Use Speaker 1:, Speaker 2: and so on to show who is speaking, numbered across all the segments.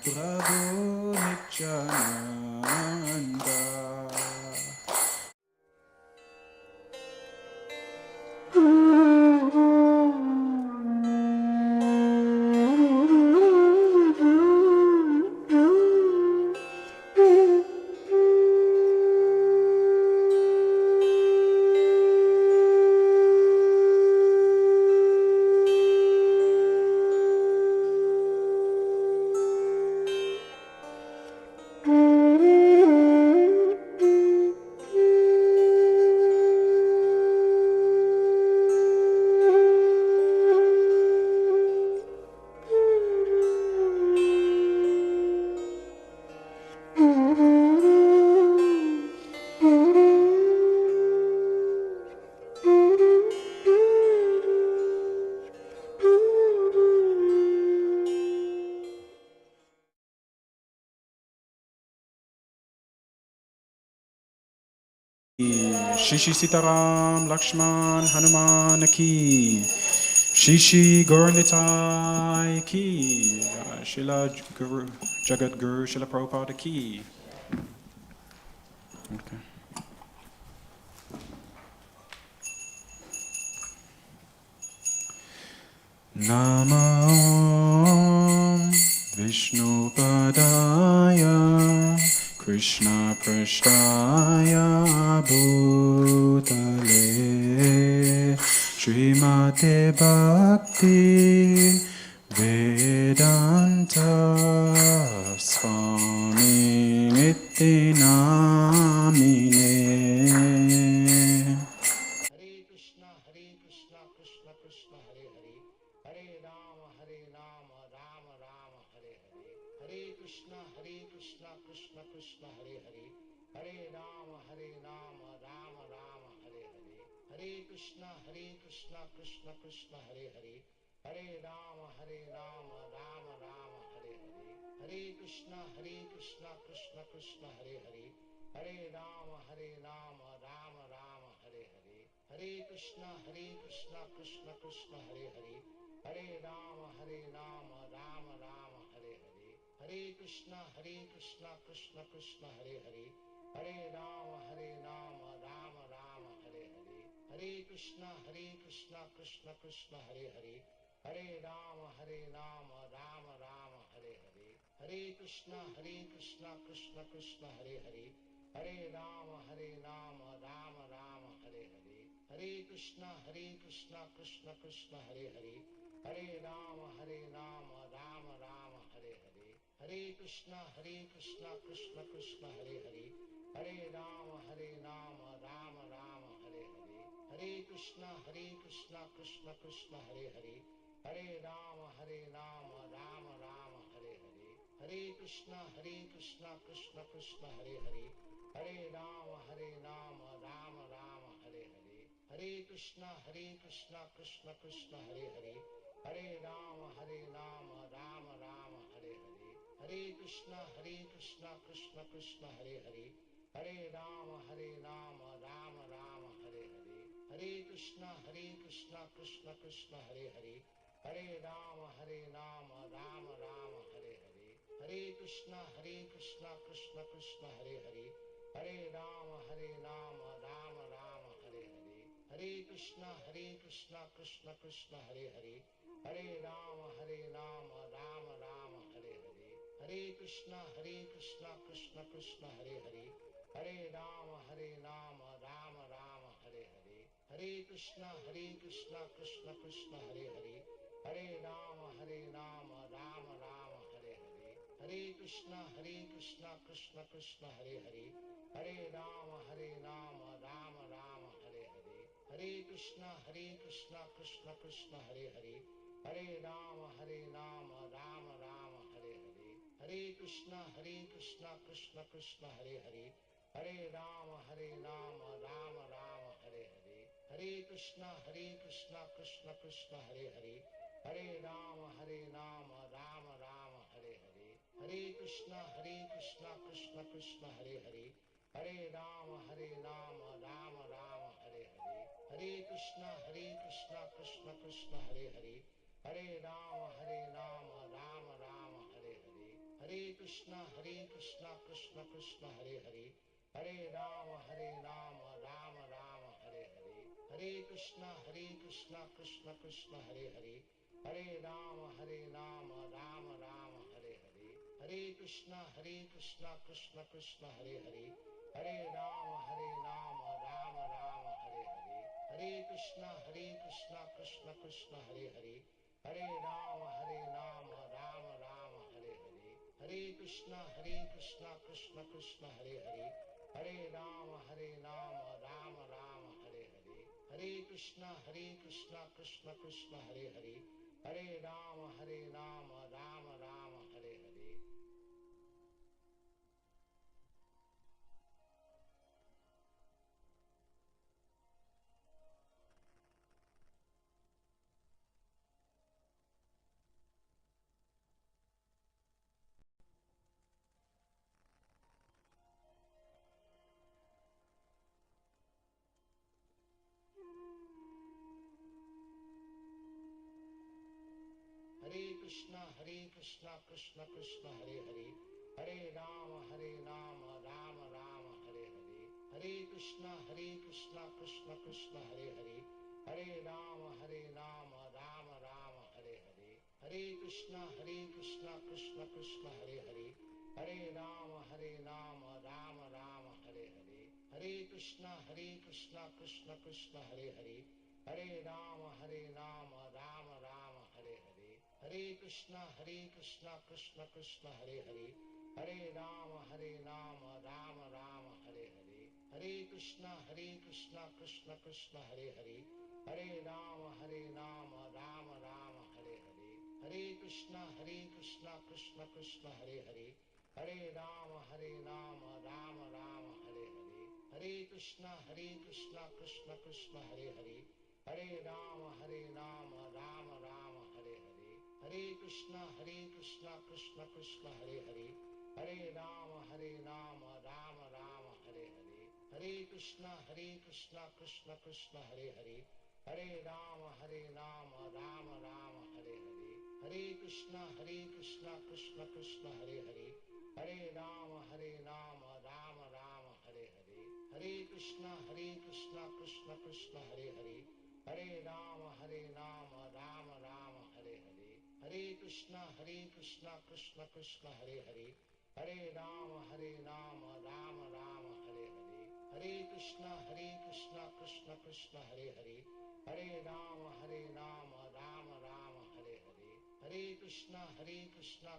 Speaker 1: Prabhu Nityananda. Shishi Sitaram Lakshman Hanuman ki. Shishi Gaurnitai ki. Shila Guru Jagat Guru Shila Prabhupada ki. Okay. Namo Vishnu Padaya Krishna Prashtaya Bhutale Srimate Bhakti Vedanta Swami Niti Namine.
Speaker 2: Krishna Krishna Krishna Hare Hare, Hare Rama Rama Rama Hare Hare, Hare Krishna Krishna Krishna Hare Hare, Hare Rama Rama Rama Hare Hare, Hare Krishna Krishna Krishna Hare Hare, Hare Rama Rama Rama Hare Hare, Hare Krishna Krishna Krishna Hare Hare, Hare Rama Rama Rama Hare Hare, Hare Krishna Krishna Krishna Hare Hare, Hare Rama Rama Rama Hare Hare, Hare Krishna Krishna Krishna Hare Hare, Hare Rama Rama Rama Hare Hare. Hare Krishna Krishna Krishna Hare Hare, Hare Rama Rama Rama Hare Hare, Hare Krishna Krishna Krishna Hare Hare, Hare Rama Rama Rama Hare Hare, Hare Krishna Krishna Krishna Hare Hare, Hare Rama Rama Rama Hare Hare, Hare Krishna Krishna Krishna Hare Hare, Hare Rama Rama Rama Hare Hare, Hare Krishna Krishna Krishna Hare Hare, Hare Rama Rama Rama Hare Hare, Hare Krishna Krishna Krishna Hare Hare, Hare Rama Rama Rama Hare Hare, Hare Krishna Krishna Krishna Hare Hare, Hare Rama Rama Rama Hare Hare, Hare Krishna Krishna Krishna Hare Hare, Hare Rama Rama Rama Hare Hare, Hare Krishna Krishna Krishna Hare Hare, Hare Rama Rama Rama Hare Hare, Hare Krishna Krishna Krishna Hare Hare, Hare Rama Rama Rama Hare Hare, Hare Krishna Krishna Krishna Hare Hare, Hare Rama Rama Rama Hare Hare, Hare Krishna Krishna Krishna Hare Hare, Hare Rama Rama Rama Hare Hare, Hare Krishna Krishna Krishna Hare Hare, Hare Rama Rama Rama Hare Hare, Hare Krishna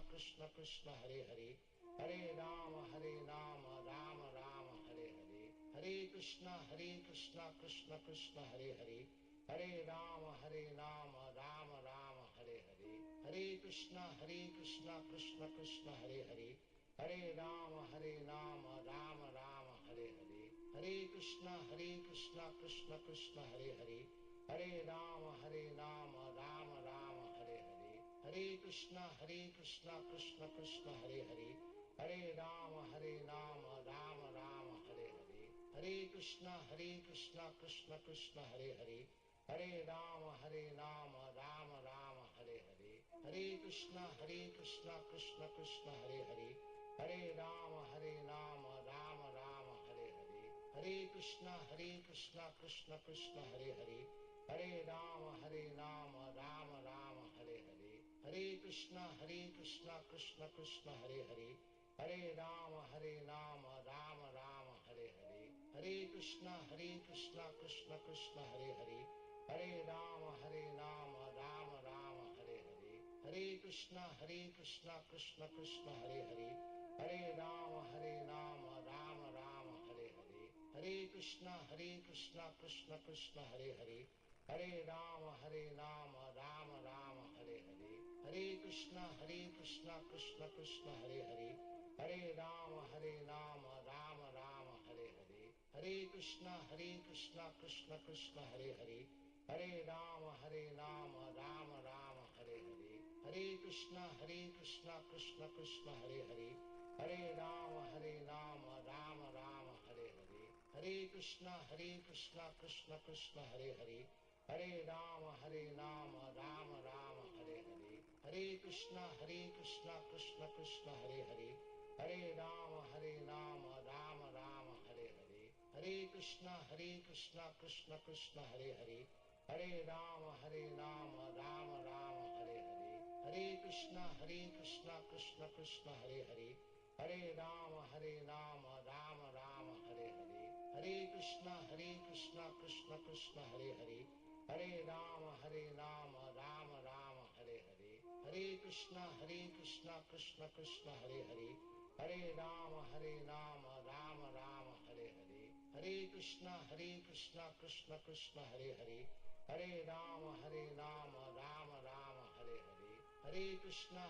Speaker 2: Krishna Krishna Hare Hare, Hare Rama Rama Rama Hare Hare, Hare Krishna Krishna Krishna Hare Hare, Hare Rama Rama Rama Hare Hare, Hare Krishna Krishna Krishna Hare Hare, Hare Rama Rama Rama Hare Hare, Hare Krishna Krishna Krishna Hare Hare, Hare Rama Rama Rama Hare Hare, Hare Krishna Krishna Krishna Hare Hare, Hare Rama Rama Rama Hare Hare, Hare Krishna Krishna Krishna Hare Hare, Hare Rama Rama Rama Hare Hare, Hare Krishna Krishna Krishna Hare Hare, Hare Rama Rama Rama Hare Hare, Hare Krishna Krishna Krishna Hare Hare, Hare Rama Rama Rama Hare Hare, Hare Krishna Krishna Krishna Hare Hare, Hare Rama Rama Rama Hare Hare, Hare Krishna Krishna Krishna Hare Hare, Hare Rama Rama Rama Hare Hare, Hare Krishna Krishna Krishna Hare Hare, Hare Rama Rama Rama Hare Hare, Hare Krishna Krishna Krishna Hare Hare, Hare Rama Rama Rama Hare Hare, Hare Krishna Krishna Krishna Hare Hare, Hare Rama Rama Rama Hare Hare, Hare Krishna Krishna Krishna Hare Hare, Hare Rama Rama Rama Hare Hare, Hare Krishna Krishna Krishna Hare Hare, Hare Rama Rama Rama Hare Hare, Hare Krishna Krishna Krishna Hare Hare, Hare Rama Rama Rama Hare Hare, Hare Krishna Krishna Krishna Hare Hare, Hare Rama Rama Rama Hare Hare, Hare Krishna Krishna Krishna Hare Hare, Hare Rama, Rama Rama, Hare Hare. Hare Krishna, Krishna Krishna, Hare Hare. Hare Rama, Rama Rama, Hare Hare. Hare Krishna, Krishna Krishna, Hare Hare. Hare Rama, Rama Rama, Hare Hare. Hare Krishna, Krishna Krishna, Hare Hare. Hare Rama, Rama Rama, Hare Hare. Hare Krishna, Krishna Krishna, Hare Hare. Hare Rama, Rama Rama, Hare Hare. Hare Krishna, Krishna Krishna, Hare Hare. Hare Rama, Rama Rama, Hare Hare. Hare Krishna,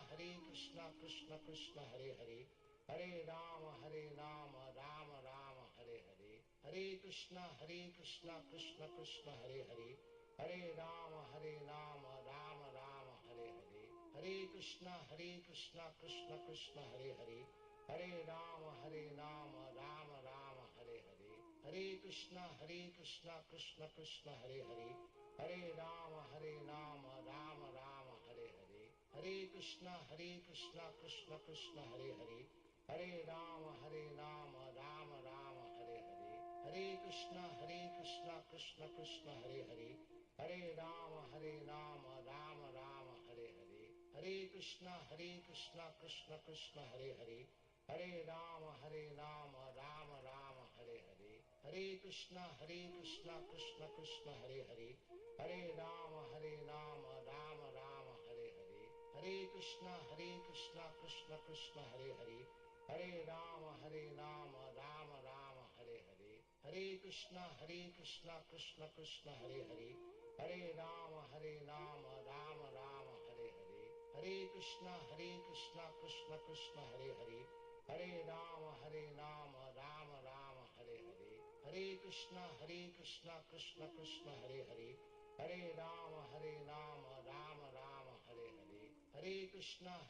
Speaker 2: Krishna Krishna, Hare Hare. Hare Rama, Rama Rama, Hare Hare. Hare Krishna, Krishna Krishna, Hare Hare. Hare Rama, Rama Rama, Hare Hare. Hare Krishna, Krishna Krishna, Hare Hare. Hare Rama, Rama Rama, Hare Hare. Hare Krishna, Krishna Krishna, Hare Hare. Hare Rama, Rama Rama, Hare Hare. Hare Krishna, Krishna Krishna, Hare Hare. Hare Rama, Rama Rama, Hare Hare. Hare Krishna, Krishna Krishna, Hare Hare. Hare Rama, Rama Rama, Hare Hare. Hare Krishna, Krishna Krishna, Hare Hare. Hare Rama, Rama Rama, Hare Hare. Hare Krishna, Krishna Krishna, Hare Hare. Hare Rama, Rama Rama, Hare Hare. Hare Krishna, Krishna Krishna, Hare Hare. Hare Rama, Rama Rama, Hare Hare. Hare Krishna, Krishna Krishna, Hare Hare. Hare Rama, Rama Rama, Hare Hare. Hare Krishna, Krishna Krishna, Hare Hare. Hare Rama, Rama Rama, Hare Hare. Hare Krishna, Krishna Krishna, Hare Hare. Hare Rama, Rama Rama, Hare Hare. Hare Krishna,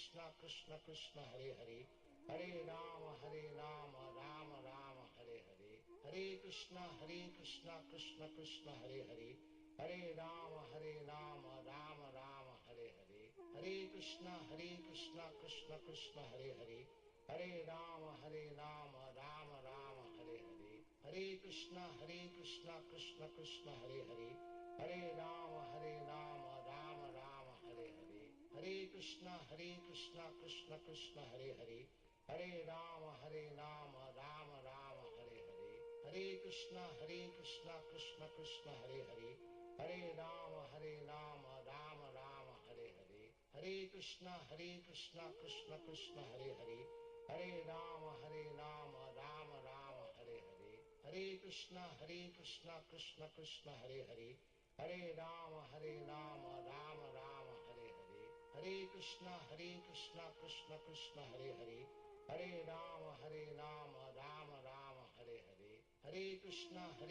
Speaker 2: Krishna Krishna, Hare Hare. Hare Rama, Rama Rama, Hare Hare. Hare Krishna, Krishna Krishna, Hare Hare. Hare Rama, Rama Rama, Hare Hare. Hare Krishna, Krishna Krishna, Hare Hare. Hare Rama, Rama Rama, Hare Hare. Hare Krishna, Krishna Krishna, Hare Hare. Hare Rama, Rama Rama, Hare Hare. Hare Krishna, Krishna Krishna, Hare Hare. Hare Rama, Rama Rama, Hare Hare. Hare Krishna, Krishna Krishna, Hare Hare. Hare Rama, Rama Rama, Hare Hare. Hare Krishna, Krishna Krishna, Hare Hare. Hare Rama, Rama Rama, Hare Hare. Hare Krishna, Krishna Krishna, Hare Hare. Hare Rama, Rama Rama, Hare Hare. Hare Krishna,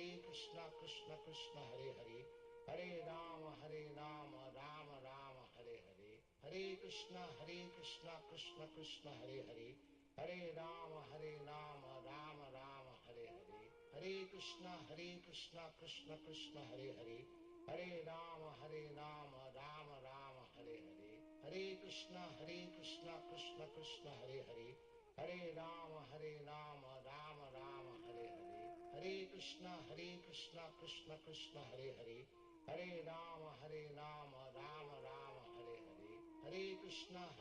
Speaker 2: Krishna Krishna, Hare Hare. Hare Rama, Rama Rama, Hare Hare. Hare Krishna, Krishna Krishna, Hare Hare. Hare Rama, Rama Rama, Hare Hare. Hare Krishna, Krishna Krishna, Hare Hare. Hare Rama, Rama Rama, Hare Hare. Hare Krishna, Krishna Krishna, Hare Hare. Hare Rama, Rama Rama, Hare Hare. Hare Krishna, Krishna Krishna, Hare Hare. Hare Rama, Rama Rama, Hare Hare. Hare Krishna,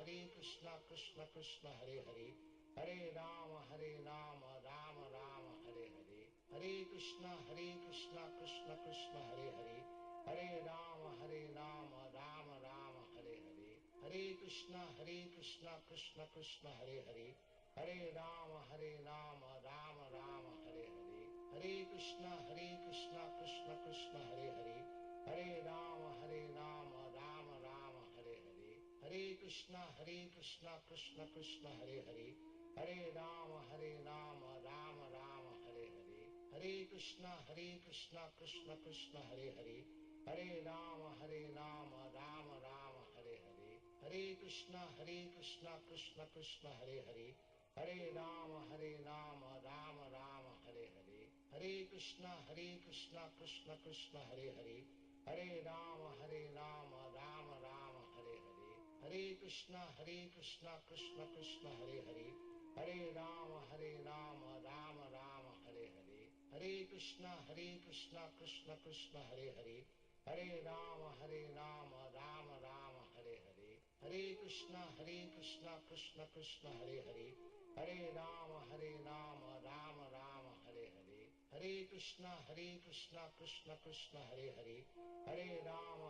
Speaker 2: Krishna Krishna, Hare Hare. Hare Rama, Rama Rama, Hare Hare. Hare Krishna, Krishna Krishna, Hare Hare. Hare Rama, Rama Rama, Hare Hare. Hare Krishna, Krishna Krishna, Hare Hare. Hare Rama, Rama Rama, Hare Hare. Hare Krishna, Krishna Krishna, Hare Hare. Hare Rama, Rama Rama, Hare Hare. Hare Krishna, Krishna Krishna, Hare Hare. Hare Rama, Rama Rama, Hare Hare. Hare Krishna, Krishna Krishna, Hare Hare. Hare Rama, Rama Rama, Hare Hare. Hare Krishna, Krishna Krishna, Hare Hare. Hare Rama, Rama Rama, Hare Hare. Hare Krishna, Krishna Krishna, Hare Hare. Hare Rama, Rama Rama, Hare Hare. Hare Krishna, Krishna Krishna, Hare Hare. Hare Rama, Rama Rama, Hare Hare. Hare Krishna Krishna Krishna Hare Hare, Hare Rama Rama Rama Hare Hare, Hare Krishna Krishna Krishna Hare Hare, Hare Rama Rama Rama Hare Hare, Hare Krishna Krishna Krishna Hare Hare, Hare Rama Rama Rama Hare Hare, Hare Krishna Krishna Krishna Hare Hare, Hare Rama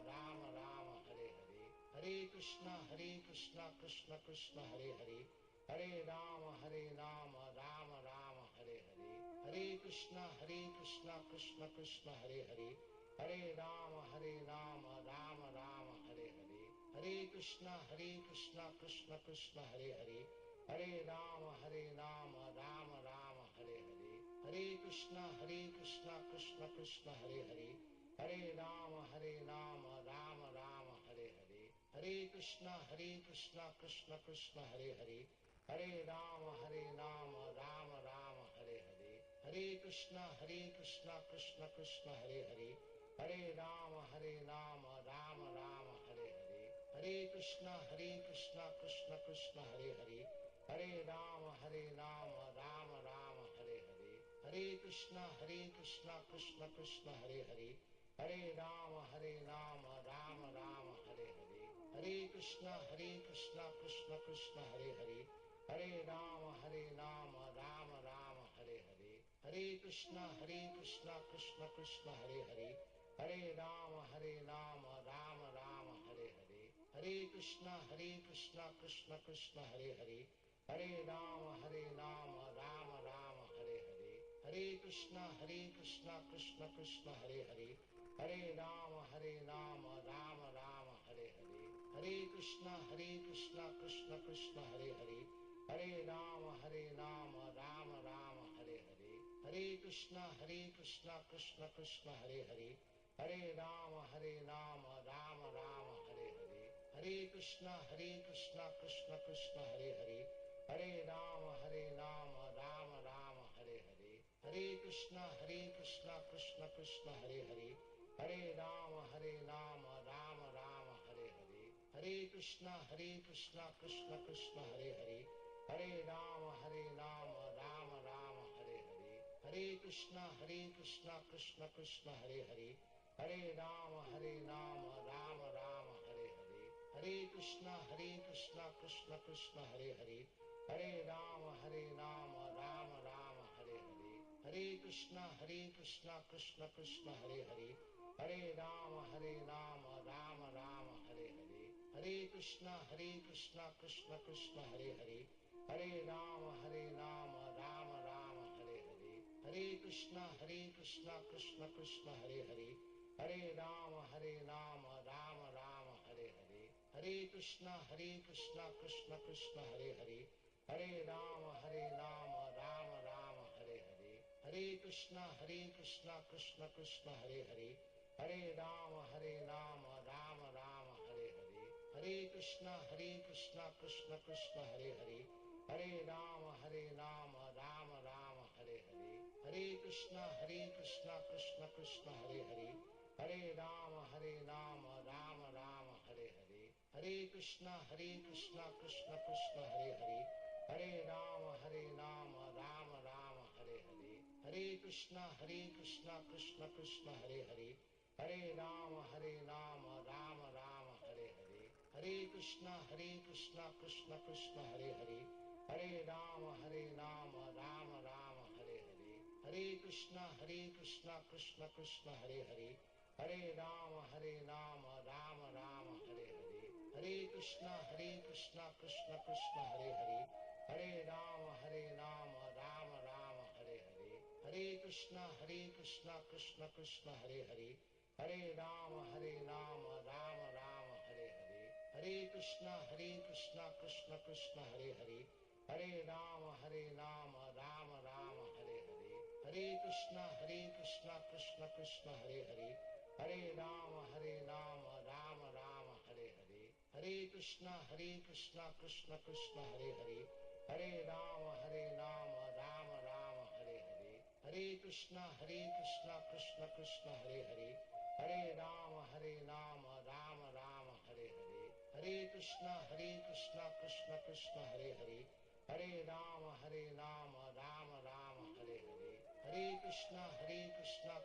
Speaker 2: Rama Rama Hare Hare, Hare Krishna Krishna Krishna Hare Hare, Hare Rama Rama Rama Hare Hare, Hare Krishna Krishna Krishna Hare Hare, Hare Rama Rama Rama Hare Hare, Hare Krishna Krishna Krishna Hare Hare, Hare Rama Rama Rama Hare Hare, Hare Krishna Krishna Krishna Hare Hare, Hare Rama Rama Rama Hare Hare, Hare Krishna Krishna Krishna Hare Hare, Hare Rama Rama Rama Hare Hare, Hare Krishna Krishna Krishna Hare Hare, Hare Rama Rama Rama Hare Hare, Hare Krishna Krishna Krishna Hare Hare, Hare Rama Rama Rama Hare Hare, Hare Krishna Krishna Krishna Hare Hare, Hare Rama Rama Rama Hare Hare, Hare Krishna Krishna Krishna Hare Hare, Hare Rama Rama Rama Hare Hare, Hare Krishna Krishna Krishna Hare Hare, Hare Rama Rama Rama Hare Hare, Hare Krishna Krishna Krishna Hare Hare, Hare Rama Rama Rama Hare Hare, Hare Krishna Krishna Krishna Hare Hare, Hare Rama Rama Rama Hare Hare, Hare Krishna Krishna Krishna Hare Hare, Hare Rama Rama Rama Hare Hare, Hare Krishna Krishna Krishna Hare Hare, Hare Rama Rama Rama Hare Hare, Hare Krishna Krishna Krishna Hare Hare, Hare Rama Rama Rama Hare Hare, Hare Krishna Krishna Krishna Hare Hare, Hare Rama Rama Rama Hare Hare, Hare Krishna Krishna Krishna Hare Hare, Hare Rama Rama Rama Hare Hare, Hare Krishna Krishna Krishna Hare Hare, Hare Rama Rama Rama Hare Hare, Hare Krishna Krishna Krishna Hare Hare, Hare Rama Rama Rama Hare Hare, Hare Krishna Krishna Krishna Hare Hare, Hare Rama Rama Rama Hare Hare, Hare Krishna Krishna Krishna Hare Hare, Hare Rama Rama Rama Hare Hare, Hare Krishna Krishna Krishna Hare Hare, Hare Rama Rama Rama Hare Hare, Hare Krishna Krishna Krishna Hare Hare, Hare Rama Rama Rama Hare Hare, Hare Krishna Krishna Krishna Hare Hare, Hare Rama Rama Rama Hare Hare, Hare Krishna Krishna Krishna Hare Hare, Hare Rama Rama Rama Hare Hare, Hare Krishna Krishna Krishna Hare Hare, Hare Rama Rama Rama Hare Hare, Hare Krishna Krishna Krishna Hare Hare, Hare Rama Rama Rama Hare Hare, Hare Krishna Krishna Krishna Hare Hare, Hare Rama Rama Rama Hare Hare, Hare Krishna Krishna Krishna Hare Hare, Hare Rama Rama Rama Hare Hare, Hare Krishna Krishna Krishna Hare Hare, Hare Rama Rama Rama Hare Hare, Hare Krishna Krishna Krishna Hare Hare, Hare Rama Rama Rama Hare Hare, Hare Krishna Krishna Krishna Hare Hare, Hare Rama Rama Rama Hare Hare, Hare Krishna Krishna Krishna Hare Hare, Hare Rama Rama Rama Hare Hare, Hare Krishna Krishna Krishna Hare Hare, Hare Rama Rama Rama Hare Hare, Hare Krishna Krishna Krishna Hare Hare, Hare Rama Rama Rama Hare Hare, Hare Krishna Krishna Krishna Hare Hare, Hare Rama Rama Rama Hare Hare, Hare Krishna Krishna Krishna Hare Hare, Hare Rama Rama Rama Hare Hare, Hare Krishna Krishna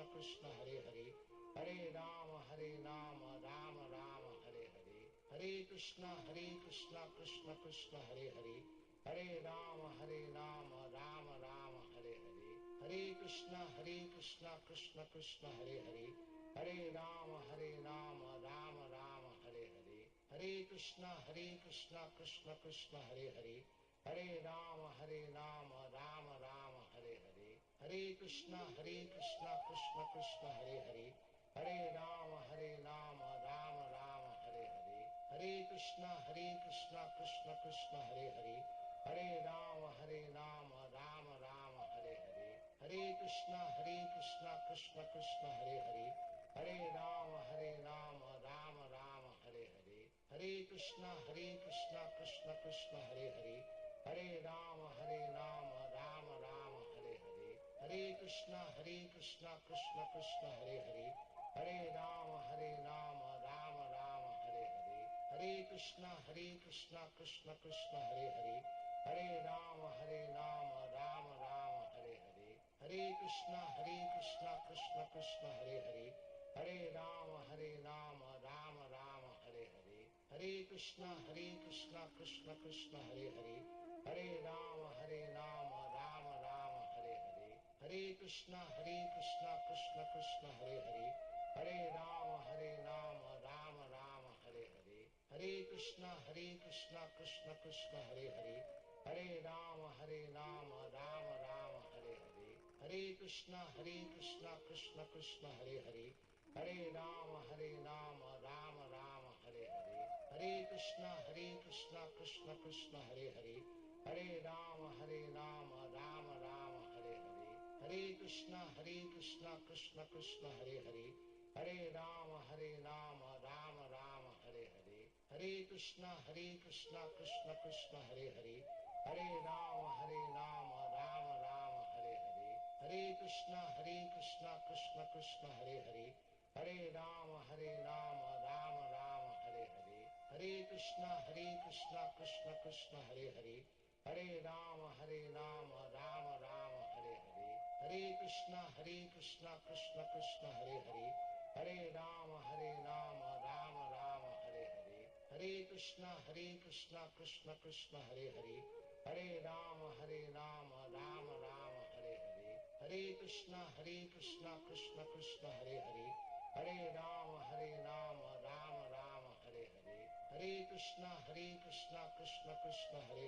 Speaker 2: Krishna Hare Hare, Hare Rama Rama Rama Hare Hare, Hare Krishna Krishna Krishna Hare Hare, Hare Rama Rama Rama Hare Hare, Hare Krishna Krishna Krishna Hare Hare, Hare Rama Rama Rama Hare Hare, Hare Krishna Krishna Krishna Hare Hare, Hare Rama Rama Rama Hare Hare, Hare Krishna Krishna Krishna Hare Hare, Hare Rama Rama Rama Hare Hare, Hare Krishna Krishna Krishna Hare Hare, Hare Rama Rama Rama Hare Hare, Hare Krishna Krishna Krishna Hare Hare, Hare Rama Rama Rama Hare Hare, Hare Krishna Krishna Krishna Hare Hare, Hare Rama Rama Rama Hare Hare, Hare Krishna Krishna Krishna Hare Hare, Hare Rama Rama Rama Hare Hare, Hare Krishna Krishna Krishna Hare Hare, Hare Rama Rama Rama Hare Hare, Hare Krishna Krishna Krishna Hare Hare, Hare Rama Rama Rama Hare Hare, Hare Krishna Krishna Krishna Hare Hare, Hare Rama Rama Rama Hare Hare, Hare Krishna Krishna Krishna Hare Hare, Hare Rama Rama Rama Hare Hare, Hare Krishna Krishna Krishna Hare Hare, Hare Rama Rama Rama Hare Hare, Hare Krishna Krishna Krishna Hare Hare, Hare Rama Rama Rama Hare Hare, Hare Krishna Krishna Krishna Hare Hare, Hare Rama Rama Rama Hare Hare, Hare Krishna Krishna Krishna Hare Hare, Hare Rama Rama Rama Hare Hare, Hare Krishna Krishna Krishna Hare Hare, Hare Rama Rama Rama Hare Hare, Hare Krishna Krishna Krishna Hare Hare, Hare Rama Rama Rama Hare Hare, Hare Krishna Krishna Krishna Hare Hare, Hare Rama Rama Rama Hare Hare, Hare Krishna Krishna Krishna Hare Hare, Hare Rama Rama Rama Hare Hare, Hare Krishna Krishna Krishna Hare Hare, Hare Rama Rama Rama Hare Hare, Hare Krishna Krishna Krishna Hare Hare,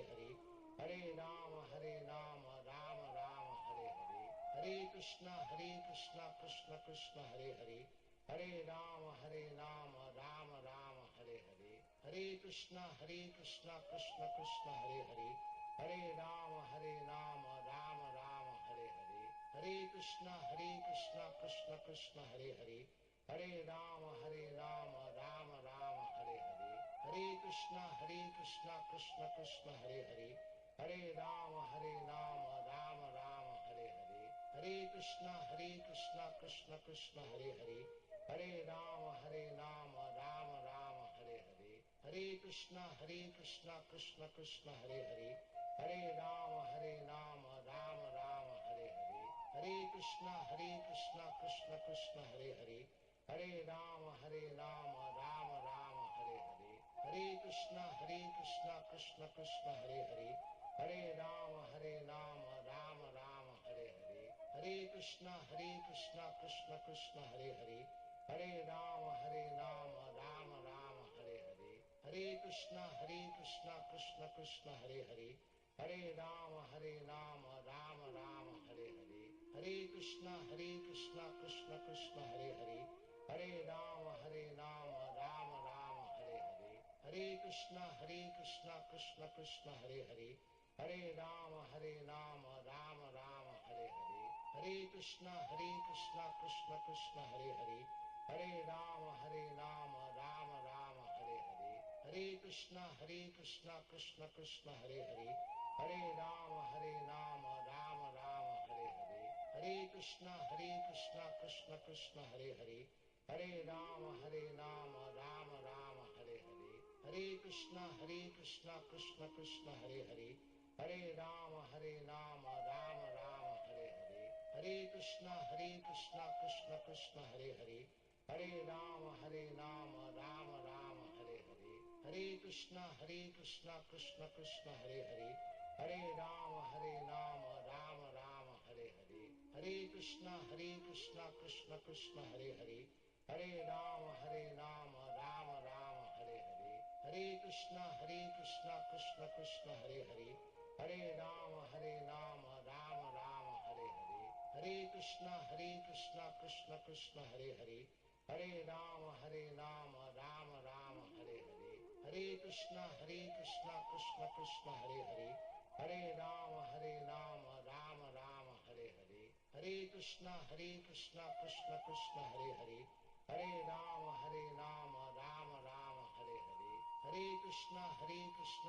Speaker 2: Hare Rama Rama Rama Hare Hare, Hare Krishna Krishna Krishna Hare Hare, Hare Rama Rama Rama Hare Hare, Hare Krishna Krishna Krishna Hare Hare, Hare Rama Rama Rama Hare Hare, Hare Krishna Krishna Krishna Hare Hare, Hare Rama Rama Rama Hare Hare, Hare Krishna Krishna Krishna Hare Hare, Hare Rama Rama Rama Hare Hare, Hare Krishna Krishna Krishna Hare Hare, Hare Rama Rama Rama Hare Hare, Hare Krishna Krishna Krishna Hare Hare, Hare Rama Rama Rama Hare Hare, Hare Krishna Krishna Krishna Hare Hare, Hare Rama Rama Rama Hare Hare, Hare Krishna Krishna Krishna Hare Hare, Hare Rama Rama Rama Hare Hare, Hare Krishna Krishna Krishna Hare Hare, Hare Rama Rama Rama Hare Hare, Hare Krishna Krishna Krishna Hare Hare, Hare Rama Rama Rama Hare Hare, Hare Krishna Krishna Krishna Hare Hare, Hare Rama Rama Rama Hare Hare, Hare Krishna Krishna Krishna Hare Hare, Hare Rama Rama Rama Hare Hare, Hare Krishna Krishna Krishna Hare Hare, Hare Rama Rama Rama Hare Hare, Hare Krishna Krishna Krishna Hare Hare, Hare Rama Rama Rama Hare Hare, Hare Krishna Krishna Krishna Hare Hare, Hare Rama Rama Rama Hare Hare, Hare Krishna Krishna Krishna Hare Hare, Hare Rama Rama Rama Hare Hare, Hare Krishna Krishna Krishna Hare Hare, Hare Rama Rama Rama Hare Hare, Hare Krishna Krishna Krishna Hare Hare, Hare Rama Rama Rama Hare Hare, Hare Krishna Krishna Krishna Hare Hare, Hare Rama Rama Rama Hare Hare, Hare Krishna Krishna Krishna Hare Hare, Hare Rama Rama Rama Hare Hare, Hare Krishna Krishna Krishna Hare Hare, Hare Rama Rama Rama Hare Hare, Hare Krishna Krishna Krishna Hare Hare, Hare Rama Rama Rama Hare Hare, Hare Krishna Krishna Krishna Hare Hare, Hare Rama Rama Rama Hare Hare, Hare Krishna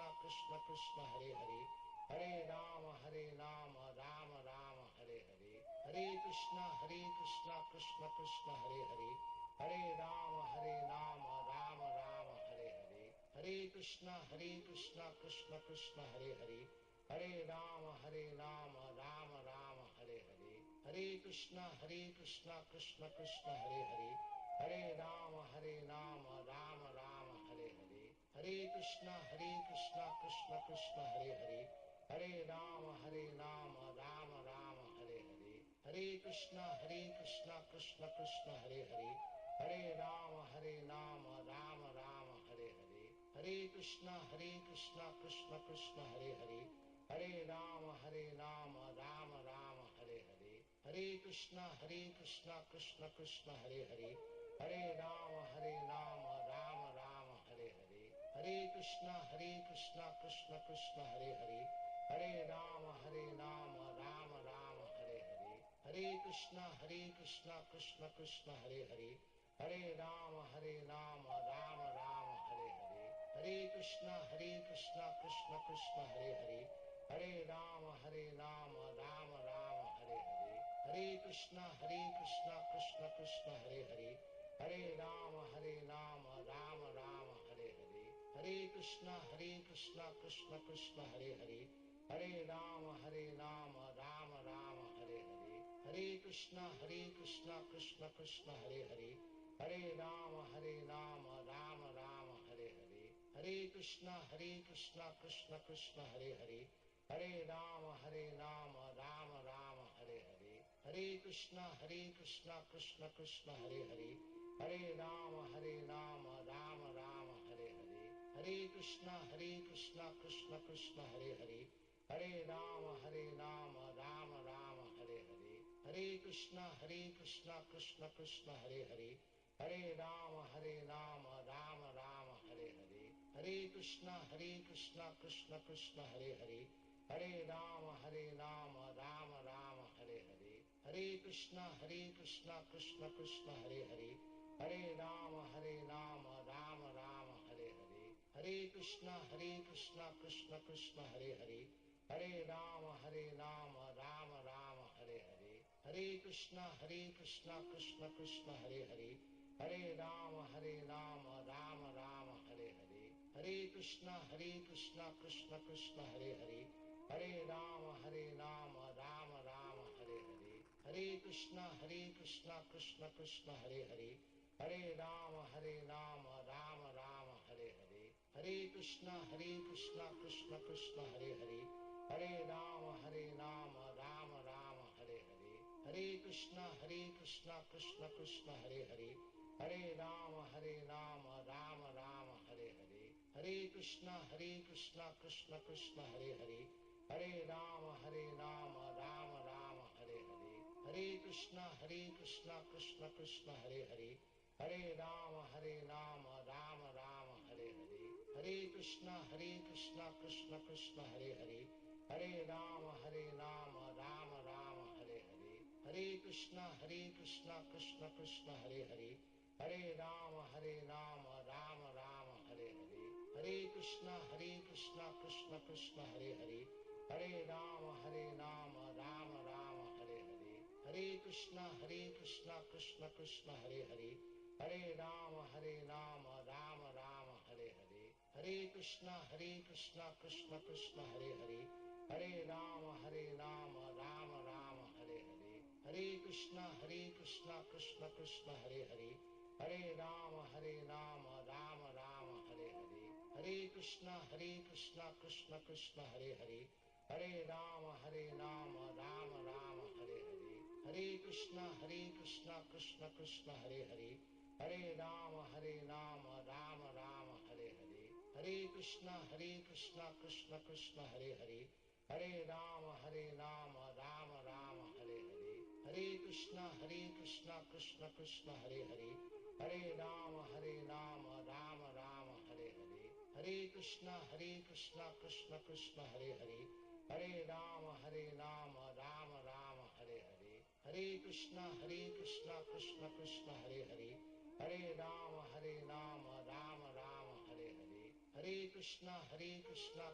Speaker 2: Krishna Krishna Hare Hare, Hare Rama Rama Rama Hare Hare, Hare Krishna Krishna Krishna Hare Hare, Hare Rama Rama Rama Hare Hare, Hare Krishna Krishna Krishna Hare Hare, Hare Rama Rama Rama Hare Hare, Hare Krishna Krishna Krishna Hare Hare, Hare Rama Rama Rama Hare Hare, Hare Krishna Krishna Krishna Hare Hare, Hare Rama Rama Rama Hare Hare, Hare Krishna Krishna Krishna Hare Hare, Hare Rama Rama Rama Hare Hare, Hare Krishna Krishna Krishna Hare Hare, Hare Rama Rama Rama Hare Hare, Hare Krishna Krishna Krishna Hare Hare, Hare Rama Rama Rama Hare Hare, Hare Krishna Krishna Krishna Hare Hare, Hare Rama Rama Rama Hare Hare, Hare Krishna Krishna Krishna Hare Hare, Hare Rama Rama Rama Hare Hare, Hare Krishna Krishna Krishna Hare Hare, Hare Rama Rama Rama Hare Hare, Hare Krishna Krishna Krishna Hare Hare, Hare Rama Rama Rama Hare Hare, Hare Krishna Krishna Hare Hare, Hare Rama Rama Rama Hare Hare, Hare Krishna Krishna Krishna Hare Hare, Hare Rama Rama Rama Hare Hare, Hare Krishna Krishna Krishna Hare Hare, Hare Rama Rama Rama Hare Hare, Hare Krishna Krishna Krishna Hare Hare, Hare Rama Rama Rama Hare Hare, Hare Krishna Krishna Krishna Hare Hare, Hare Rama Rama Rama Hare Hare, Hare Krishna Krishna Krishna Hare Hare, Hare Rama Rama Rama Hare Hare, Hare Krishna Krishna Krishna Hare Hare, Hare Rama Rama Rama Hare Hare, Hare Krishna Krishna Krishna Hare Hare, Hare Rama Rama Rama Hare Hare, Hare Krishna Krishna Krishna Hare Hare, Hare Rama Rama Rama Hare Hare, Hare Krishna Krishna Krishna Hare Hare, Hare Rama Rama Rama Hare Hare, Hare Krishna Krishna Krishna Hare Hare, Hare Rama Rama Rama Hare Hare, Hare Krishna Krishna Krishna Hare Hare, Hare Rama Rama Rama Hare Hare, Hare Krishna Krishna Krishna Hare Hare, Hare Rama Rama Rama Hare Hare, Hare Krishna Krishna Krishna Hare Hare, Hare Rama Rama Rama Hare Hare, Hare Krishna Krishna Krishna Hare Hare, Hare Rama Rama Rama Hare Hare, Hare Krishna Krishna Krishna Hare Hare, Hare Rama Rama Rama Hare Hare, Hare Krishna Krishna Krishna Hare Hare, Hare Rama Rama Rama Hare Hare, Hare Krishna Krishna Krishna Hare Hare, Hare Rama Rama Rama Hare Hare, Hare Krishna Krishna Krishna Hare Hare, Hare Rama Rama Rama Hare Hare, Hare Krishna Krishna Krishna Hare Hare, Hare Rama Rama Rama Hare Hare, Hare Krishna Krishna Krishna Hare Hare, Hare Rama Rama Rama Hare Hare, Hare Krishna Krishna Krishna Hare Hare, Hare Rama Rama Rama Hare Hare, Hare Krishna Krishna Krishna Hare Hare, Hare Rama Rama Rama Hare Hare, Hare Krishna Krishna Krishna Hare Hare, Hare Rama Rama Rama Hare Hare, Hare Krishna Krishna Krishna Hare Hare, Hare Rama Rama Rama Hare Hare, Hare Krishna Krishna Krishna Hare Hare, Hare Rama Rama Rama Hare Hare, Hare Krishna Krishna Krishna Hare Hare, Hare Rama Rama Rama Hare Hare, Hare Krishna Krishna Krishna Hare Hare, Hare Rama Rama Rama Hare Hare, Hare Krishna Krishna Krishna Hare Hare, Hare Rama Rama Rama Hare Hare, Hare Krishna Krishna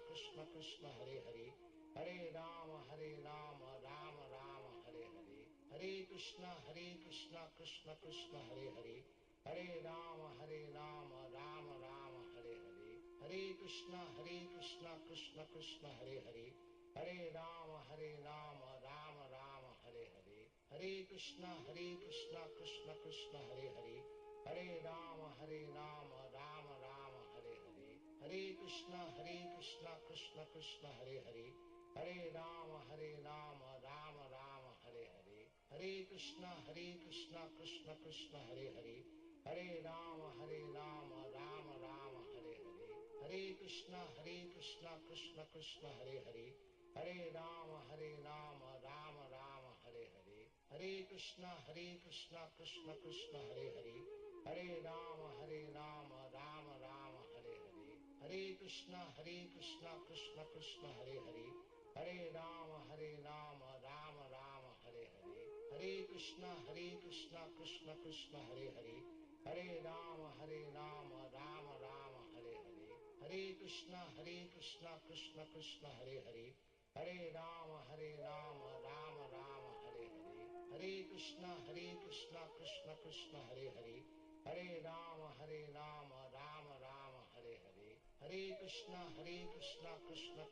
Speaker 2: Krishna Hare Hare, Hare Rama Rama Rama Hare Hare, Hare Krishna Krishna Krishna Hare Hare, Hare Rama Rama Rama Hare Hare, Hare Krishna Krishna Krishna Hare Hare, Hare Rama Rama Hare Hare, Hare Krishna Krishna Krishna Hare Hare, Hare Rama Rama Hare Hare, Hare Krishna Krishna Krishna Hare Hare, Hare Rama Rama Hare Hare, Hare Krishna Krishna Krishna Hare Hare, Hare Rama Rama Hare Hare, Hare Krishna Krishna Krishna Hare Hare, Hare Rama Rama Hare Hare, Hare Krishna Krishna Krishna Hare Hare, Hare Rama Rama Hare Hare, Hare Krishna Krishna Krishna Hare Hare, Hare Rama Rama Hare Hare, Hare Krishna Krishna Krishna Hare Hare, Hare Rama Rama Hare Hare, Hare Krishna Krishna Krishna Hare Hare, Hare Rama Rama Hare Hare, Hare Krishna Krishna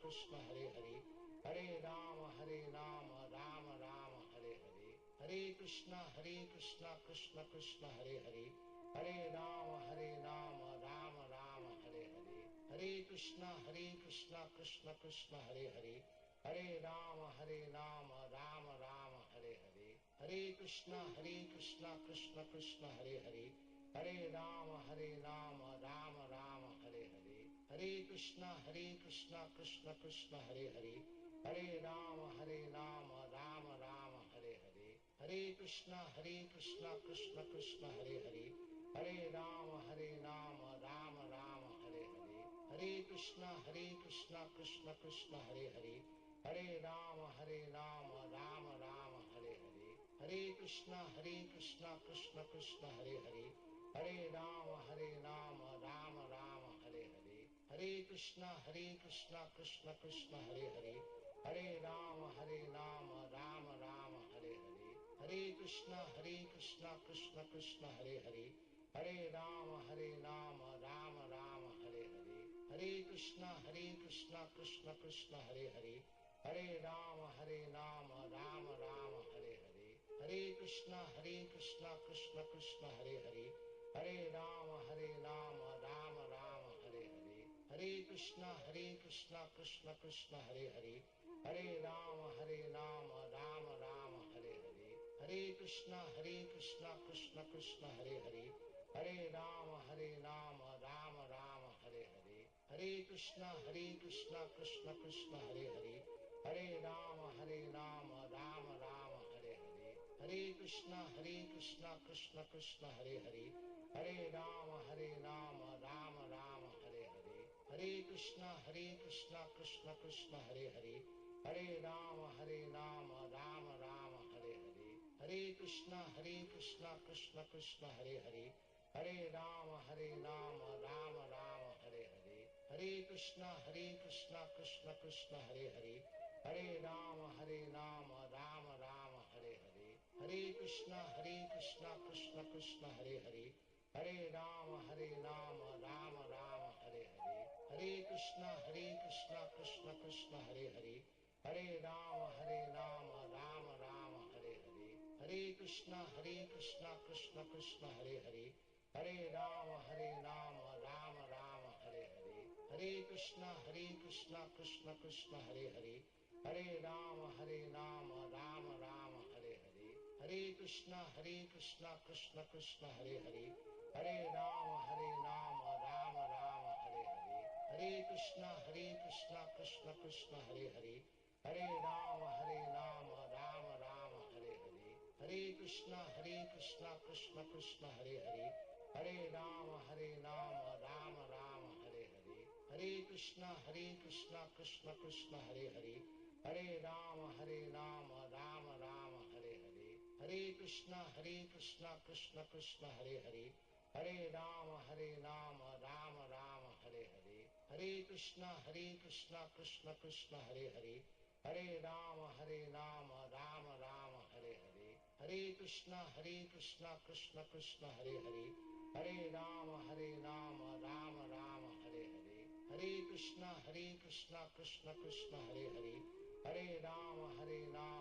Speaker 2: Krishna Hare Hare, Hare Rama Rama Hare Hare, Hare Krishna Krishna Krishna Hare Hare, Hare Rama Rama Hare Hare, Hare Krishna Krishna Krishna Hare Hare, Hare Rama Rama Hare Hare, Hare Krishna Krishna Krishna Hare Hare, Hare Rama Rama Hare Hare, Hare Krishna Krishna Krishna Hare Hare, Hare Rama Rama Hare Hare, Hare Krishna Krishna Krishna Hare Hare, Hare Rama Rama Hare Hare, Hare Krishna Krishna Krishna Hare Hare, Hare Rama Rama Hare Hare, Hare Krishna Krishna Krishna Hare Hare, Hare Rama Rama Hare Hare, Hare Krishna Krishna Krishna Hare Hare, Hare Rama Rama Hare Hare, Hare Krishna Krishna Krishna Hare Hare, Hare Rama Rama Hare Hare, Hare Krishna Krishna Krishna Hare Hare, Hare Rama Rama Hare Hare, Hare Krishna Krishna Krishna Hare Hare, Hare Rama Rama Hare Hare, Hare Krishna Krishna Krishna Hare Hare, Hare Rama Rama Hare Hare, Hare Krishna Krishna Krishna Hare Hare, Hare Rama Rama Hare Hare, Hare Krishna Krishna Krishna Hare Hare, Hare Rama Rama Hare Hare, Hare Krishna Krishna Krishna Hare Hare, Hare Rama Rama Hare Hare, Hare Krishna Krishna Krishna Hare Hare, Hare Rama Rama Hare Hare, Hare Krishna Krishna Krishna Hare Hare, Hare Rama Rama Hare Hare, Hare Krishna Krishna Krishna Hare Hare, Hare Rama Rama Hare Hare, Hare Krishna Krishna Krishna Hare Hare, Hare Rama Rama Hare Hare, Hare Krishna Krishna Krishna Hare Hare, Hare Rama Rama Hare Hare, Hare Krishna Krishna Krishna Hare Hare, Hare Rama Rama Rama Hare Hare, Hare Krishna Krishna Krishna Hare Hare, Hare Rama Rama Rama Hare Hare, Hare Krishna Krishna Krishna Hare Hare, Hare Rama Rama Rama Hare Hare, Hare Krishna Krishna Krishna Hare Hare, Hare Rama Rama Rama Hare Hare, Hare Krishna Krishna Krishna Hare Hare, Hare Rama Rama Rama Hare Hare, Hare Krishna Krishna Krishna Hare Hare, Hare Rama Rama Rama Hare Hare, Hare Krishna Krishna Krishna Hare Hare, Hare Rama Rama Rama Hare Hare, Hare Krishna Krishna Krishna Hare Hare, Hare Rama Rama Rama Hare Hare, Hare Krishna Krishna Krishna Hare Hare, Hare Rama Rama Rama Hare Hare, Hare Krishna Krishna Krishna Hare Hare, Hare Rama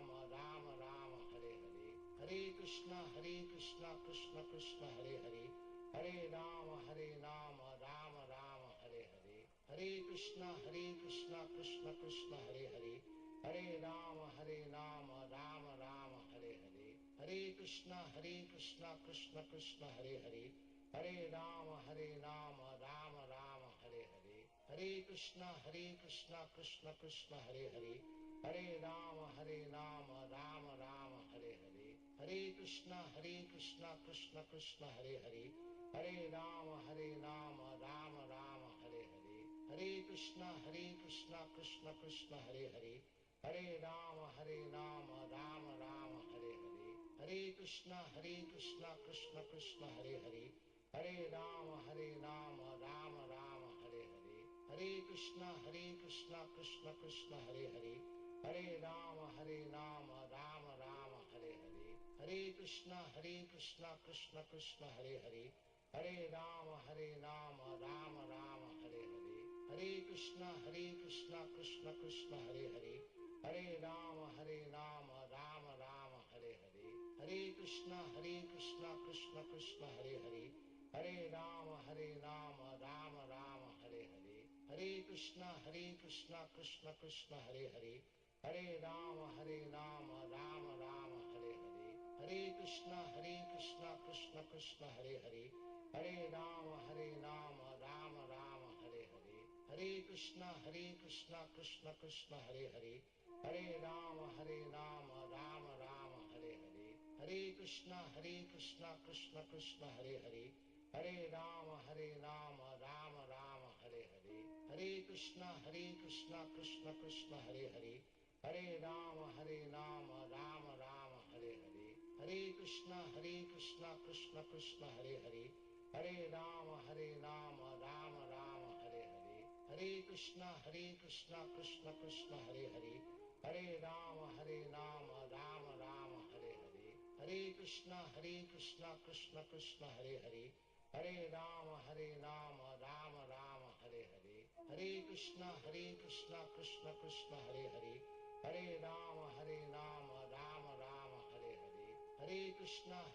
Speaker 2: Rama Rama Hare Hare, Hare Krishna Krishna Krishna Hare Hare, Hare Rama Rama Rama Hare Hare, Hare Krishna Krishna Krishna Hare Hare, Hare Rama Rama Rama Hare Hare, Hare Krishna Krishna Krishna Hare Hare, Hare Rama Rama Rama Hare Hare, Hare Krishna Krishna Krishna Hare Hare, Hare Rama Rama Rama Hare Hare, Hare Krishna Krishna Krishna Hare Hare, Hare Rama Rama Rama Hare Hare, Hare Krishna Krishna Krishna Hare Hare, Hare Rama Rama Rama Hare Hare, Hare Krishna Krishna Krishna Hare Hare, Hare Rama Rama Rama Hare Hare, Hare Krishna Krishna Krishna Hare Hare, Hare Rama Rama Rama Hare Hare, Hare Krishna Krishna Krishna Hare Hare, Hare Rama Rama Rama Hare Hare, Hare Krishna Krishna Krishna Hare Hare, Hare Rama Rama Rama Hare Hare, Hare Krishna Krishna Krishna Hare Hare, Hare Rama Rama Rama Hare Hare, Hare Krishna Krishna Krishna Hare Hare, Hare Rama Rama Rama Hare Hare, Hare Krishna Krishna Krishna Hare Hare, Hare Rama Rama Rama Hare Hare, Hare Krishna Krishna Krishna Hare Hare, Hare Rama Rama Rama Hare Hare, Hare Krishna Krishna Krishna Hare Hare, Hare Rama Rama Rama Hare Hare, Hare Krishna Krishna Krishna Hare Hare, Hare Rama Rama Rama Hare Hare, Hare Krishna Krishna Krishna Hare Hare, Hare Rama Rama Rama Hare Hare, Hare Krishna Krishna Krishna Hare Hare, Hare Rama Rama Rama Hare Hare, Hare Krishna Krishna Krishna Hare Hare, Hare Rama Rama Rama Hare Hare, Hare Krishna Krishna Krishna Hare Hare, Hare Rama Rama Rama Hare Hare, Hare Krishna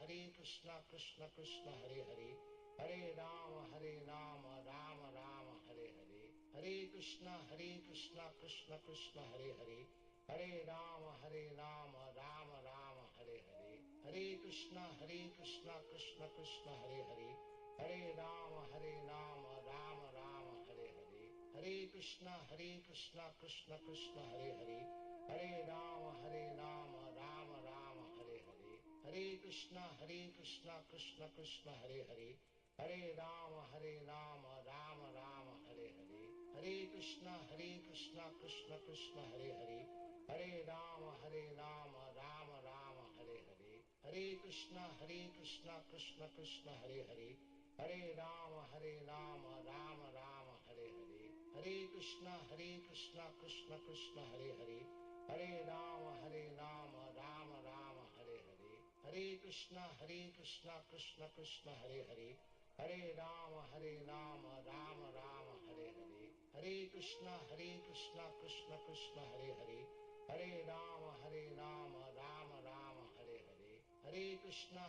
Speaker 2: Krishna Krishna Hare Hare, Hare Rama Rama Rama Hare Hare, Hare Krishna Krishna Krishna Hare Hare, Hare Rama Rama Rama Hare Hare, Hare Krishna Krishna Krishna Hare Hare, Hare Rama Rama Rama Hare Hare, Hare Krishna Krishna Krishna Hare Hare, Hare Rama Rama Rama Hare Hare, Hare Krishna Krishna Krishna Hare Hare, Hare Rama Rama Rama Hare Hare, Hare Krishna Krishna Krishna Hare Hare, Hare Rama Rama Rama Hare Hare, Hare Krishna Krishna Krishna Hare Hare, Hare Rama Rama Rama Hare Hare, Hare Krishna Krishna Krishna Hare Hare, Hare Rama Rama Rama Hare Hare, Hare Krishna Krishna Krishna Hare Hare, Hare Rama Rama Rama Hare Hare, Hare Krishna Krishna Krishna Hare Hare, Hare Rama Rama Rama Hare Hare, Hare Krishna Krishna Krishna Hare Hare, Hare Rama Rama Rama Hare Hare, Hare Krishna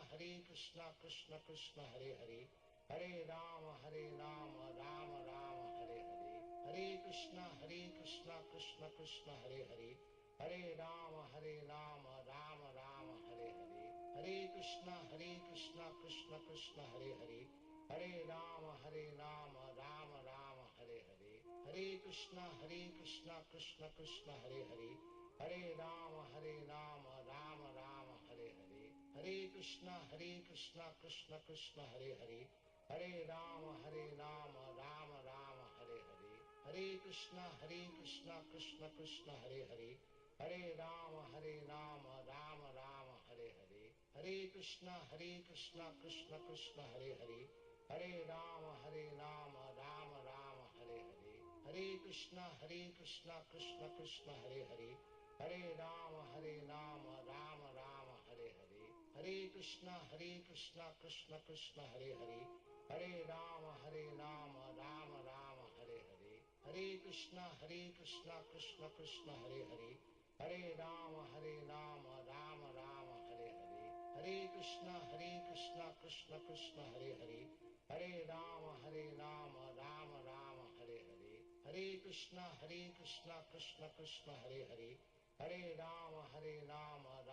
Speaker 2: Krishna Krishna Hare Hare, Hare Rama Rama Rama Hare Hare, Hare Krishna Krishna Krishna Hare Hare, Hare Rama Rama Rama Hare Hare, Hare Krishna Krishna Krishna Hare Hare, Hare Rama Rama Rama Hare Hare, Hare Krishna Krishna Krishna Hare Hare, Hare Rama Rama Rama Hare Hare, Hare Krishna Krishna Krishna Hare Hare, Hare Rama Rama Rama Hare Hare, Hare Krishna Krishna Krishna Hare Hare, Hare Rama Rama Rama Hare Hare, Hare Krishna Krishna Krishna Hare Hare, Hare Rama Rama Rama Hare Hare, Hare Krishna Krishna Krishna Hare Hare, Hare Rama Rama Rama Hare Hare, Hare Krishna Krishna Krishna Hare Hare, Hare Rama Rama Rama Hare Hare, Hare Krishna Krishna Krishna Hare Hare, Hare Rama Rama Rama Hare Hare, Hare Krishna Krishna Krishna Hare Hare, Hare Rama Rama Rama Hare Hare, Hare Krishna Krishna Krishna Hare Hare, Hare Rama Rama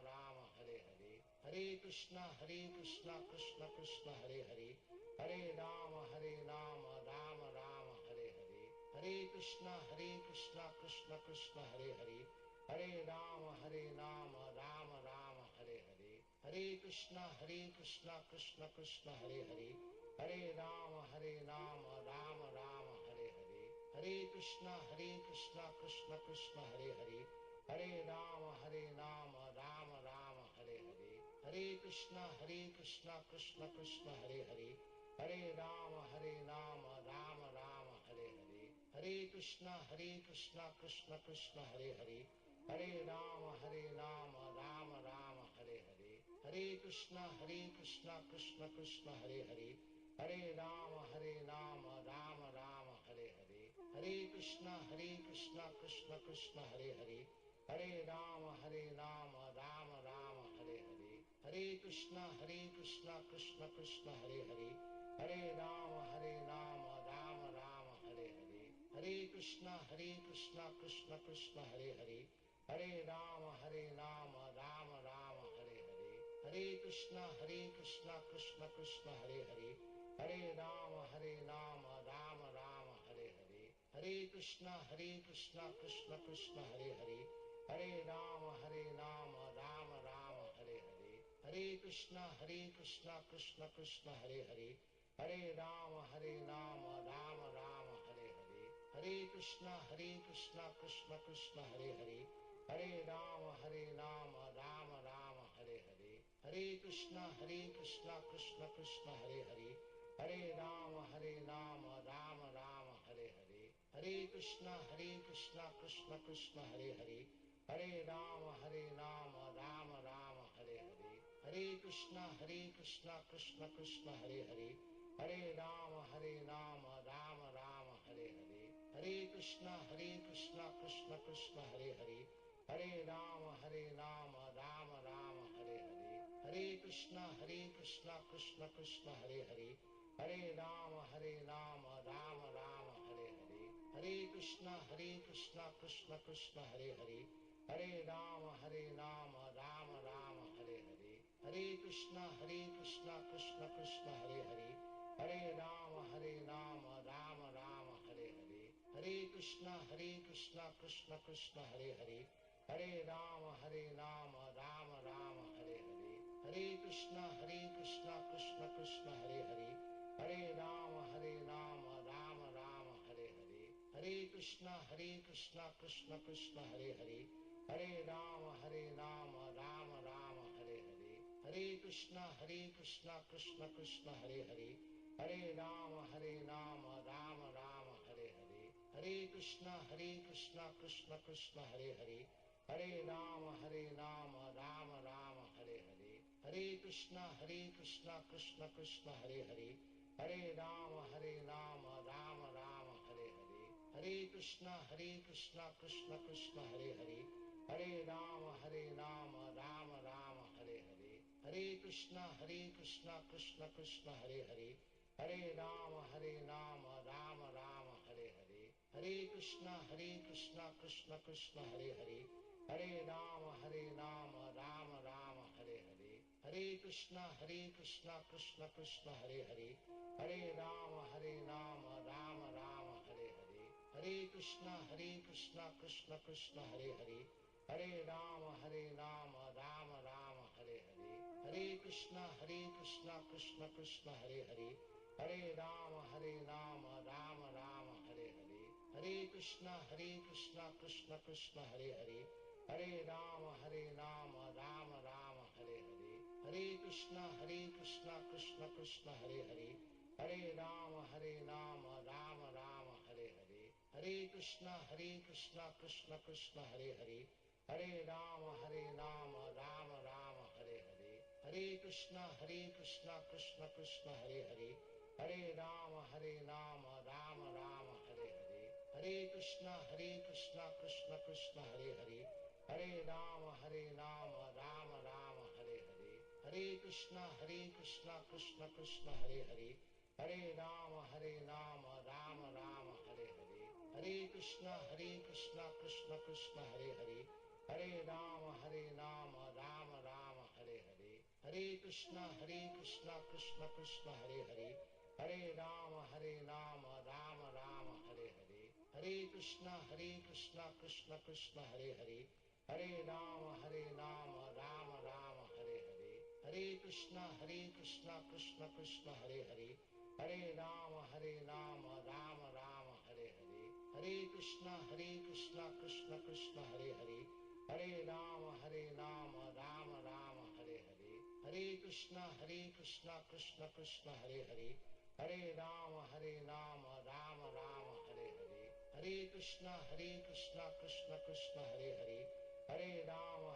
Speaker 2: Rama Hare Hare, Hare Krishna Krishna Krishna Hare Hare, Hare Rama Rama Rama Hare Hare, Hare Krishna Krishna Krishna Hare Hare, Hare Rama Rama Rama Hare Hare, Hare Krishna Krishna Krishna Hare Hare, Hare Rama Rama Rama Hare Hare, Hare Krishna Krishna Krishna Hare Hare, Hare Rama Rama Rama Hare Hare, Hare Krishna Krishna Krishna Hare Hare, Hare Rama Rama Rama Hare Hare, Hare Krishna Krishna Krishna Hare Hare, Hare Rama Rama Rama Hare Hare, Hare Krishna Krishna Krishna Hare Hare, Hare Rama Rama Rama Hare Hare, Hare Krishna Krishna Krishna Hare Hare, Hare Rama Rama Rama Hare Hare, Hare Krishna Krishna Krishna Hare Hare, Hare Rama Rama Rama Hare Hare, Hare Krishna Krishna Krishna Hare Hare, Hare Rama Rama Rama Hare Hare, Hare Krishna Krishna Krishna Hare Hare, Hare Rama Rama Rama Hare Hare, Hare Krishna Krishna Krishna Hare Hare, Hare Rama Rama Rama Hare Hare, Hare Krishna Krishna Krishna Hare Hare, Hare Rama Rama Rama Hare Hare, Hare Krishna Krishna Krishna Hare Hare, Hare Rama Rama Rama Hare Hare, Hare Krishna Krishna Krishna Hare Hare, Hare Rama Rama Rama Hare Hare, Hare Krishna Krishna Krishna Hare Hare, Hare Rama Rama Rama Hare Hare, Hare Krishna Krishna Krishna Hare Hare, Hare Rama Rama Rama Hare Hare, Hare Krishna Krishna Krishna Hare Hare, Hare Rama Rama Rama Hare Hare, Hare Krishna Krishna Krishna Hare Hare, Hare Rama Rama Rama Hare Hare, Hare Krishna Krishna Krishna Hare Hare, Hare Rama Rama Rama Hare Hare, Hare Krishna Krishna Krishna Hare Hare, Hare Rama Rama Rama Hare Hare, Hare Krishna Krishna Krishna Hare Hare, Hare Rama Rama Rama Hare Hare, Hare Krishna Krishna Krishna Hare Hare, Hare Rama Rama Rama Hare Hare, Hare Krishna Krishna Krishna Hare Hare, Hare Rama Rama Rama Hare Hare, Hare Krishna Krishna Krishna Hare Hare, Hare Rama Rama Rama Hare Hare, Hare Krishna Krishna Krishna Hare Hare, Hare Rama Rama Rama Hare Hare, Hare Krishna Krishna Krishna Hare Hare, Hare Rama Rama Rama Hare Hare, Hare Krishna Krishna Krishna Hare Hare, Hare Rama Rama Rama Hare Hare, Hare Krishna Krishna Krishna Hare Hare, Hare Rama Rama Rama Hare Hare, Hare Krishna Krishna Krishna Hare Hare, Hare Rama Rama Rama Hare Hare, Hare Krishna Krishna Krishna Hare Hare, Hare Rama Rama Rama Hare Hare, Hare Krishna Krishna Krishna Hare Hare, Hare Rama Rama Rama Hare Hare, Hare Krishna Krishna Krishna Hare Hare, Hare Rama Rama Rama Hare Hare, Hare Krishna Krishna Krishna Hare Hare, Hare Rama Rama Rama Hare Hare, Hare Krishna Krishna Krishna Hare Hare, Hare Rama Rama Rama Hare Hare, Hare Krishna Krishna Krishna Hare Hare, Hare Rama Rama Rama Hare Hare, Hare Krishna Krishna Krishna Hare Hare, Hare Rama Rama Rama Hare Hare, Hare Krishna Krishna Krishna Hare Hare, Hare Rama Rama Rama Hare Hare, Hare Krishna Krishna Krishna Hare Hare, Hare Rama Rama Rama Hare Hare, Hare Krishna Krishna Krishna Hare Hare, Hare Rama Rama Rama Hare Hare, Hare Krishna Krishna Krishna Hare Hare, Hare Rama Rama Rama Hare Hare, Hare Krishna Krishna Krishna Hare Hare, Hare Rama Rama Rama Hare Hare, Hare Krishna Krishna Krishna Hare Hare, Hare Rama Rama Rama Hare Hare, Hare Krishna Krishna Krishna Hare Hare, Hare Rama Rama Rama Hare Hare, Hare Krishna Krishna Krishna Hare Hare, Hare Rama Rama Rama Hare Hare, Hare Krishna Krishna Krishna Hare Hare, Hare Rama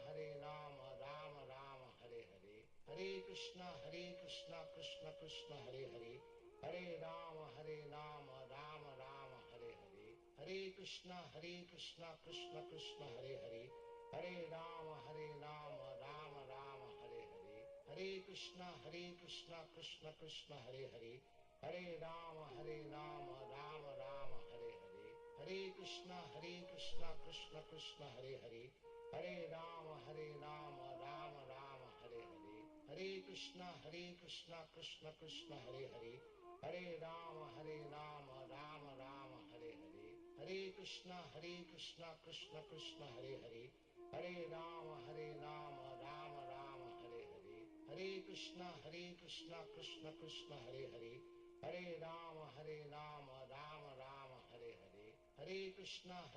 Speaker 2: Rama Rama Hare Hare, Hare Krishna Krishna Krishna Hare Hare, Hare Rama Rama Rama Hare Hare, Hare Krishna Krishna Krishna Hare Hare, Hare Rama Rama Rama Hare Hare, Hare Krishna Krishna Krishna Hare Hare, Hare Rama Rama Rama Hare Hare, Hare Krishna Krishna Krishna Hare Hare, Hare Rama Rama Rama Hare Hare, Hare Krishna Krishna Krishna Hare Hare, Hare Rama Rama Rama Hare Hare, Hare Krishna Krishna Krishna Hare Hare, Hare Rama Rama Rama Hare Hare, Hare Krishna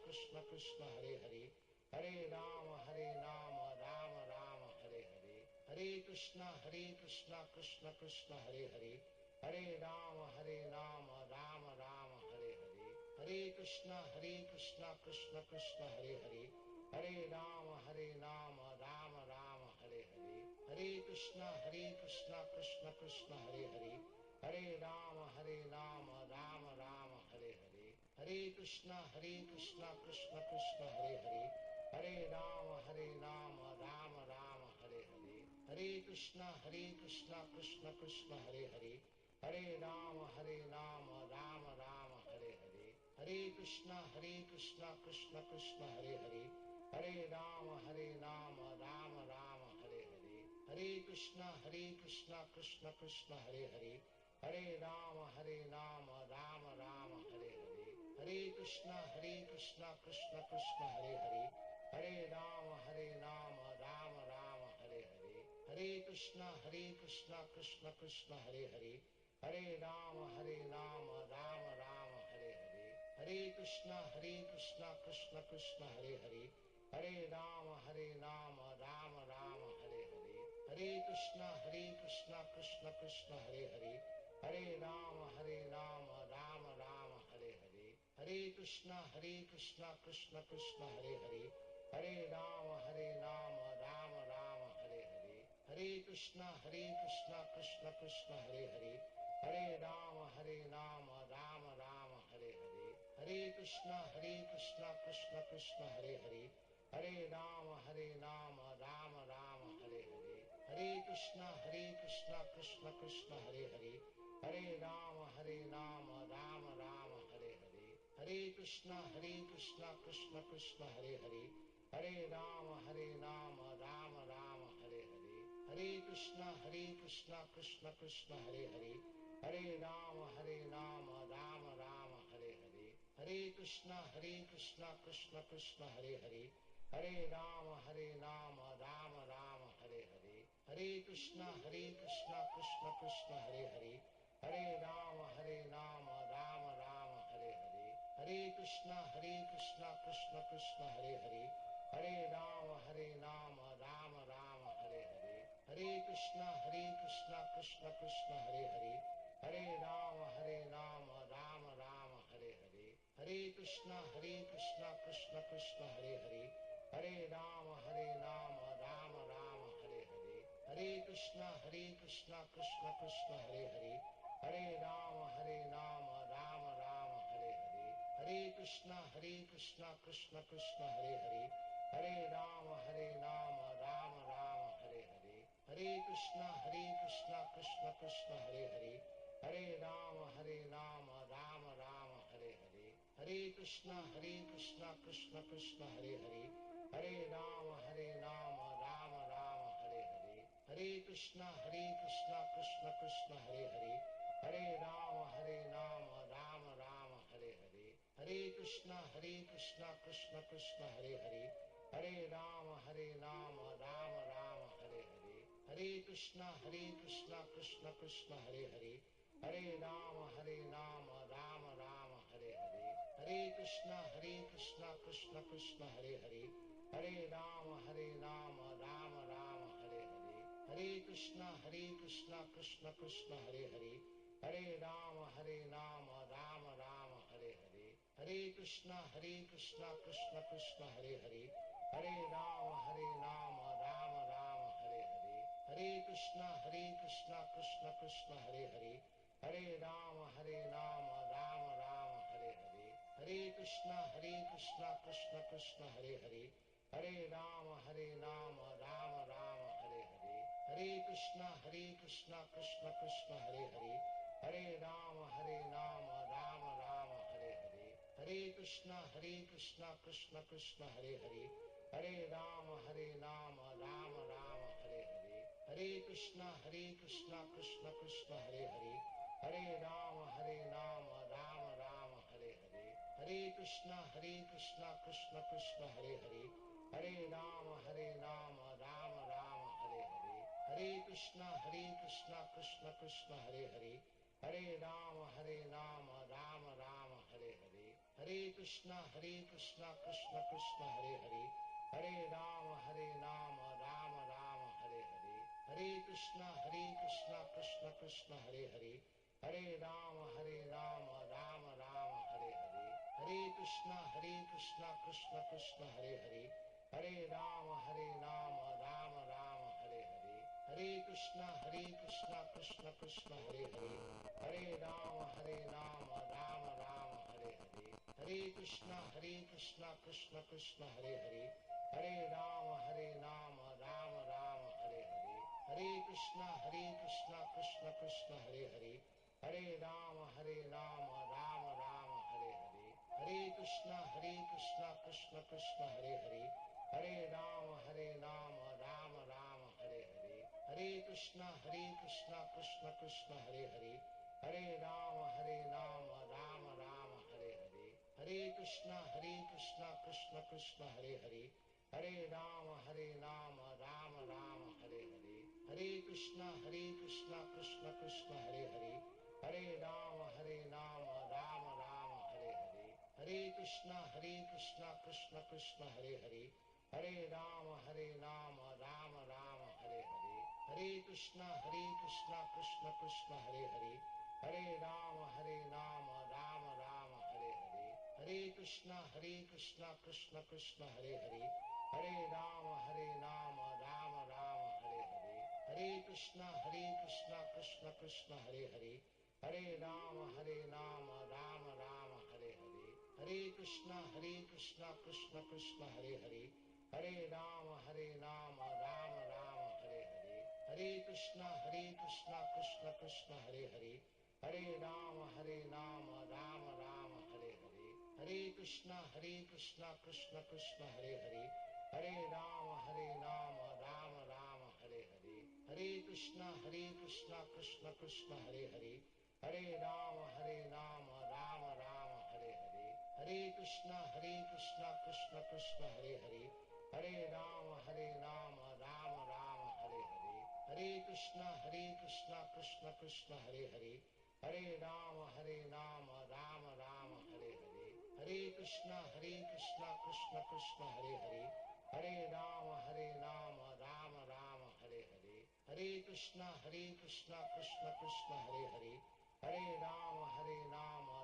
Speaker 2: Krishna Krishna Hare Hare, Hare Rama Rama Rama Hare Hare, Hare Krishna Krishna Krishna Hare Hare, Hare Rama Rama Rama Hare Hare, Hare Krishna Krishna Krishna Hare Hare, Hare Rama Rama Rama Hare Hare, Hare Krishna Krishna Krishna Hare Hare, Hare Rama Rama Rama Hare Hare, Hare Krishna Krishna Krishna Hare Hare, Hare Rama Rama Rama Hare Hare, Hare Krishna Krishna Krishna Hare Hare, Hare Rama Rama Rama Hare Hare, Hare Krishna Krishna Krishna Hare Hare, Hare Rama Rama Rama Hare Hare, Hare Krishna Krishna Krishna Hare Hare, Hare Rama Rama Rama Hare Hare, Hare Krishna Krishna Krishna Hare Hare, Hare Rama Rama Rama Hare Hare, Hare Krishna Krishna Krishna Hare Hare, Hare Rama Rama Rama Hare Hare, Hare Krishna Krishna Krishna Hare Hare, Hare Rama Rama Rama Hare Hare, Hare Krishna Krishna Krishna Hare Hare, Hare Rama Rama Rama Hare Hare, Hare Krishna Krishna Krishna Hare Hare, Hare Rama Rama Rama Hare Hare, Hare Krishna Krishna Krishna Hare Hare, Hare Rama Rama Rama Hare Hare, Hare Krishna Krishna Krishna Hare Hare, Hare Rama Rama Rama Hare Hare, Hare Krishna Krishna Krishna Hare Hare, Hare Rama Rama Rama Hare Hare, Hare Krishna Krishna Krishna Hare Hare, Hare Rama Rama Rama Hare Hare, Hare Krishna Krishna Krishna Hare Hare, Hare Rama Rama Rama Hare Hare, Hare Krishna Krishna Krishna Hare Hare, Hare Rama Rama Rama Hare Hare, Hare Krishna Krishna Krishna Hare Hare, Hare Rama Rama Rama Hare Hare, Hare Krishna Krishna Krishna Hare Hare, Hare Rama Rama Rama Hare Hare, Hare Krishna Krishna Krishna Hare Hare, Hare Rama Rama Rama Hare Hare, Hare Krishna Krishna Krishna Hare Hare, Hare Rama Rama Rama Hare Hare, Hare Krishna Krishna Krishna Hare Hare, Hare Rama Rama Rama Hare Hare, Hare Krishna Krishna Krishna Hare Hare, Hare Rama Rama Rama Hare Hare, Hare Krishna Krishna Krishna Hare Hare, Hare Rama Rama Rama Hare Hare, Hare Krishna Krishna Krishna Hare Hare, Hare Rama Rama Rama Hare Hare, Hare Krishna Krishna Krishna Hare Hare, Hare Rama Rama Rama Hare Hare, Hare Krishna Krishna Krishna Hare Hare, Hare Rama Rama Rama Hare Hare, Hare Krishna Krishna Krishna Hare Hare, Hare Rama Rama Rama Hare Hare, Hare Krishna Krishna Krishna Hare Hare, Hare Rama Rama Rama Hare Hare, Hare Krishna Krishna Krishna Hare Hare, Hare Rama Rama Rama Hare Hare, Hare Krishna Krishna Krishna Hare Hare, Hare Rama Rama Rama Hare Hare, Hare Krishna Krishna Krishna Hare Hare, Hare Rama Rama Rama Hare Hare, Hare Krishna Krishna Krishna Hare Hare, Hare Rama Rama Rama Hare Hare, Hare Krishna Krishna Krishna Hare Hare, Hare Rama Rama Rama Hare Hare, Hare Krishna Krishna Krishna Hare Hare, Hare Rama Rama Rama Hare Hare, Hare Krishna Krishna Krishna Hare Hare, Hare Rama Rama Rama Hare Hare, Hare Krishna Krishna Krishna Hare Hare, Hare Rama Rama Rama Hare Hare, Hare Krishna Krishna Krishna Hare Hare, Hare Rama Rama Rama Hare Hare, Hare Krishna Krishna Krishna Hare Hare, Hare Rama Rama Rama Hare Hare, Hare Krishna Krishna Krishna Hare Hare, Hare Rama Rama Rama Hare Hare, Hare Krishna Krishna Krishna Hare Hare, Hare Rama Rama Rama Hare Hare, Hare Krishna Krishna Krishna Hare Hare, Hare Rama Rama Rama Hare Hare, Hare Krishna Krishna Krishna Hare Hare, Hare Rama Rama Rama Hare Hare, Hare Krishna Krishna Krishna Hare Hare, Hare Rama Rama Rama Hare Hare, Hare Krishna Krishna Krishna Hare Hare, Hare Rama Rama Rama Hare Hare, Hare Krishna Krishna Krishna Hare Hare, Hare Rama Rama Rama Hare Hare, Hare Krishna Krishna Krishna Hare Hare, Hare Rama Rama Rama Hare Hare, Hare Krishna Krishna Krishna Hare Hare, Hare Rama Rama Rama Hare Hare, Hare Krishna Krishna Krishna Hare Hare, Hare Rama Rama Rama Hare Hare, Hare Krishna Krishna Krishna Hare Hare, Hare Rama Rama Rama Hare Hare, Hare Krishna Krishna Krishna Hare Hare, Hare Rama Rama Rama Hare Hare, Hare Krishna Krishna Krishna Hare Hare, Hare Rama Rama Rama Hare Hare, Hare Krishna Krishna Krishna Hare Hare, Hare Rama Rama Rama Hare Hare, Hare Krishna Krishna Krishna Hare Hare, Hare Rama Rama Rama Hare Hare, Hare Krishna Krishna Krishna Hare Hare, Hare Rama Rama Rama Hare Hare, Hare Krishna Krishna Krishna Hare Hare, Hare Rama Rama Rama Hare Hare, Hare Krishna Krishna Krishna Hare Hare, Hare Rama Rama Rama Hare Hare, Hare Krishna Krishna Krishna Hare Hare, Hare Rama Rama Rama Hare Hare, Hare Krishna Krishna Krishna Hare Hare, Hare Rama Rama Rama Hare Hare, Hare Krishna Krishna Krishna Hare Hare, Hare Rama Rama Rama Hare Hare, Hare Krishna Krishna Krishna Hare Hare, Hare Rama Rama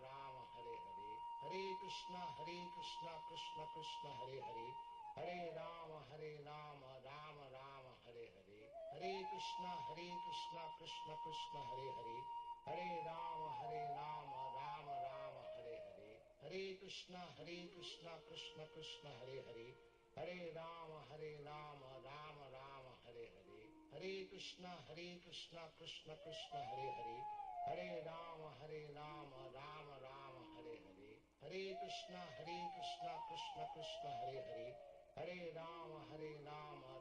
Speaker 2: Rama Hare Hare, Hare Krishna Krishna Krishna Hare Hare, Hare Rama Rama Rama Hare Hare, Hare Krishna Krishna Krishna Hare Hare, Hare Rama Rama Rama Hare Hare, Hare Krishna Krishna Krishna Hare Hare, Hare Rama Rama Rama Hare Hare, Hare Krishna Krishna Krishna Hare Hare, Hare Rama Rama Rama Hare Hare, Hare Krishna Krishna Krishna Hare Hare, Hare Rama Rama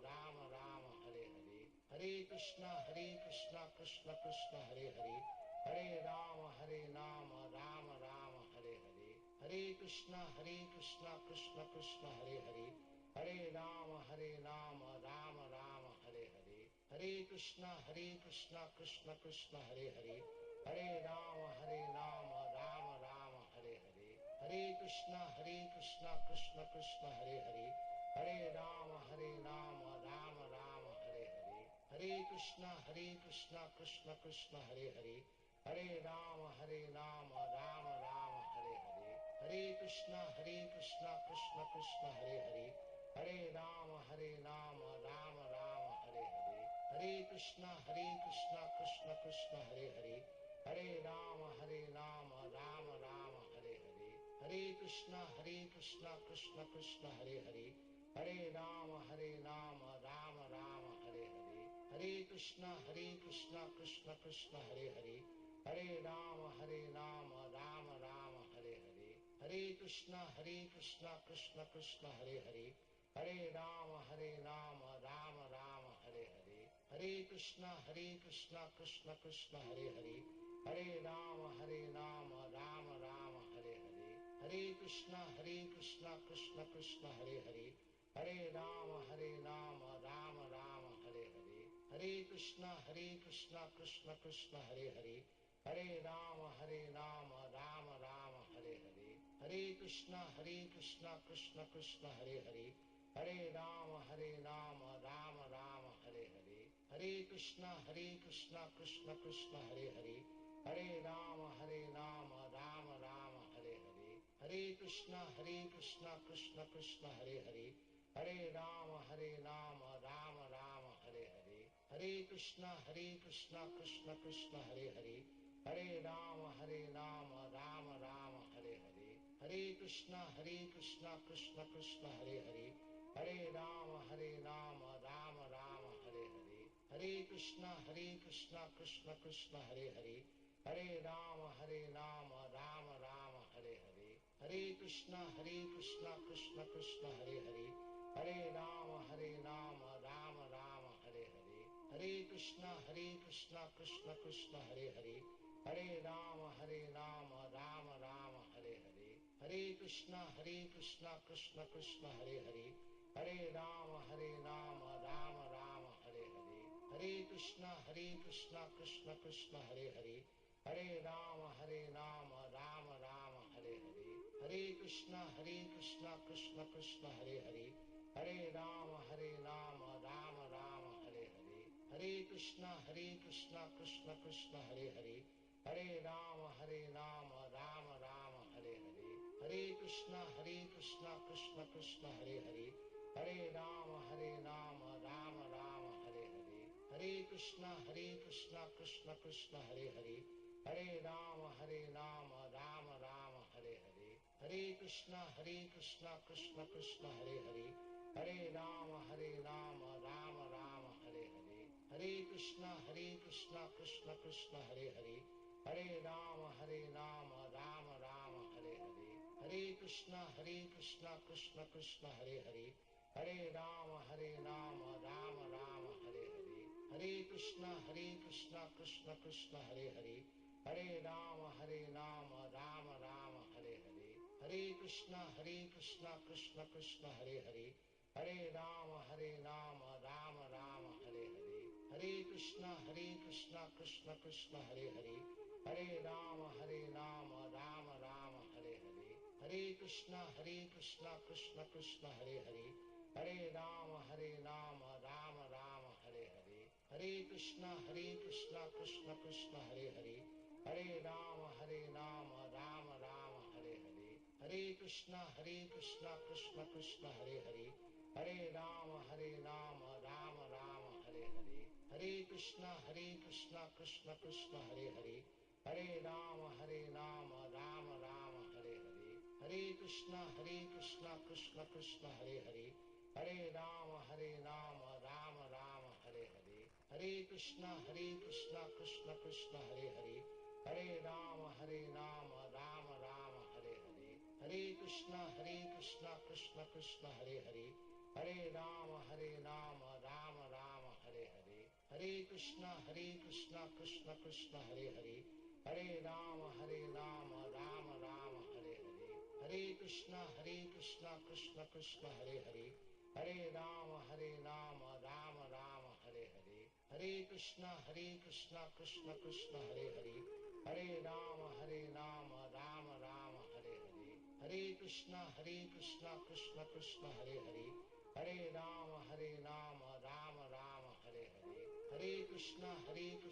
Speaker 2: Rama Hare Hare, Hare Krishna Krishna Krishna Hare Hare, Hare Rama Rama Rama Hare Hare, Hare Krishna Krishna Krishna Hare Hare, Hare Rama Rama Rama Hare Hare, Hare Krishna Krishna Krishna Hare Hare, Hare Rama Rama Rama Hare Hare, Hare Krishna Krishna Krishna Hare Hare, Hare Rama Rama Rama Hare Hare, Hare Krishna Krishna Krishna Hare Hare, Hare Rama Rama Rama Hare Hare, Hare Krishna Krishna Krishna Hare Hare, Hare Rama Rama Rama Hare Hare, Hare Krishna Krishna Krishna Hare Hare, Hare Rama Rama Rama Hare Hare, Hare Krishna Krishna Krishna Hare Hare, Hare Rama Rama Rama Hare Hare, Hare Krishna Krishna Krishna Hare Hare, Hare Rama Rama Rama Hare Hare, Hare Krishna Krishna Krishna Hare Hare, Hare Rama Rama Rama Hare Hare, Hare Krishna Krishna Krishna Hare Hare, Hare Rama Rama Rama Hare Hare, Hare Krishna Krishna Krishna Hare Hare, Hare Rama Rama Rama Hare Hare, Hare Krishna Krishna Krishna Hare Hare, Hare Rama Rama Rama Hare Hare, Hare Krishna Krishna Krishna Hare Hare, Hare Rama Rama Rama Hare Hare, Hare Krishna Krishna Krishna Hare Hare, Hare Rama Rama Rama Hare Hare, Hare Krishna Krishna Krishna Hare Hare, Hare Rama Rama Rama Hare Hare, Hare Krishna Krishna Krishna Hare Hare, Hare Rama Rama Rama Hare Hare, Hare Krishna Krishna Krishna Hare Hare, Hare Rama Rama Rama Hare Hare, Hare Krishna Krishna Krishna Hare Hare, Hare Rama Rama Rama Hare Hare, Hare Krishna Krishna Krishna Hare Hare, Hare Rama Rama Rama Hare Hare, Hare Krishna Krishna Krishna Hare Hare, Hare Rama Rama Rama Hare Hare, Hare Krishna Krishna Krishna Hare Hare, Hare Rama Rama Rama Hare Hare, Hare Krishna Krishna Krishna Hare Hare, Hare Rama Rama Rama Hare Hare, Hare Krishna Krishna Krishna Hare Hare, Hare Rama Rama Rama Hare Hare, Hare Krishna Krishna Krishna Hare Hare, Hare Rama Rama Rama Hare Hare, Hare Krishna Krishna Krishna Hare Hare, Hare Rama Rama Rama Hare Hare, Hare Krishna Krishna Krishna Hare Hare, Hare Rama Rama Rama Hare Hare, Hare Krishna Krishna Krishna Hare Hare, Hare Rama Rama Rama Hare Hare, Hare Krishna Krishna Krishna Hare Hare, Hare Rama Rama Rama Hare Hare, Hare Krishna Krishna Krishna Hare Hare, Hare Rama Rama Rama Hare Hare, Hare Krishna Krishna Krishna Hare Hare, Hare Rama Rama Rama Hare Hare, Hare Krishna Krishna Krishna Hare Hare, Hare Rama Rama Rama Hare Hare, Hare Krishna Krishna Krishna Hare Hare, Hare Rama Rama Rama Hare Hare, Hare Krishna Krishna Krishna Hare Hare, Hare Rama Rama Rama Hare Hare, Hare Krishna Krishna Krishna Hare Hare, Hare Rama Rama Rama Hare Hare, Hare Krishna Krishna Krishna Hare Hare, Hare Rama Rama Rama Hare Hare, Hare Krishna Krishna Krishna Hare Hare, Hare Rama Rama Rama Hare Hare, Hare Krishna Krishna Krishna Hare Hare, Hare Rama Rama Rama Hare Hare, Hare Krishna Krishna Krishna Hare Hare, Hare Rama Rama Rama Hare Hare, Hare Krishna Krishna Krishna Hare Hare, Hare Rama Rama Rama Hare Hare, Hare Krishna Krishna Krishna Hare Hare, Hare Rama Rama Rama Hare Hare, Hare Krishna Krishna Krishna Hare Hare, Hare Rama Rama Rama Hare Hare, Hare Krishna Krishna Krishna Hare Hare, Hare Rama Rama Rama Hare Hare, Hare Krishna Krishna Krishna Hare Hare, Hare Rama Rama Rama Hare Hare, Hare Krishna Krishna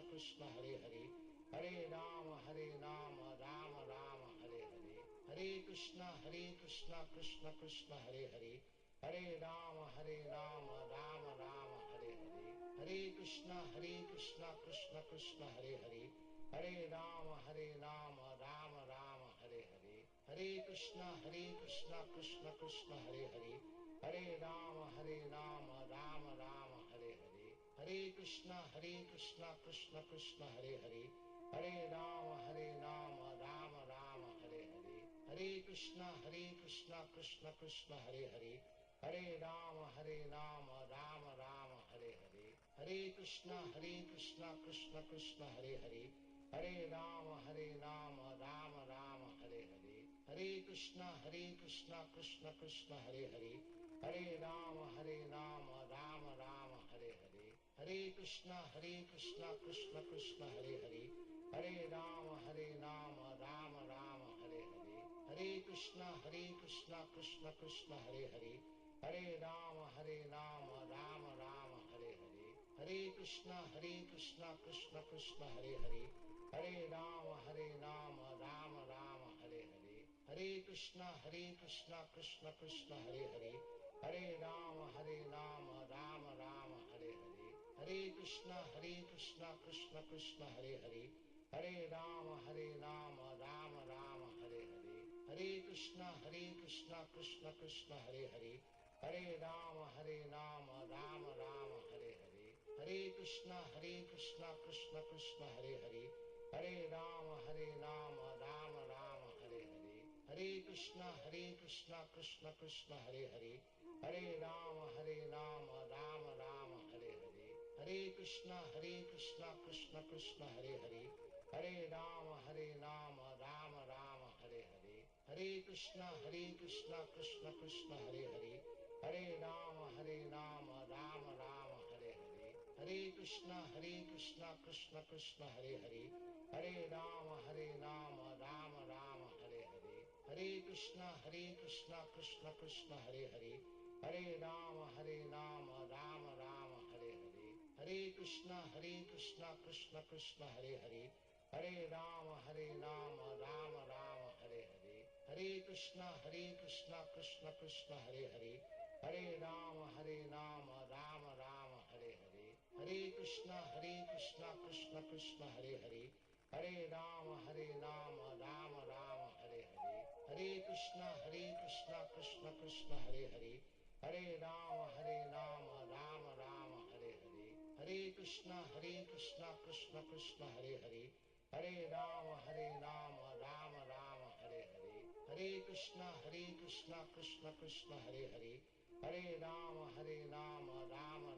Speaker 2: Krishna Hare Hare, Hare Rama Rama Rama Hare Hare, Hare Krishna Krishna Krishna Hare Hare, Hare Rama Rama Rama Hare Hare, Hare Krishna Krishna Krishna Hare Hare, Hare Rama Rama Rama Hare Hare, Hare Krishna Krishna Krishna Hare Hare, Hare Rama Rama Rama Hare Hare, Hare Krishna Krishna Krishna Hare Hare, Hare Rama Rama Rama Hare Hare, Hare Krishna Krishna Krishna Hare Hare, Hare Rama Rama Rama Hare Hare, Hare Krishna Krishna Krishna Hare Hare, Hare Rama Rama Rama Hare Hare, Hare Krishna Krishna Krishna Hare Hare, Hare Rama Rama Rama Hare Hare, Hare Krishna Krishna Krishna Hare Hare, Hare Rama Rama Rama Hare Hare, Hare Krishna Krishna Krishna Hare Hare, Hare Rama Rama Rama Hare Hare, Hare Krishna Krishna Krishna Hare Hare, Hare Rama Rama Rama Hare Hare, Hare Krishna Krishna Krishna Hare Hare, Hare Rama Rama Rama Hare Hare, Hare Krishna Krishna Krishna Hare Hare, Hare Rama Rama Rama Hare Hare, Hare Krishna Krishna Krishna Hare Hare, Hare Rama Rama Rama Hare Hare, Hare Krishna Krishna Krishna Hare Hare, Hare Rama Rama Rama Hare Hare, Hare Krishna Krishna Krishna Hare Hare, Hare Rama Rama Rama Hare Hare, Hare Krishna Krishna Krishna Hare Hare, Hare Rama Rama Rama Hare Hare, Hare Krishna Krishna Krishna Hare Hare, Hare Rama Rama Rama Hare Hare, Hare Krishna Krishna Krishna Hare Hare, Hare Rama Rama Rama Hare Hare, Hare Krishna Krishna Krishna Hare Hare, Hare Rama Rama Rama Hare Hare, Hare Krishna Krishna Krishna Hare Hare, Hare Rama Rama Rama Hare Hare, Hare Krishna Krishna Krishna Hare Hare, Hare Rama Rama Hare Hare, Hare Krishna Krishna Krishna Hare Hare, Hare Rama Rama Rama Hare Hare, Hare Krishna Krishna Krishna Hare Hare, Hare Rama Rama Rama Hare Hare, Hare Krishna Krishna Krishna Hare Hare, Hare Rama Rama Rama Hare Hare, Hare Krishna Krishna Krishna Hare Hare, Hare Rama Rama Rama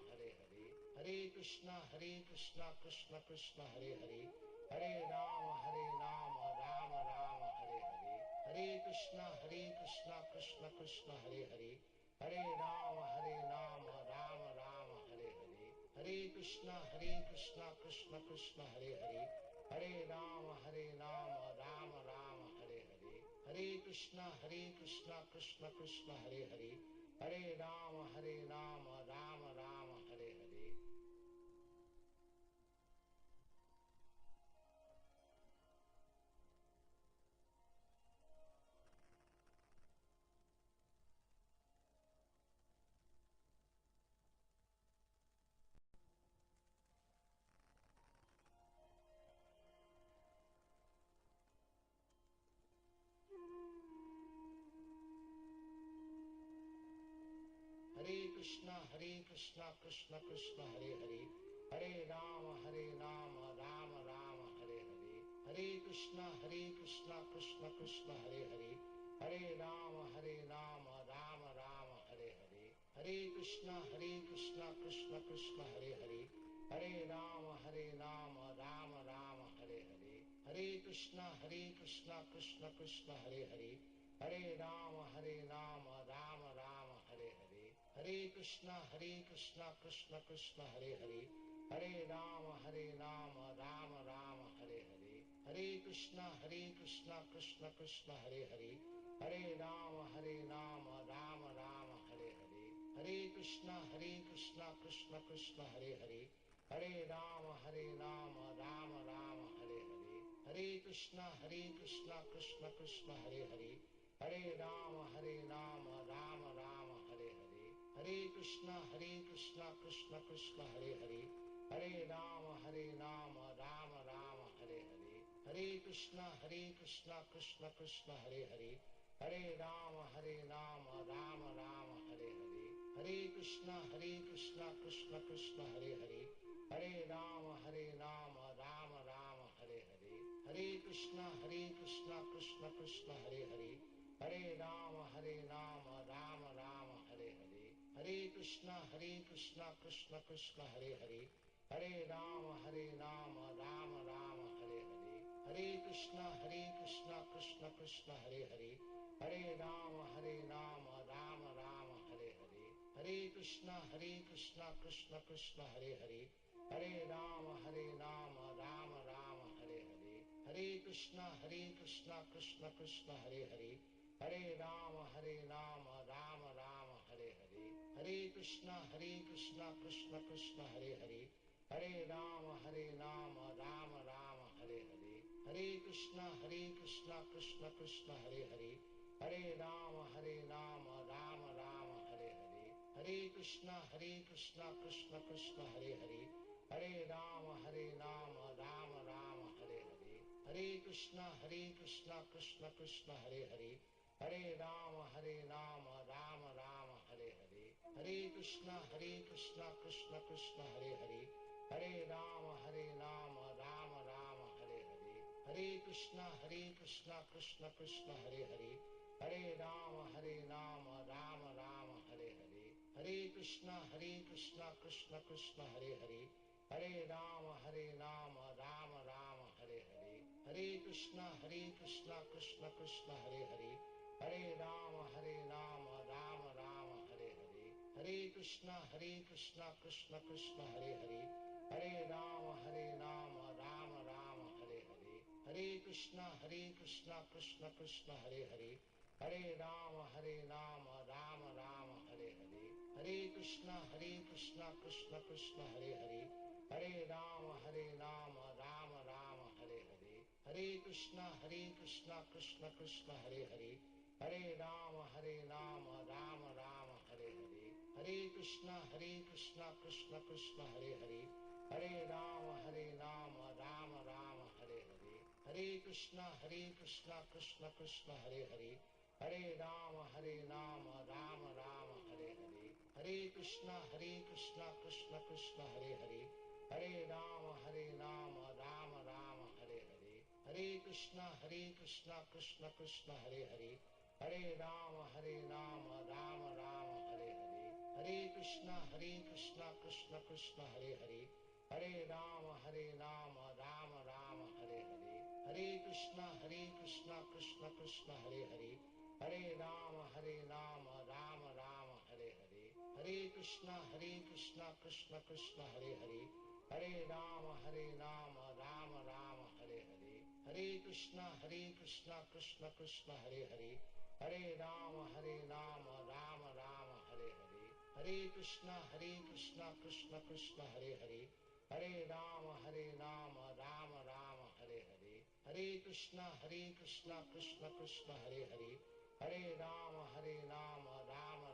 Speaker 2: Hare Hare, Hare Krishna Krishna Krishna Hare Hare, Hare Rama Rama Rama Hare Hare, Hare Krishna Krishna Krishna Hare Hare, Hare Rama Rama Rama Hare Hare, Hare Krishna Krishna Krishna Hare Hare, Hare Rama Rama Rama Hare Hare, Hare Krishna Krishna Krishna Hare Hare, Hare Rama Rama Rama Hare Hare. Hare Krishna Krishna Krishna Hare Hare, Hare Rama Rama Rama Hare Hare, Hare Krishna Krishna Krishna Hare Hare, Hare Rama Rama Rama Hare Hare, Hare Krishna Krishna Krishna Hare Hare, Hare Rama Rama Rama Hare Hare, Hare Krishna Krishna Krishna Hare Hare, Hare Rama Rama Rama Hare Hare, Hare Krishna Krishna Krishna Hare Hare, Hare Rama Rama Rama Hare Hare, Hare Krishna Krishna Krishna Hare Hare, Hare Rama Rama Rama Hare Hare, Hare Krishna Krishna Krishna Hare Hare, Hare Rama Rama Rama Hare Hare, Hare Krishna Krishna Krishna Hare Hare, Hare Rama Rama Rama Hare Hare, Hare Krishna Krishna Krishna Hare Hare, Hare Rama Rama Rama Hare Hare, Hare Krishna Krishna Krishna Hare Hare, Hare Rama Rama Rama Hare Hare, Hare Krishna Krishna Krishna Hare Hare, Hare Rama Rama Rama Hare Hare, Hare Krishna Krishna Krishna Hare Hare, Hare Rama Rama Rama Hare Hare, Hare Krishna Krishna Krishna Hare Hare, Hare Rama Rama Rama Hare Hare, Hare Krishna Krishna Krishna Hare Hare, Hare Rama Rama Rama Hare Hare, Hare Krishna Krishna Krishna Hare Hare, Hare Rama Rama Rama Hare Hare, Hare Krishna Krishna Krishna Hare Hare, Hare Rama Rama Rama Hare Hare, Hare Krishna Krishna Krishna Hare Hare, Hare Rama Rama Rama Hare Hare, Hare Krishna Krishna Krishna Hare Hare, Hare Rama Rama Rama Hare Hare, Hare Krishna Krishna Krishna Hare Hare, Hare Rama Rama Rama Hare Hare, Hare Krishna Krishna Krishna Hare Hare, Hare Rama Rama Rama Hare Hare, Hare Krishna Krishna Krishna Hare Hare, Hare Rama Rama Rama Hare Hare, Hare Krishna Krishna Krishna Hare Hare, Hare Rama Rama Rama Hare Hare, Hare Krishna Krishna Krishna Hare Hare, Hare Rama Rama Rama Hare Hare, Hare Krishna Krishna Krishna Hare Hare, Hare Rama Rama Rama Hare Hare, Hare Krishna Krishna Krishna Hare Hare, Hare Rama Rama Rama Hare Hare, Hare Krishna Krishna Krishna Hare Hare, Hare Rama Rama Rama Hare Hare, Hare Krishna Krishna Krishna Hare Hare, Hare Rama Rama Rama Hare Hare, Hare Krishna Krishna Krishna Hare Hare, Hare Rama Rama Rama Hare Hare, Hare Krishna Krishna Krishna Hare Hare, Hare Rama Rama Rama Hare Hare, Hare Krishna Krishna Krishna Hare Hare, Hare Rama Rama Rama Hare Hare, Hare Krishna Krishna Krishna Hare Hare, Hare Rama Rama Rama Hare Hare, Hare Krishna Krishna Krishna Hare Hare, Hare Rama Rama Rama Hare Hare, Hare Krishna Krishna Krishna Hare Hare, Hare Rama Rama Rama Hare Hare, Hare Krishna Krishna Krishna Hare Hare, Hare Rama Rama Rama Hare Hare, Hare Krishna Krishna Krishna Hare Hare, Hare Rama Rama Rama Hare Hare, Hare Krishna Krishna Krishna Hare Hare, Hare Rama Rama Rama Hare Hare, Hare Krishna Krishna Krishna Hare Hare, Hare Rama Rama Rama Hare Hare, Hare Krishna Krishna Krishna Hare Hare, Hare Rama Rama Rama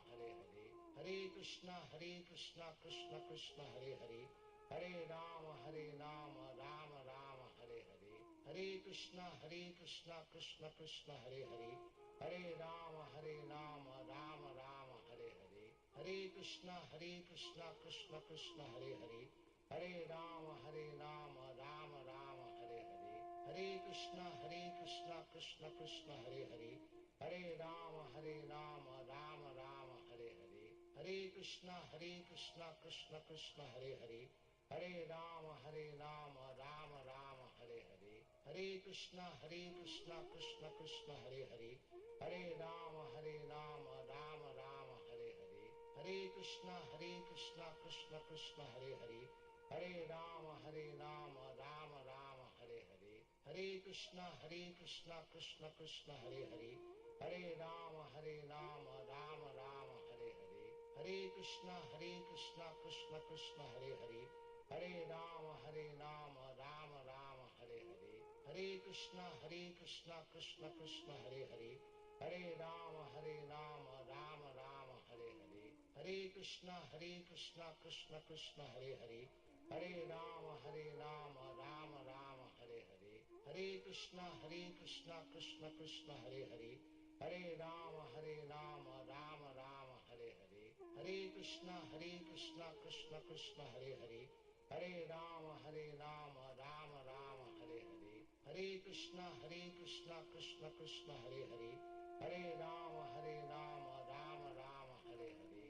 Speaker 2: Hare Hare, Hare Krishna Krishna Krishna Hare Hare, Hare Rama Rama Rama Hare Hare, Hare Krishna Krishna Krishna Hare Hare, Hare Rama Rama Rama Hare Hare, Hare Krishna Krishna Krishna Hare Hare, Hare Rama Rama Rama Hare Hare, Hare Krishna Krishna Krishna Hare Hare, Hare Rama Rama Rama Hare Hare, Hare Krishna Krishna Krishna Hare Hare, Hare Rama Rama Rama Hare Hare, Hare Krishna Krishna Krishna Hare Hare, Hare Rama Rama Rama Hare Hare, Hare Krishna Krishna Krishna Hare Hare, Hare Rama Rama Rama Hare Hare, Hare Krishna Krishna Krishna Hare Hare, Hare Rama Rama Rama Hare Hare, Hare Krishna Krishna Krishna Hare Hare, Hare Rama Rama Rama Hare Hare, Hare Krishna Krishna Krishna Hare Hare, Hare Rama Rama Rama Hare Hare, Hare Krishna Krishna Krishna Hare Hare, Hare Rama Rama Rama Hare Hare, Hare Krishna Krishna Krishna Hare Hare, Hare Rama Rama Rama Hare Hare, Hare Krishna Krishna Krishna Hare Hare, Hare Rama Rama Rama Hare Hare,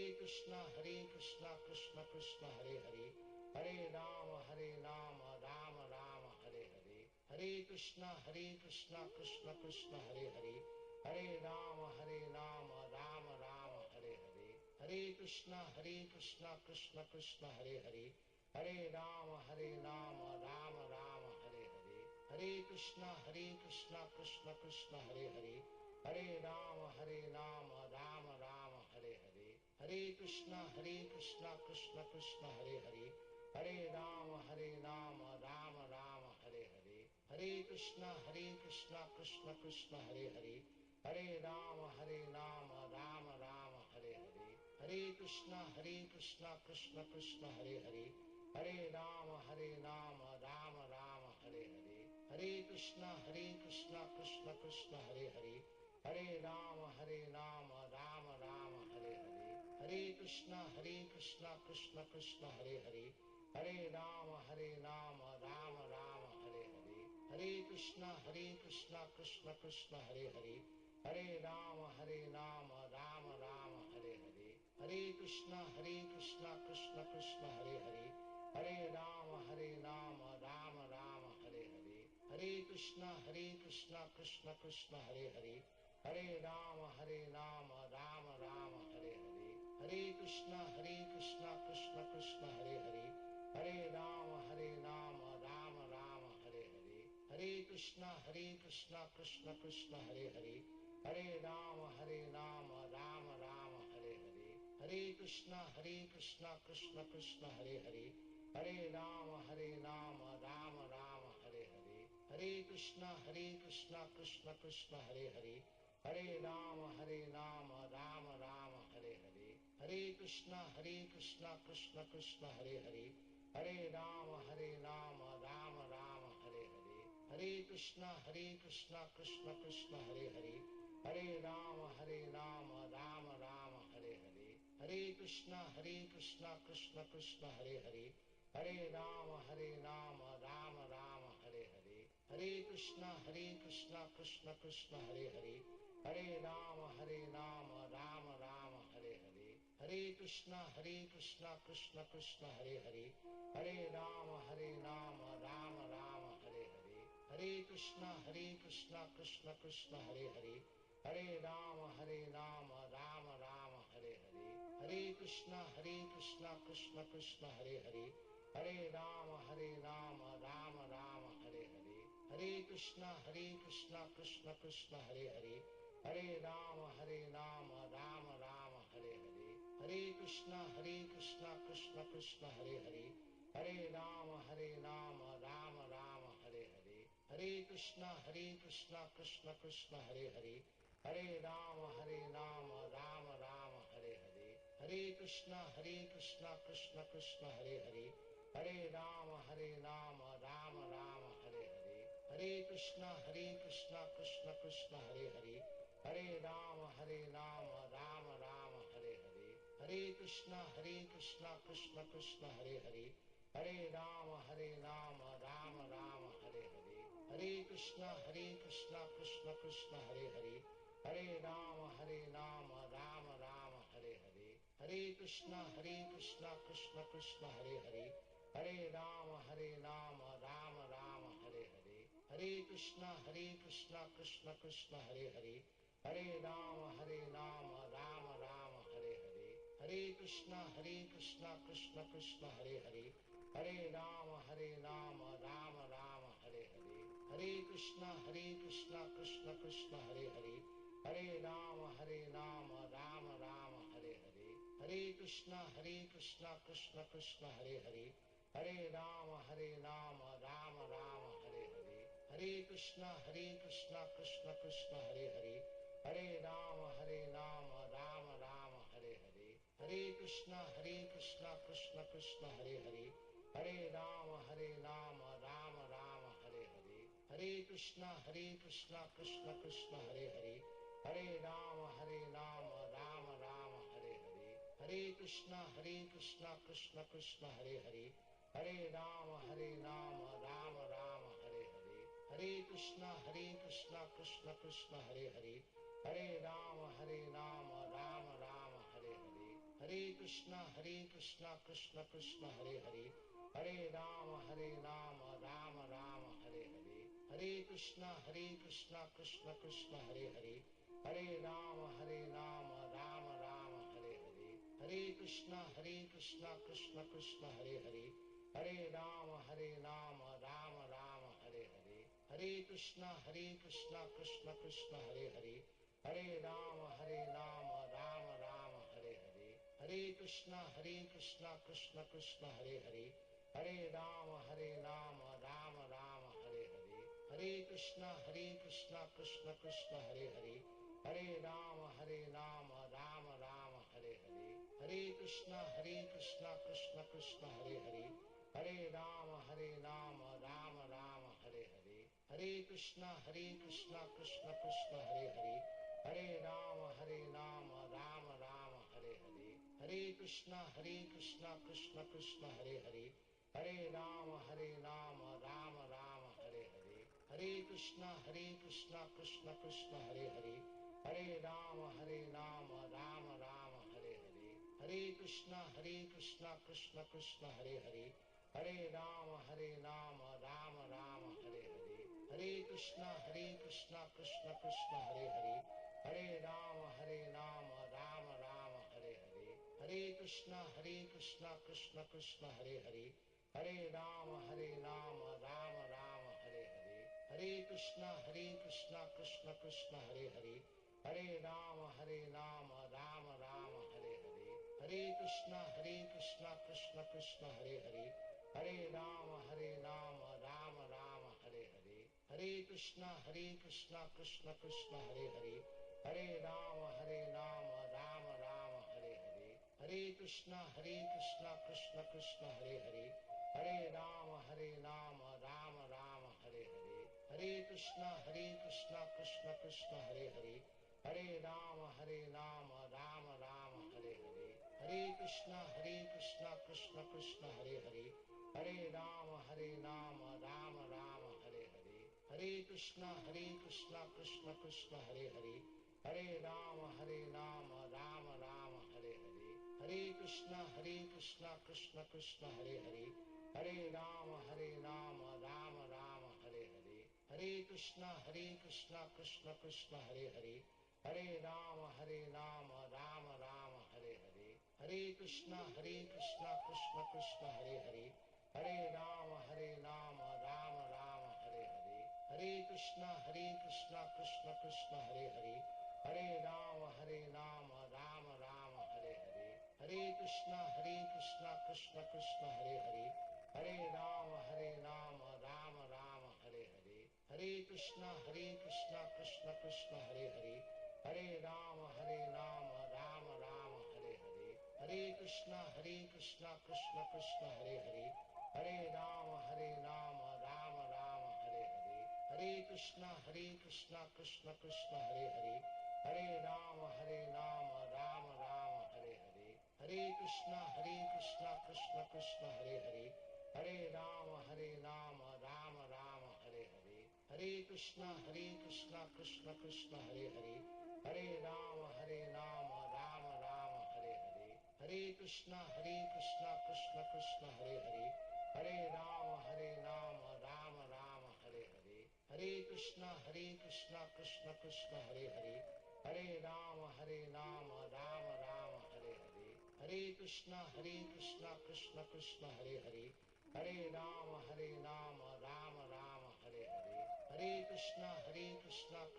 Speaker 2: Hare Krishna Krishna Krishna Hare Hare, Hare Rama Rama Rama Hare Hare, Hare Krishna Krishna Krishna Hare Hare, Hare Rama Rama Rama Hare Hare, Hare Krishna Krishna Krishna Hare Hare, Hare Rama Rama Rama Hare Hare, Hare Krishna Krishna Krishna Hare Hare, Hare Rama Rama Rama Hare Hare, Hare Krishna Krishna Krishna Hare Hare, Hare Rama Rama Rama Hare Hare, Hare Krishna Krishna Krishna Hare Hare, Hare Rama Rama Rama Hare Hare, Hare Krishna Krishna Krishna Hare Hare, Hare Rama Rama Rama Hare Hare, Hare Krishna Krishna Krishna Hare Hare, Hare Rama Rama Rama Hare Hare, Hare Krishna Krishna Krishna Hare Hare, Hare Rama Rama Rama Hare Hare, Hare Krishna Krishna Krishna Hare Hare, Hare Rama Rama Rama Hare Hare, Hare Krishna Krishna Krishna Hare Hare, Hare Rama Rama Rama Hare Hare, Hare Krishna Krishna Krishna Hare Hare, Hare Rama Rama Rama Hare Hare, Hare Krishna Krishna Krishna Hare Hare, Hare Rama Rama Rama Hare Hare, Hare Krishna Krishna Krishna Hare Hare, Hare Rama Rama Rama Hare Hare, Hare Krishna Krishna Krishna Hare Hare, Hare Rama Rama Rama Hare Hare, Hare Krishna Krishna Krishna Hare Hare, Hare Rama Rama Rama Hare Hare, Hare Krishna Krishna Krishna Hare Hare, Hare Rama Rama Rama Hare Hare, Hare Krishna Krishna Krishna Hare Hare, Hare Rama Rama Rama Hare Hare, Hare Krishna Krishna Krishna Hare Hare, Hare Rama Rama Rama Hare Hare, Hare Krishna Krishna Krishna Hare Hare, Hare Rama Rama Rama Hare Hare, Hare Krishna Krishna Krishna Hare Hare, Hare Rama Rama Rama Hare Hare, Hare Krishna Krishna Krishna Hare Hare, Hare Rama Rama Rama Hare Hare, Hare Krishna Krishna Krishna Hare Hare, Hare Rama Rama Rama Hare Hare, Hare Krishna Krishna Krishna Hare Hare, Hare Rama Rama Rama Hare Hare, Hare Krishna Krishna Krishna Hare Hare, Hare Rama Rama Rama Hare Hare, Hare Krishna Krishna Krishna Hare Hare, Hare Rama Rama Rama Hare Hare, Hare Krishna Krishna Krishna Hare Hare, Hare Rama Rama Rama Hare Hare, Hare Krishna Krishna Krishna Hare Hare, Hare Rama Rama Rama Hare Hare, Hare Krishna Krishna Krishna Hare Hare, Hare Rama Rama Rama Hare Hare, Hare Krishna Krishna Krishna Hare Hare, Hare Rama Rama Rama Hare Hare, Hare Krishna Krishna Krishna Hare Hare, Hare Rama Rama Rama Hare Hare, Hare Krishna Krishna Krishna Hare Hare, Hare Rama Rama Rama Hare Hare, Hare Krishna Krishna Krishna Hare Hare, Hare Rama Rama Rama Hare Hare, Hare Krishna Krishna Krishna Hare Hare, Hare Rama Rama Rama Hare Hare, Hare Krishna Krishna Krishna Hare Hare, Hare Rama Rama Rama Hare Hare, Hare Krishna Krishna Krishna Hare Hare, Hare Rama Rama Rama Hare Hare, Hare Krishna Krishna Krishna Hare Hare, Hare Rama Rama Rama Hare Hare, Hare Krishna Krishna Krishna Hare Hare, Hare Rama Rama Rama Hare Hare, Hare Krishna Krishna Krishna Hare Hare, Hare Rama Rama Rama Hare Hare, Hare Krishna Krishna Krishna Hare Hare, Hare Rama Rama Rama Hare Hare, Hare Krishna Krishna Krishna Hare Hare, Hare Rama Rama Rama Hare Hare, Hare Krishna Krishna Krishna Hare Hare, Hare Rama Rama Rama Hare Hare, Hare Krishna Krishna Krishna Hare Hare, Hare Rama Rama Rama Hare Hare, Hare Krishna Krishna Krishna Hare Hare, Hare Rama Rama Rama Hare Hare, Hare Krishna Krishna Krishna Hare Hare, Hare Rama Rama Rama Hare Hare, Hare Krishna Krishna Krishna Hare Hare, Hare Rama Rama Rama Hare Hare, Hare Krishna Krishna Krishna Hare Hare, Hare Rama Rama Rama Hare Hare, Hare Krishna Krishna Krishna Hare Hare, Hare Rama Rama Rama Hare Hare, Hare Krishna Krishna Krishna Hare Hare, Hare Rama Rama Rama Hare Hare, Hare Krishna Krishna Krishna Hare Hare, Hare Rama Rama Rama Hare Hare, Hare Krishna Krishna Krishna Hare Hare, Hare Rama Rama Rama Hare Hare, Hare Krishna Krishna Krishna Hare Hare, Hare Rama Rama Rama Hare Hare, Hare Krishna Krishna Krishna Hare Hare, Hare Rama Rama Rama Hare Hare, Hare Krishna Krishna Krishna Hare Hare, Hare Rama Rama Rama Hare Hare, Hare Krishna Krishna Hare Hare, Hare Rama Rama Rama Hare Hare, Hare Krishna Krishna Hare Hare, Hare Rama Rama Rama Hare Hare, Hare Krishna Krishna Hare Hare, Hare Rama Rama Rama Hare Hare, Hare Krishna Krishna Hare Hare, Hare Rama Rama Rama Hare Hare, Hare Krishna Krishna Krishna Hare Hare, Hare Rama Rama Rama Hare Hare, Hare Krishna Krishna Krishna Hare Hare, Hare Rama Rama Rama Hare Hare, Hare Krishna Krishna Krishna Hare Hare, Hare Rama Rama Rama Hare Hare, Hare Krishna Krishna Krishna Hare Hare, Hare Rama Rama Rama Hare Hare, Hare Krishna Krishna Krishna Hare Hare, Hare Rama Rama Rama Hare Hare, Hare Krishna Krishna Krishna Hare Hare, Hare Rama Rama Rama Hare Hare, Hare Krishna Krishna Krishna Hare Hare, Hare Rama Rama Rama Hare Hare, Hare Krishna Krishna Krishna Hare Hare, Hare Rama Rama Rama Hare Hare, Hare Krishna Krishna Krishna Hare Hare, Hare Rama Rama Rama Hare Hare, Hare Krishna Krishna Krishna Hare Hare, Hare Rama Rama Rama Hare Hare, Hare Krishna Krishna Krishna Hare Hare, Hare Rama Rama Rama Hare Hare, Hare Krishna Krishna Krishna Hare Hare, Hare Rama Rama Rama Hare Hare, Hare Krishna Krishna Krishna Hare Hare, Hare Rama Rama Rama Hare Hare, Hare Krishna Krishna Krishna Hare Hare, Hare Rama Rama Rama Hare Hare, Hare Krishna Krishna Krishna Hare Hare, Hare Rama Rama Rama Hare Hare, Hare Krishna Krishna Krishna Hare Hare, Hare Rama Rama Rama Hare Hare, Hare Krishna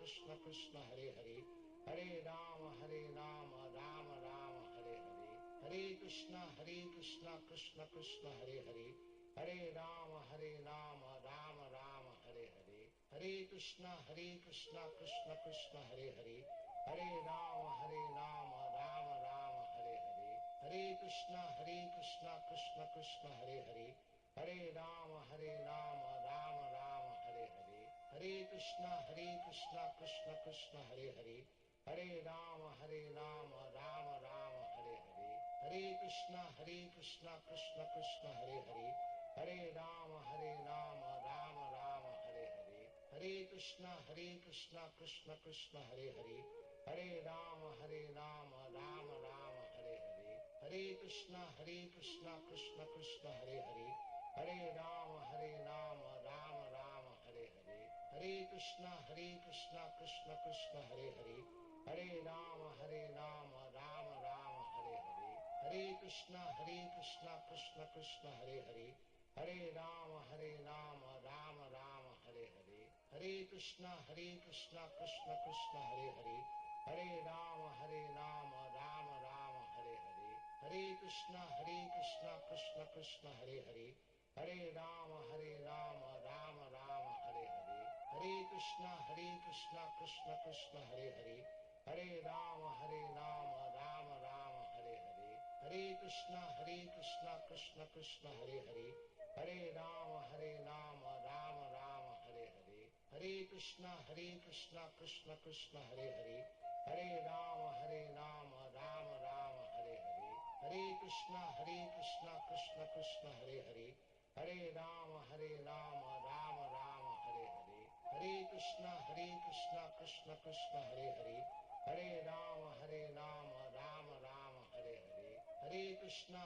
Speaker 2: Krishna Krishna Hare Hare, Hare Rama Rama Rama Hare Hare, Hare Krishna Krishna Krishna Hare Hare, Hare Rama Rama Rama Hare Hare, Hare Krishna Krishna Krishna Hare Hare, Hare Rama Rama Rama Hare Hare, Hare Krishna Krishna Krishna Hare Hare, Hare Rama Rama Rama Hare Hare, Hare Krishna Krishna Krishna Hare Hare, Hare Rama Rama Rama Hare Hare, Hare Krishna Krishna Krishna Hare Hare, Hare Rama Rama Rama Hare Hare, Hare Krishna Krishna Krishna Hare Hare, Hare Rama Rama Rama Hare Hare, Hare Krishna Krishna Krishna Hare Hare, Hare Rama Rama Rama Hare Hare, Hare Krishna Krishna Krishna Hare Hare, Hare Rama Rama Rama Hare Hare, Hare Krishna Krishna Krishna Hare Hare, Hare Rama Rama Rama Hare Hare, Hare Krishna Krishna Krishna Hare Hare, Hare Rama Rama Rama Hare Hare, Hare Krishna Krishna Krishna Hare Hare, Hare Rama Rama Rama Hare Hare, Hare Krishna Krishna Krishna Hare Hare, Hare Rama Rama Rama Hare Hare, Hare Krishna Krishna Krishna Hare Hare, Hare Rama Rama Rama Hare Hare, Hare Krishna Krishna Krishna Hare Hare, Hare Rama Rama Rama Hare Hare, Hare Krishna Krishna Krishna Hare Hare, Hare Rama Rama Rama Hare Hare, Hare Krishna Krishna Krishna Hare Hare, Hare Rama Rama Rama Hare Hare, Hare Krishna Krishna Krishna Hare Hare, Hare Rama Rama Rama Hare Hare, Hare Krishna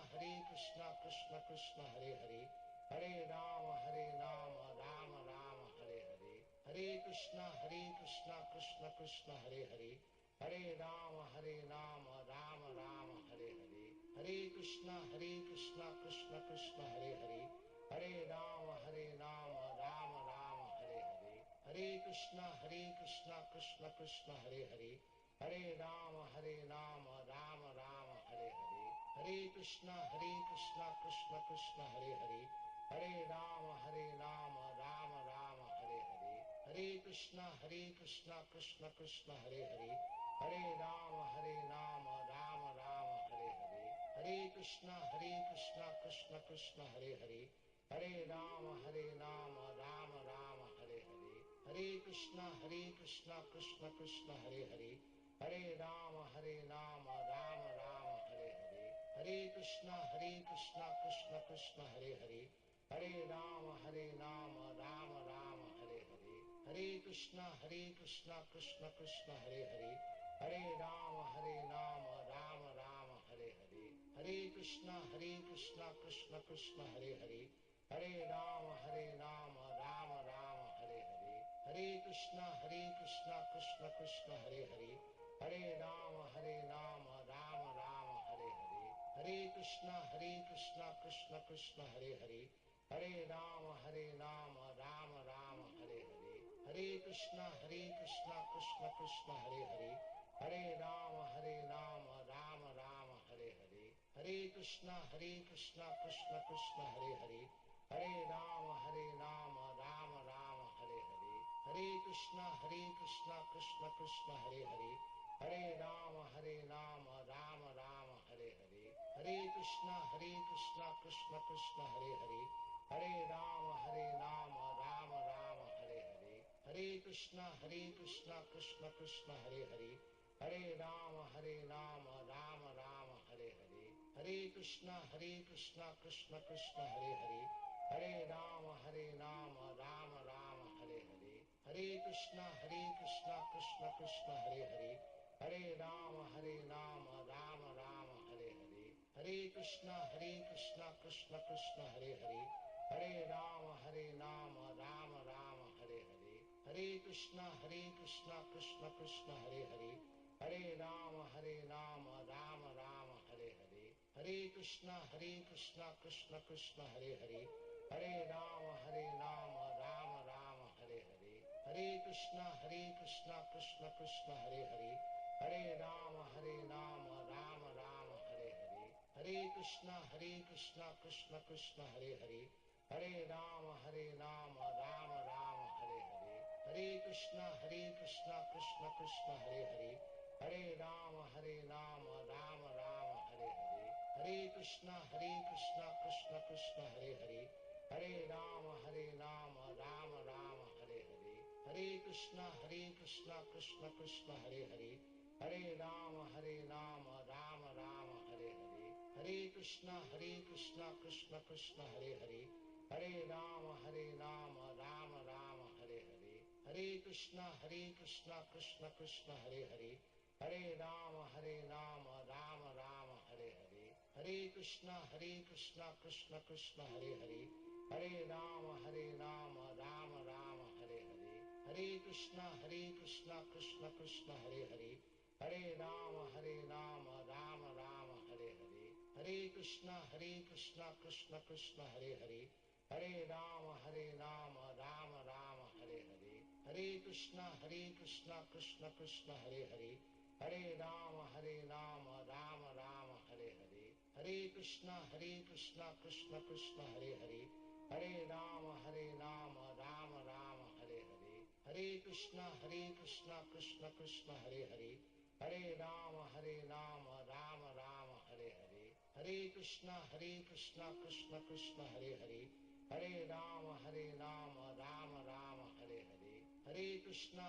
Speaker 2: Krishna Krishna Hare Hare, Hare Rama Rama Rama Hare Hare, Hare Krishna Krishna Krishna Hare Hare, Hare Rama Rama Rama Hare Hare, Hare Krishna Krishna Krishna Hare Hare, Hare Rama Rama Rama Hare Hare, Hare Krishna Krishna Krishna Hare Hare, Hare Rama Rama Rama Hare Hare, Hare Krishna Krishna Krishna Hare Hare, Hare Rama Rama Rama Hare Hare, Hare Krishna Krishna Krishna Hare Hare, Hare Rama Rama Rama Hare Hare, Hare Krishna Krishna Krishna Hare Hare, Hare Rama Rama Rama Hare Hare, Hare Krishna Krishna Krishna Hare Hare, Hare Rama Rama Rama Hare Hare, Hare Krishna Krishna Krishna Hare Hare, Hare Rama Rama Rama Hare Hare, Hare Krishna Krishna Krishna Hare Hare, Hare Rama Rama Rama Hare Hare, Hare Krishna Krishna Krishna Hare Hare, Hare Rama Rama Rama Hare Hare, Hare Krishna Krishna Krishna Hare Hare, Hare Rama Rama Rama Hare Hare, Hare Krishna Krishna Krishna Hare Hare, Hare Rama Rama Rama Hare Hare, Hare Krishna Krishna Krishna Hare Hare, Hare Rama Rama Rama Hare Hare, Hare Krishna Krishna Krishna Hare Hare, Hare Rama Rama Rama Hare Hare, Hare Krishna Krishna Krishna Hare Hare, Hare Rama Rama Rama Hare Hare, Hare Krishna Krishna Krishna Hare Hare, Hare Rama Rama Rama Hare Hare, Hare Krishna Krishna Krishna Hare Hare, Hare Rama Rama Rama Hare Hare, Hare Krishna Krishna Krishna Hare Hare, Hare Rama Rama Rama Hare Hare, Hare Krishna Krishna Krishna Hare Hare, Hare Rama Rama Rama Hare Hare, Hare Krishna Krishna Krishna Hare Hare, Hare Rama Rama Rama Hare Hare, Hare Krishna Krishna Krishna Hare Hare, Hare Rama Rama Rama Hare Hare, Hare Krishna Krishna Krishna Hare Hare, Hare Rama Rama Rama Hare Hare, Hare Krishna Krishna Krishna Hare Hare, Hare Rama Rama Rama Hare Hare, Hare Krishna Krishna Krishna Hare Hare, Hare Rama Rama Rama Hare Hare, Hare Krishna Krishna Krishna Hare Hare, Hare Rama Rama Rama Hare Hare, Hare Krishna Krishna Krishna Hare Hare, Hare Rama Rama Rama Hare Hare, Hare Krishna Krishna Krishna Hare Hare, Hare Rama Rama Rama Hare Hare, Hare Krishna Krishna Krishna Hare Hare, Hare Rama Rama Rama Hare Hare, Hare Krishna Krishna Krishna Hare Hare, Hare Rama Rama Rama Hare Hare, Hare Krishna Krishna Krishna Hare Hare, Hare Rama Rama Rama Hare Hare, Hare Krishna Krishna Krishna Hare Hare, Hare Rama Rama Rama Hare Hare, Hare Krishna Krishna Krishna Hare Hare, Hare Rama Rama Rama Hare Hare, Hare Krishna Krishna Krishna Hare Hare, Hare Rama Rama Rama Hare Hare, Hare Krishna Krishna Krishna Hare Hare, Hare Rama Rama Rama Hare Hare, Hare Krishna Krishna Krishna Hare Hare, Hare Rama Rama Rama Hare Hare, Hare Krishna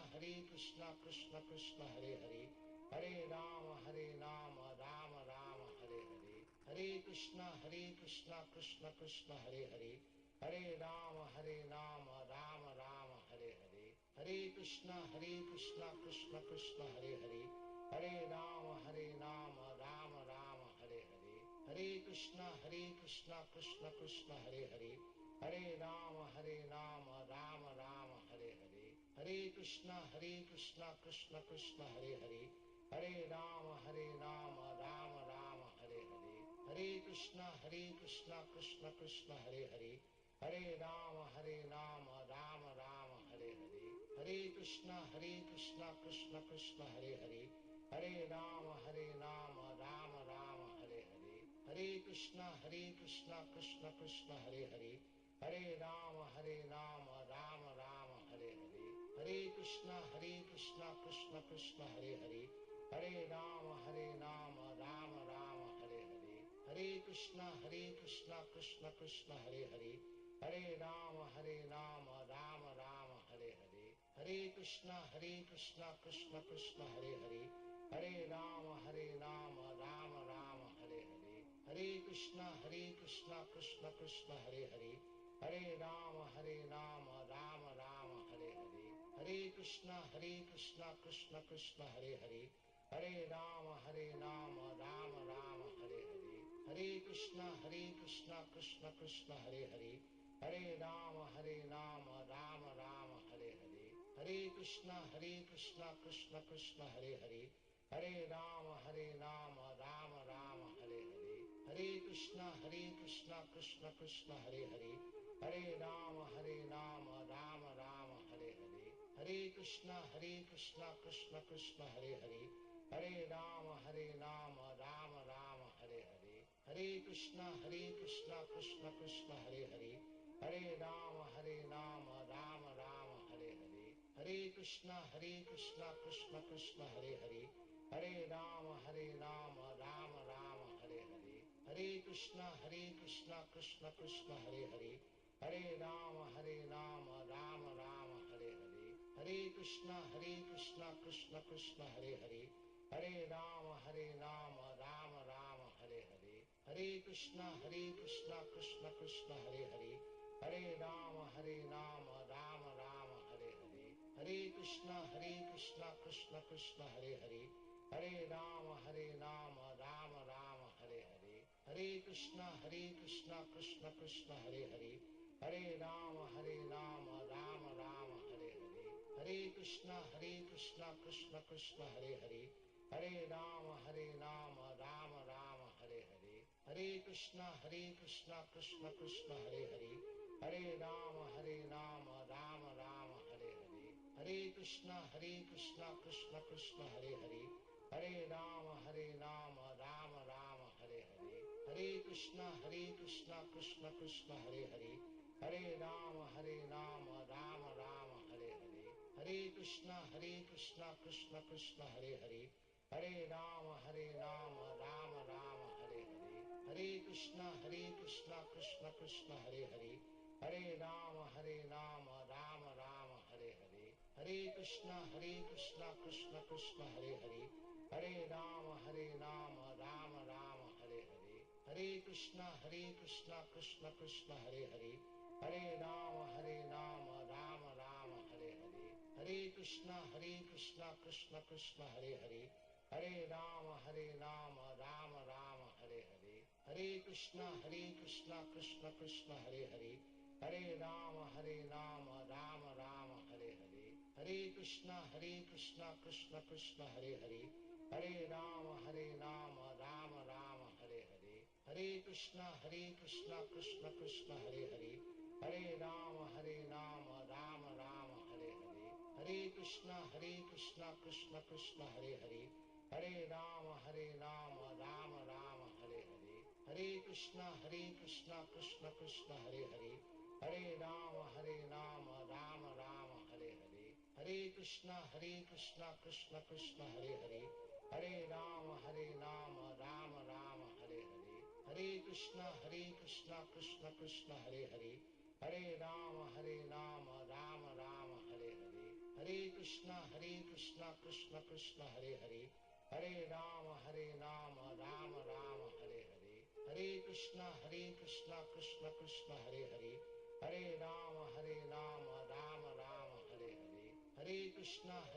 Speaker 2: Krishna Krishna Hare Hare, Hare Rama Rama Rama Hare Hare, Hare Krishna Krishna Krishna Hare Hare, Hare Rama Rama Rama Hare Hare, Hare Krishna Krishna Krishna Hare Hare, Hare Rama Rama Rama Hare Hare, Hare Krishna Krishna Krishna Hare Hare, Hare Rama Rama Rama Hare Hare, Hare Krishna Krishna Krishna Hare Hare, Hare Rama Rama Rama Hare Hare, Hare Krishna Krishna Krishna Hare Hare, Hare Rama Rama Rama Hare Hare, Hare Krishna Krishna Krishna Hare Hare, Hare Rama Rama Rama Hare Hare, Hare Krishna Krishna Krishna Hare Hare, Hare Rama Rama Rama Hare Hare, Hare Krishna Krishna Krishna Hare Hare, Hare Rama Rama Rama Hare Hare, Hare Krishna Krishna Krishna Hare Hare, Hare Rama Rama Rama Hare Hare, Hare Krishna Krishna Krishna Hare Hare, Hare Rama Rama Rama Hare Hare, Hare Krishna Krishna Krishna Hare Hare, Hare Rama Rama Rama Hare Hare, Hare Krishna Krishna Krishna Hare Hare, Hare Rama Rama Rama Hare Hare, Hare Krishna Krishna Krishna Hare Hare, Hare Rama Rama Rama Hare Hare, Hare Krishna Krishna Krishna Hare Hare, Hare Rama Rama Rama Hare Hare, Hare Krishna Krishna Krishna Hare Hare, Hare Rama Rama Rama Hare Hare, Hare Krishna Krishna Krishna Hare Hare, Hare Rama Rama Rama Hare Hare, Hare Krishna Krishna Krishna Hare Hare, Hare Rama Rama Rama Hare Hare, Hare Krishna Krishna Krishna Hare Hare, Hare Rama Rama Rama Hare Hare, Hare Krishna Krishna Krishna Hare Hare, Hare Rama Rama Rama Hare Hare, Hare Krishna Krishna Krishna Hare Hare, Hare Rama Rama Rama Hare Hare, Hare Krishna Krishna Krishna Hare Hare, Hare Rama Rama Rama Hare Hare, Hare Krishna Krishna Krishna Hare Hare, Hare Rama Rama Rama Hare Hare, Hare Krishna Krishna Krishna Hare Hare, Hare Rama Rama Rama Hare Hare, Hare Krishna Krishna Krishna Hare Hare, Hare Rama Rama Rama Hare Hare, Hare Krishna Krishna Krishna Hare Hare, Hare Rama Rama Rama Hare Hare, Hare Krishna Krishna Krishna Hare Hare, Hare Rama Rama Rama Hare Hare, Hare Krishna Krishna Krishna Hare Hare, Hare Rama Rama Rama Hare Hare, Hare Krishna Krishna Krishna Hare Hare, Hare Rama Rama Rama Hare Hare, Hare Krishna Krishna Krishna Hare Hare, Hare Rama Rama Rama Hare Hare, Hare Krishna Krishna Krishna Hare Hare, Hare Rama Rama Rama Hare Hare, Hare Krishna Krishna Krishna Hare Hare, Hare Rama Rama Rama Hare Hare, Hare Krishna Krishna Krishna Hare Hare, Hare Rama Rama Rama Hare Hare, Hare Krishna Krishna Krishna Hare Hare, Hare Rama Rama Rama Hare Hare, Hare Krishna Krishna Krishna Hare Hare, Hare Rama Rama Rama Hare Hare, Hare Krishna Krishna Krishna Hare Hare, Hare Rama Rama Rama Hare Hare, Hare Krishna Krishna Krishna Hare Hare, Hare Rama Rama Rama Hare Hare, Hare Krishna Krishna Krishna Hare Hare, Hare Rama Rama Rama Hare Hare, Hare Krishna Krishna Krishna Hare Hare, Hare Rama Rama Rama Hare Hare, Hare Krishna Krishna Krishna Hare Hare, Hare Rama Rama Rama Hare Hare, Hare Krishna Krishna Krishna Hare Hare, Hare Rama Rama Rama Hare Hare, Hare Krishna Krishna Krishna Hare Hare, Hare Rama Rama Rama Hare Hare, Hare Krishna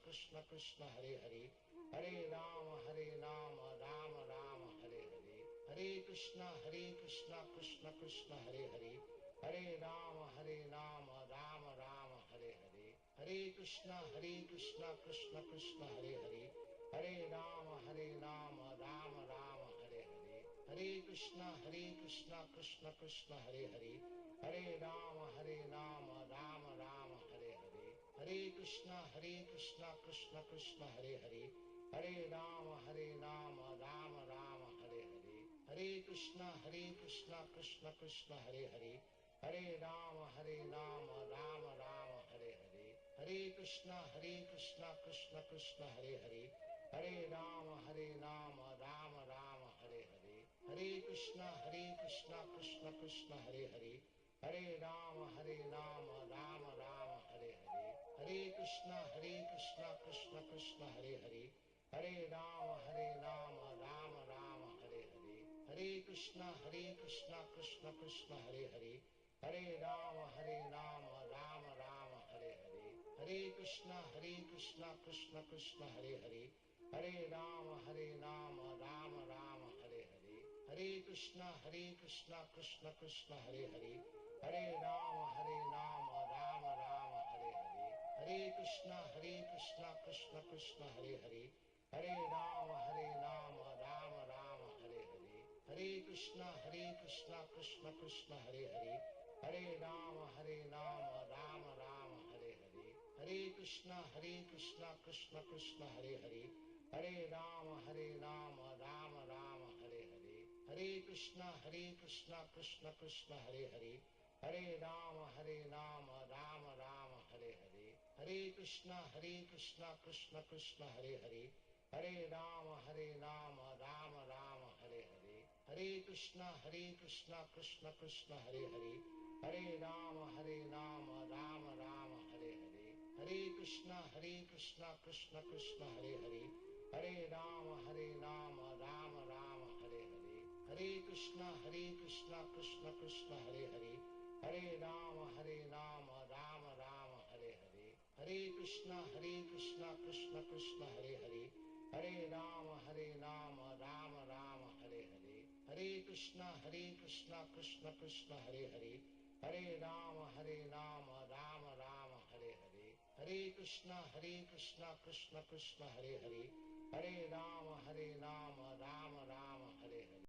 Speaker 2: Krishna Krishna Hare Hare, Hare Rama Rama Rama Hare Hare, Hare Krishna Krishna Krishna Hare Hare, Hare Rama Rama Rama Hare Hare, Hare Krishna Krishna Krishna Hare Hare, Hare Rama Rama Rama Hare Hare, Hare Krishna Krishna Krishna Hare Hare, Hare Rama Rama Rama Hare Hare, Hare Krishna Krishna Krishna Hare Hare, Hare Rama Rama Rama Hare Hare, Hare Krishna Krishna Krishna Hare Hare, Hare Rama Rama Rama Hare Hare, Hare Krishna Krishna Krishna Hare Hare, Hare Rama Rama Rama Hare Hare, Hare Krishna Krishna Krishna Hare Hare, Hare Rama Rama Rama Hare Hare, Hare Krishna Krishna Krishna Hare Hare, Hare Rama Rama Rama Hare Hare, Hare Krishna Krishna Krishna Hare Hare, Hare Rama Rama Rama Hare Hare, Hare Krishna Krishna Krishna Hare Hare, Hare Rama Rama Rama Hare Hare, Hare Krishna Krishna Krishna Hare Hare, Hare Rama Rama Rama Hare Hare, Hare Krishna Krishna Krishna Hare Hare, Hare Rama Rama Rama Hare Hare, Hare Krishna Krishna Krishna Hare Hare, Hare Rama Rama Rama Hare Hare, Hare Krishna Krishna Krishna Hare Hare, Hare Rama Rama Rama Hare Hare, Hare Krishna Krishna Krishna Hare Hare, Hare Rama Rama Rama Hare Hare, Hare Krishna Krishna Krishna Hare Hare, Hare Rama Rama Rama Hare Hare, Hare Krishna Krishna Krishna Hare Hare, Hare Rama Rama Rama Hare Hare, Hare Krishna Krishna Krishna Hare Hare, Hare Rama Rama Rama Hare Hare, Hare Krishna Krishna Krishna Hare Hare, Hare Rama Rama Rama Hare Hare, Hare Krishna Krishna Krishna Hare Hare, Hare Rama Rama Rama Hare Hare, Hare Krishna Krishna Krishna Hare Hare, Hare Rama Rama Rama Hare Hare, Hare Krishna Krishna Krishna Hare Hare, Hare Rama Rama Rama Hare Hare, Hare Krishna Krishna Krishna Hare Hare, Hare Rama Rama Rama Hare Hare.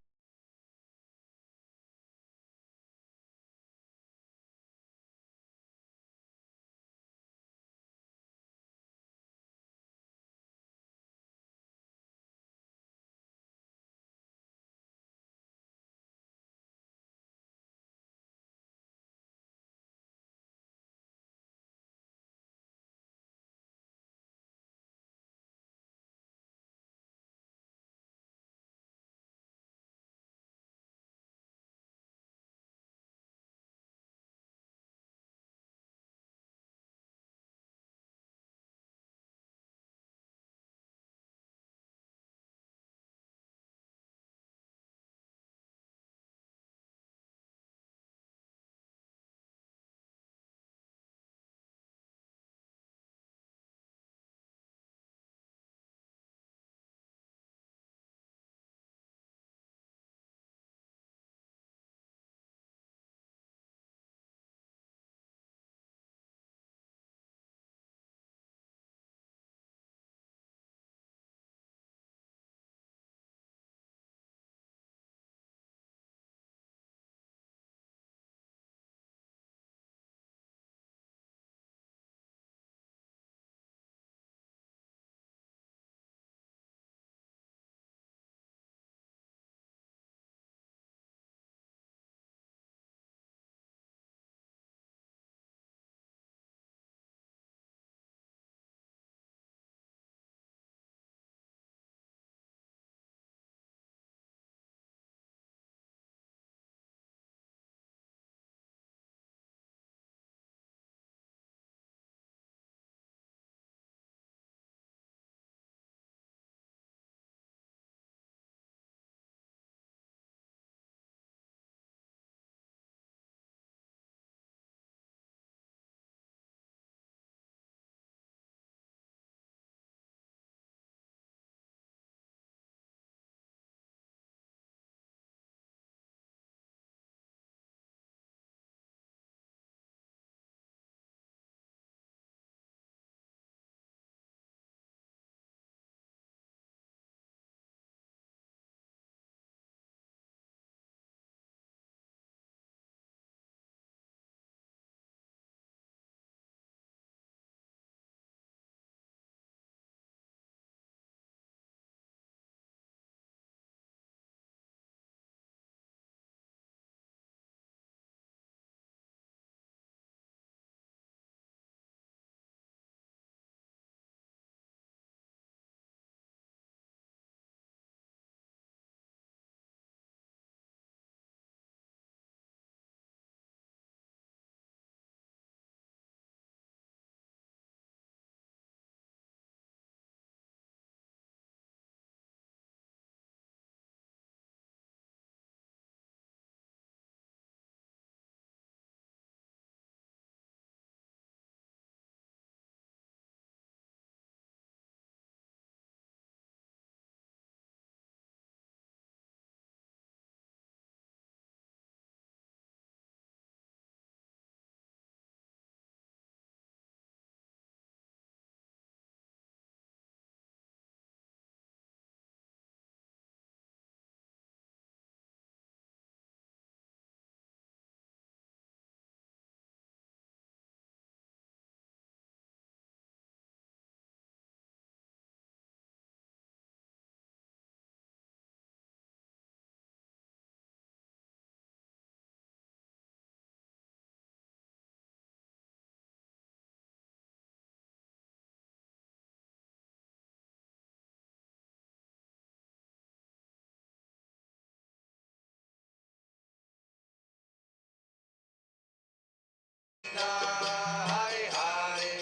Speaker 2: Hare Hare,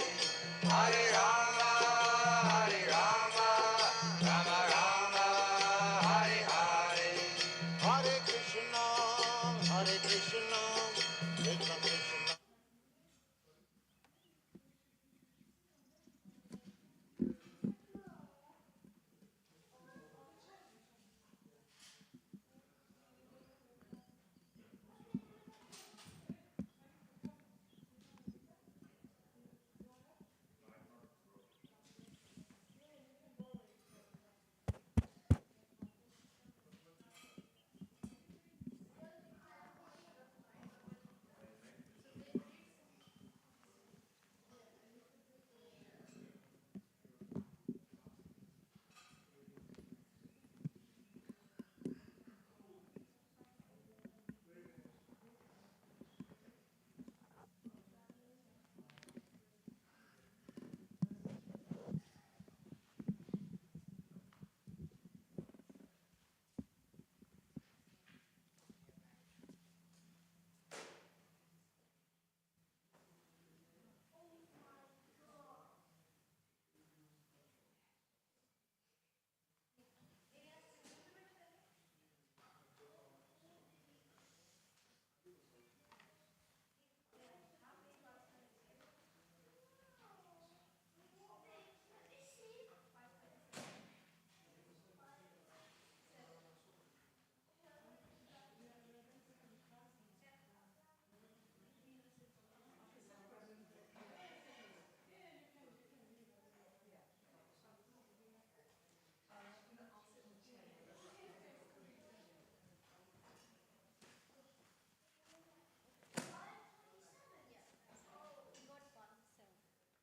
Speaker 2: Hare Rama, Rama Rama, Hare Hare. Hare Krishna, Krishna Krishna.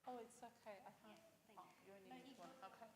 Speaker 3: Oh, it's okay. I have. Oh, you only need one. Okay.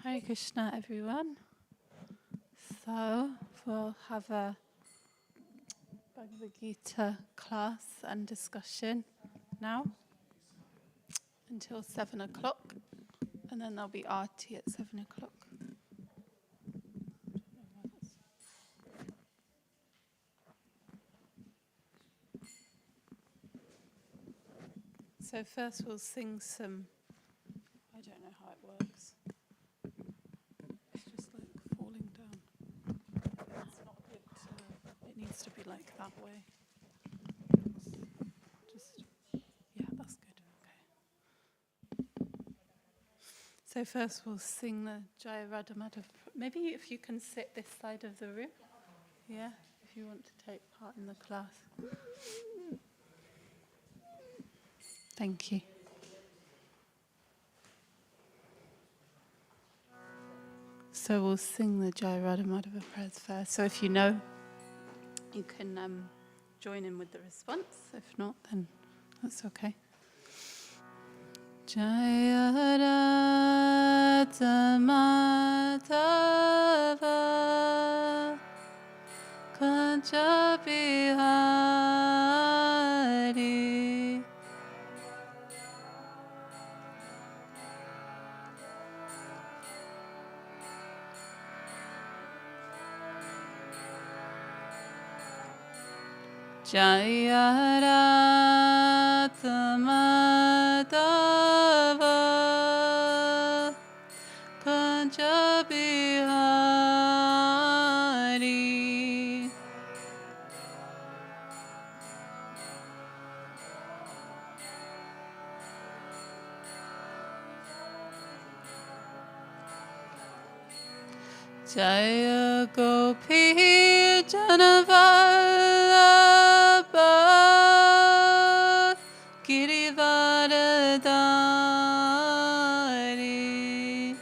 Speaker 3: Hare Krishna, everyone. So we'll have a Bhagavad Gita class and discussion now until 7 o'clock, and then there'll be Aarti at 7 o'clock. So first we'll sing some, I don't know how it works. It's just like falling down. It's not good to, it needs to be like that way. Just, yeah, that's good, okay. So first we'll sing the Jaya Radha Madhav. Maybe if you can sit this side of the room, yeah, if you want to take part in the class. Thank you. So we'll sing the Jaya Radha Madhava prayers first. So if you know, you can join in with the response. If not, then that's okay. Jaya Radha Madhava Kancha Bihari Jaya Radha Madhava Jaya Gopi Janavallabha Girivardhari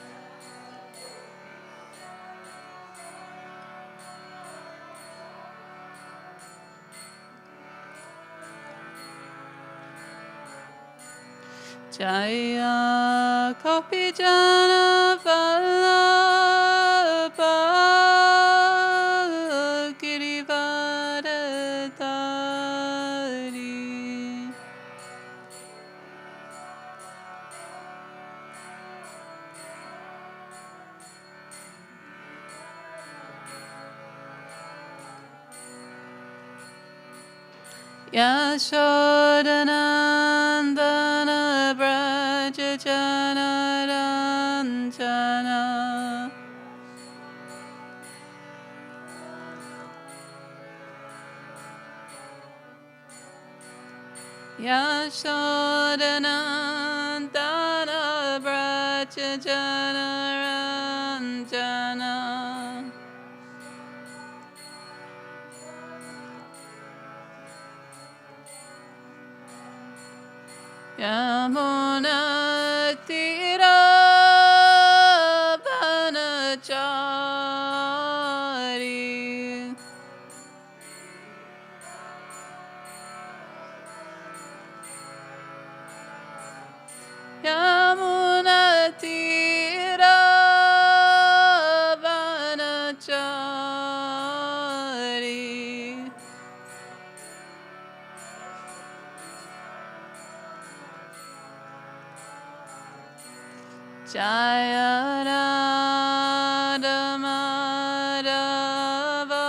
Speaker 3: Jaya Gopi Janavallabha Girivardhari Yashodanandana Braja Janaranjana Yashodanandana Braja Janaranjana Yamuna Tira Vanachari Yamuna Tira Vanachari Jaya Radha Madhava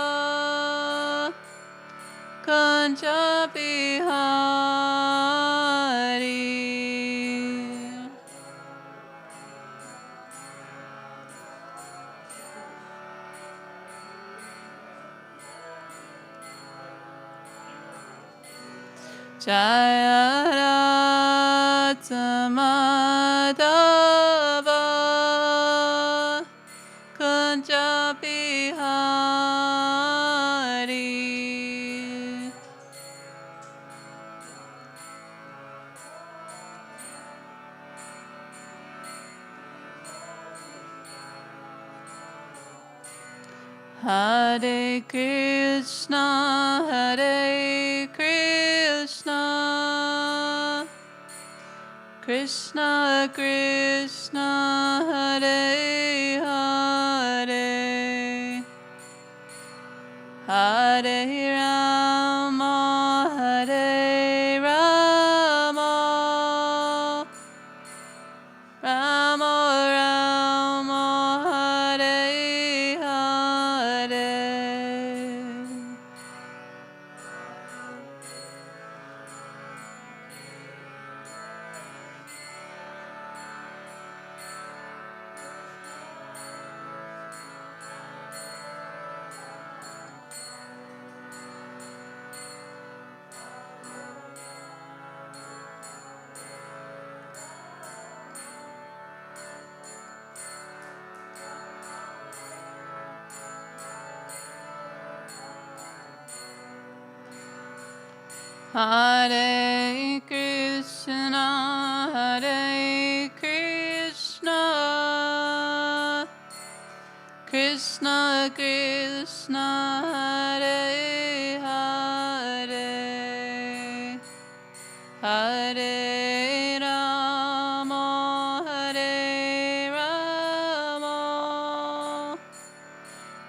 Speaker 3: Kancha Bihari Jaya Radha Madhava Kancha Bihari Hare Krishna Hare Krishna Krishna Krishna Hare Hare Hare Rama Hare Rama Rama Rama Hare Hare Hare Krishna, Hare Krishna, Krishna Krishna, Hare Hare, Hare Rama, Hare Rama,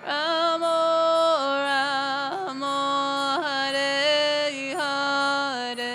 Speaker 3: Rama Rama, Hare Hare.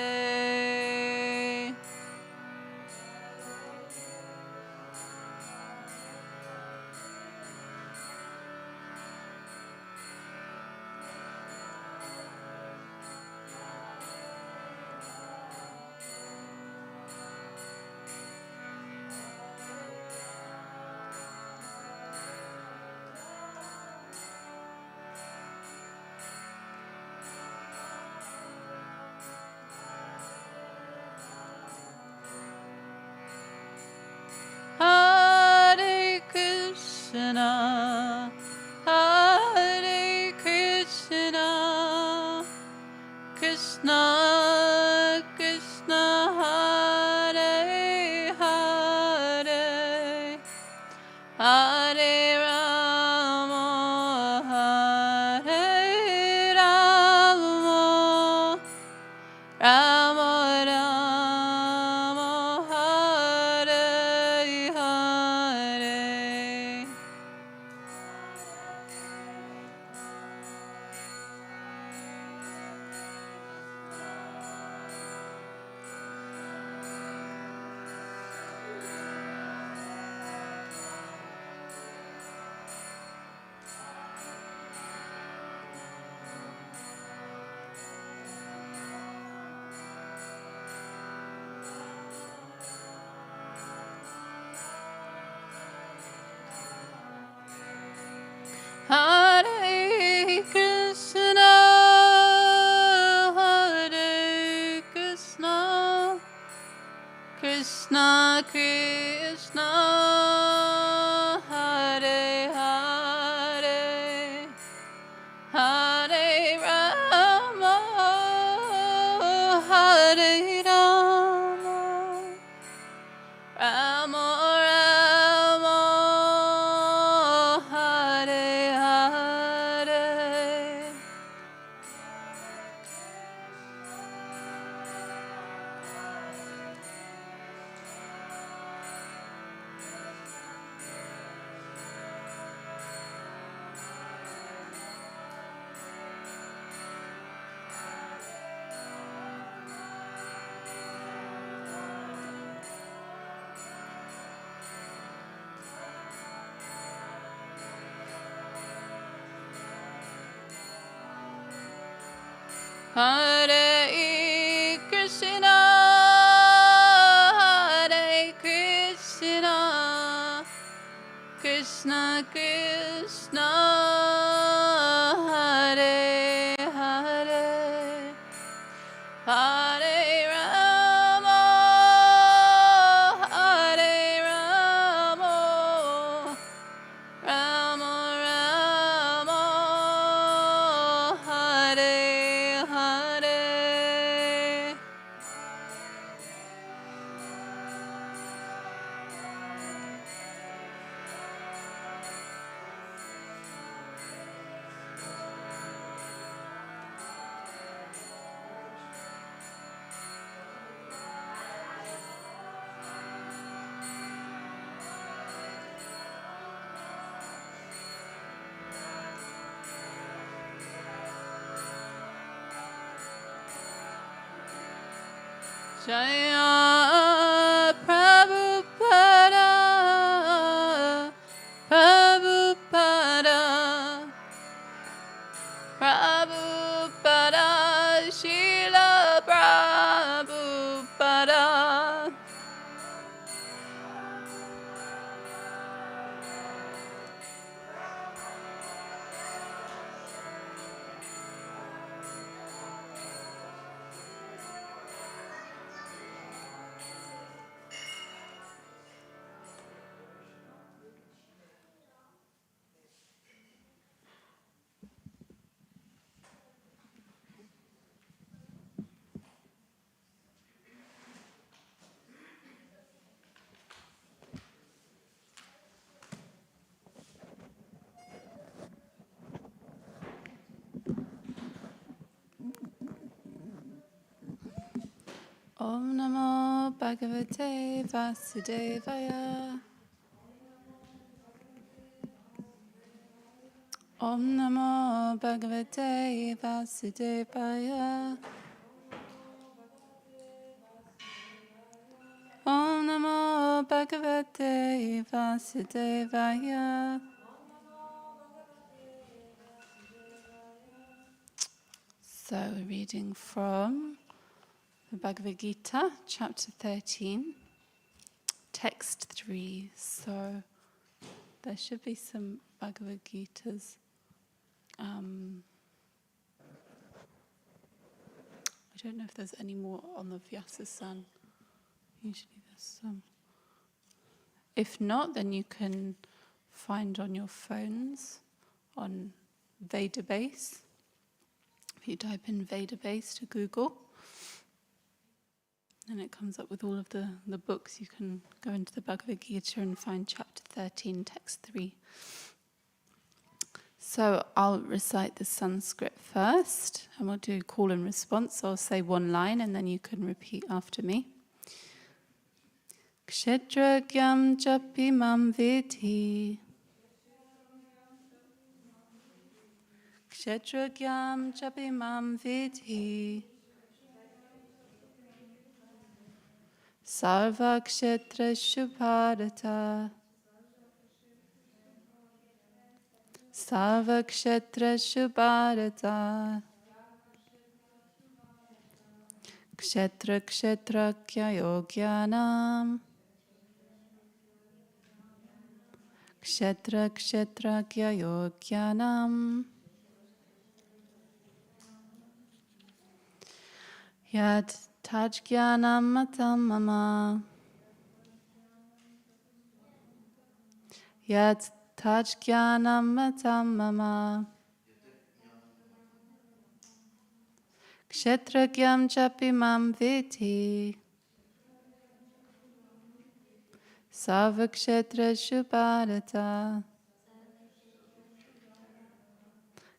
Speaker 3: Hare Rama, Hare Rama, Rama Rama, Hare Hare. Hare Krishna, Hare Krishna, Krishna Krishna, Hare Hare, Hare Rama, Hare Rama, Rama Rama, Hare Hare. Hare Krishna, Hare Krishna, Krishna Krishna, Hare Hare, Hare Rama, Hare Rama, Rama Rama, Hare Hare. Jaya Prabhupada, Prabhupada, Prabhupada, Srila Prabhupada. Om Namo Bhagavate Vasudevaya. Om Namo Bhagavate Vasudevaya. Om Namo Bhagavate Vasudevaya. So we're reading from the Bhagavad Gita, chapter 13, text 3. So there should be some Bhagavad Gitas. I don't know if there's any more on the Vyasasan. Usually there's some. If not, then you can find on your phones on Vedabase. If you type in Vedabase to Google, And it comes up with all of the books. You can go into the Bhagavad Gita and find chapter 13, text 3. So I'll recite the Sanskrit first, and we'll do call and response. So I'll say one line, and then you can repeat after me. Kshetragyam japi mam vidhi. Kshetragyam japi mam vidhi. Sarva kshetrashu bharata. Sarva kshetrashu bharata. Kshetra kshetrakya yogyanam. Kshetra kshetrakya yogyanam. Yad tajjnanam matam mama. Yad tajjnanam matam mama. Kshetragyam chapi mam vidhi. Sarva kshetrashu bharata.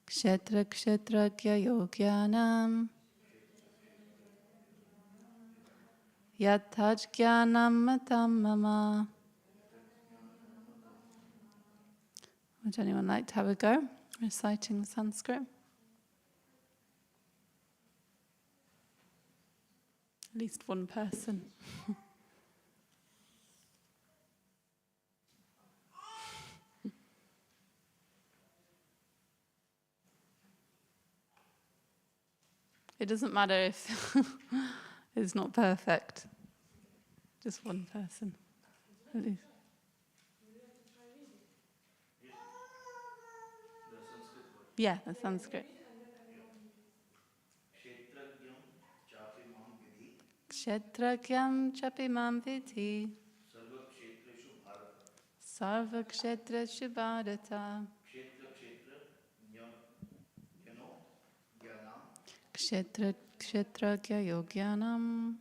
Speaker 3: Kshetra kshetrakya yogyanam. Yad tajjnanam matam mama. Would anyone like to have a go reciting Sanskrit? At least one person. It doesn't matter if it's not perfect. Just one person, at least. Yeah, the Sanskrit. Kshetragyam chapi mam vidhi. Sarva kshetreshu bharata. Kshetra kshetragya yogyanam.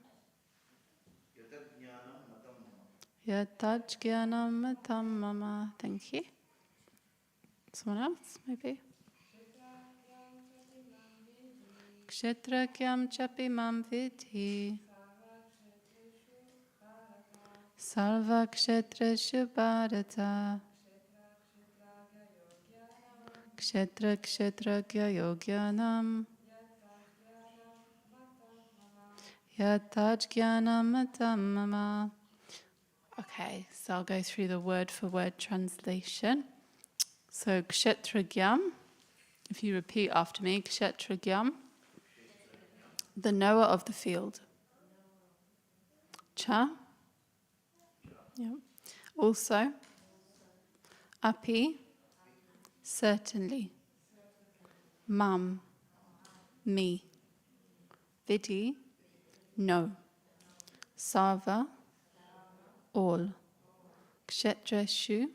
Speaker 3: Yatajjnanam matam mama. Thank you. Someone else, maybe? Kshetragyam chapi mam vidhi. Sarva kshetreshu bharata. Kshetra kshetragya yogyanam. Yatajjnanam matam mama. Okay, so I'll go through the word for word translation. So kshetragyam, if you repeat after me, kshetragyam, the knower of the field. Cha, yeah. Also, api, certainly. Mam, me. Vidhi, no. Sarva, all. Kshetreshu,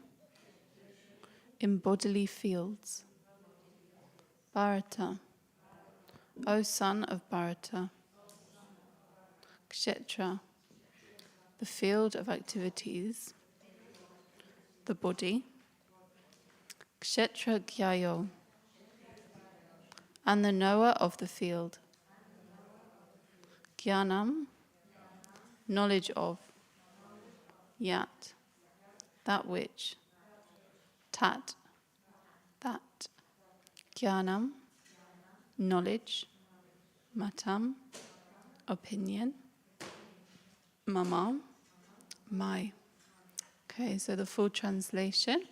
Speaker 3: in bodily fields. Bharata, O son of Bharata. Kshetra, the field of activities, the body. Kshetra gyayo, and the knower of the field. Jnanam, knowledge of. Yat, that which. Tat, that. Jnanam, knowledge. Matam, opinion. Mama, my. Okay, so the full translation.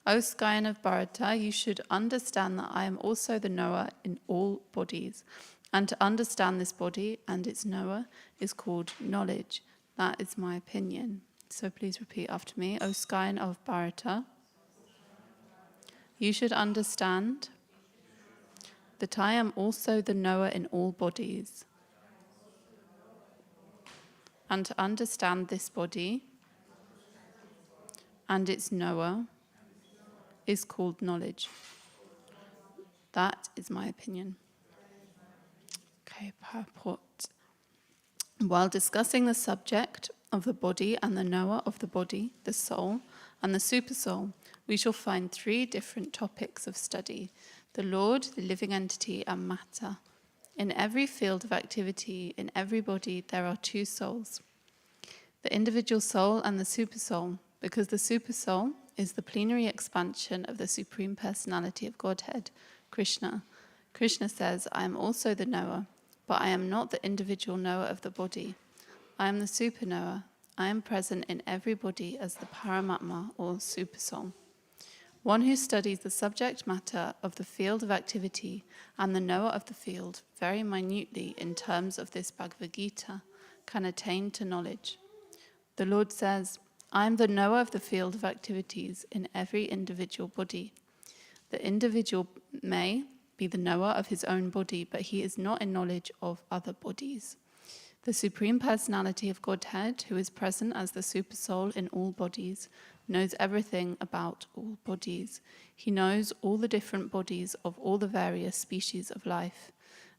Speaker 3: O Skyan of Bharata, you should understand that I am also the knower in all bodies. And to understand this body and its knower is called knowledge. That is my opinion. So please repeat after me. O Skyan of Bharata, you should understand that I am also the knower in all bodies. And to understand this body and its knower is called knowledge. That is my opinion. Okay, purport. While discussing the subject of the body and the knower of the body, the soul, and the supersoul, we shall find 3 different topics of study: the Lord, the living entity, and matter. In every field of activity, in every body, there are 2 souls: the individual soul and the supersoul, because the supersoul is the plenary expansion of the Supreme Personality of Godhead, Krishna. Krishna says, I am also the knower, but I am not the individual knower of the body. I am the super knower. I am present in every body as the Paramatma or supersoul. One who studies the subject matter of the field of activity and the knower of the field very minutely in terms of this Bhagavad Gita can attain to knowledge. The Lord says, I am the knower of the field of activities in every individual body. The individual may be the knower of his own body, but he is not in knowledge of other bodies. The Supreme Personality of Godhead, who is present as the Supersoul in all bodies, knows everything about all bodies. He knows all the different bodies of all the various species of life.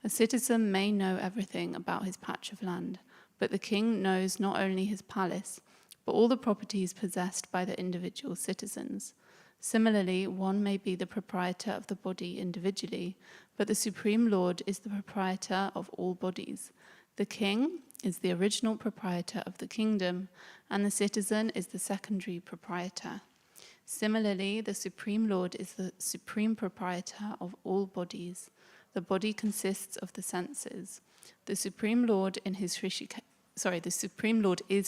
Speaker 3: A citizen may know everything about his patch of land, but the king knows not only his palace, but all the properties possessed by the individual citizens. Similarly, one may be the proprietor of the body individually, but the Supreme Lord is the proprietor of all bodies. The king is the original proprietor of the kingdom, and the citizen is the secondary proprietor. Similarly, the Supreme Lord is the supreme proprietor of all bodies. The body consists of the senses. The Supreme Lord is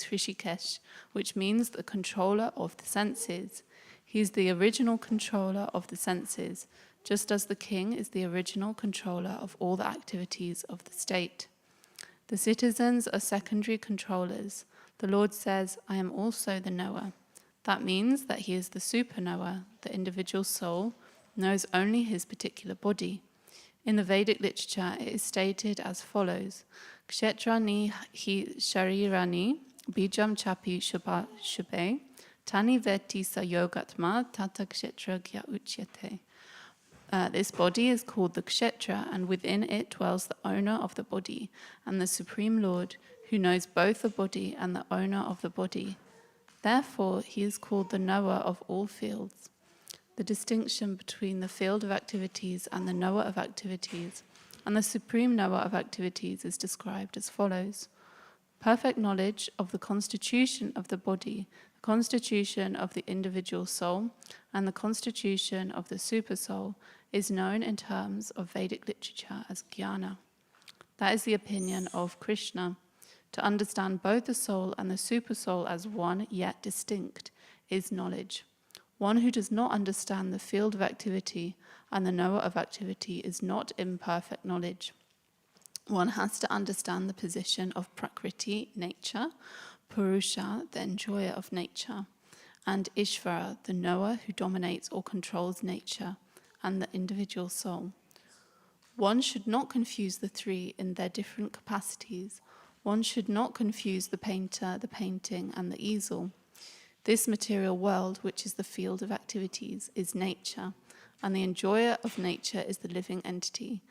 Speaker 3: Hrishikesh, which means the controller of the senses. He is the original controller of the senses, just as the king is the original controller of all the activities of the state. The citizens are secondary controllers. The Lord says, I am also the knower. That means that he is the super knower. The individual soul knows only his particular body. In the Vedic literature, it is stated as follows: Kshetrani hi sharirani bijam chapi shubhe tani veti sa yogatma tata kshetra gya uchyate. This body is called the kshetra, and within it dwells the owner of the body and the Supreme Lord, who knows both the body and the owner of the body. Therefore, he is called the knower of all fields. The distinction between the field of activities and the knower of activities and the supreme knower of activities is described as follows: perfect knowledge of the constitution of the body, the constitution of the individual soul, and the constitution of the supersoul is known in terms of Vedic literature as jnana. That is the opinion of Krishna. To understand both the soul and the supersoul as one yet distinct is knowledge. One who does not understand the field of activity and the knower of activity is not in perfect knowledge. One has to understand the position of Prakriti, nature, Purusha, the enjoyer of nature, and Ishvara, the knower who dominates or controls nature, and the individual soul. One should not confuse the 3 in their different capacities. One should not confuse the painter, the painting, and the easel. This material world, which is the field of activities, is nature, and the enjoyer of nature is the living entity,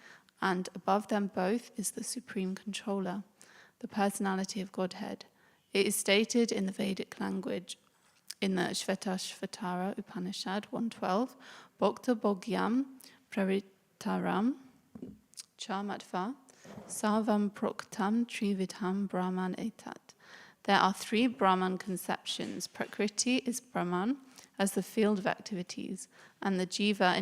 Speaker 3: and above them both is the supreme controller, the personality of Godhead. It is stated in the Vedic language, in the Shvetashvatara Upanishad 112, Bhakta Bhogyam Pravitaram Chamatva Sarvam Proktam Trividham Brahman Etat. There are 3 Brahman conceptions. Prakriti is Brahman as the field of activities, and the jiva,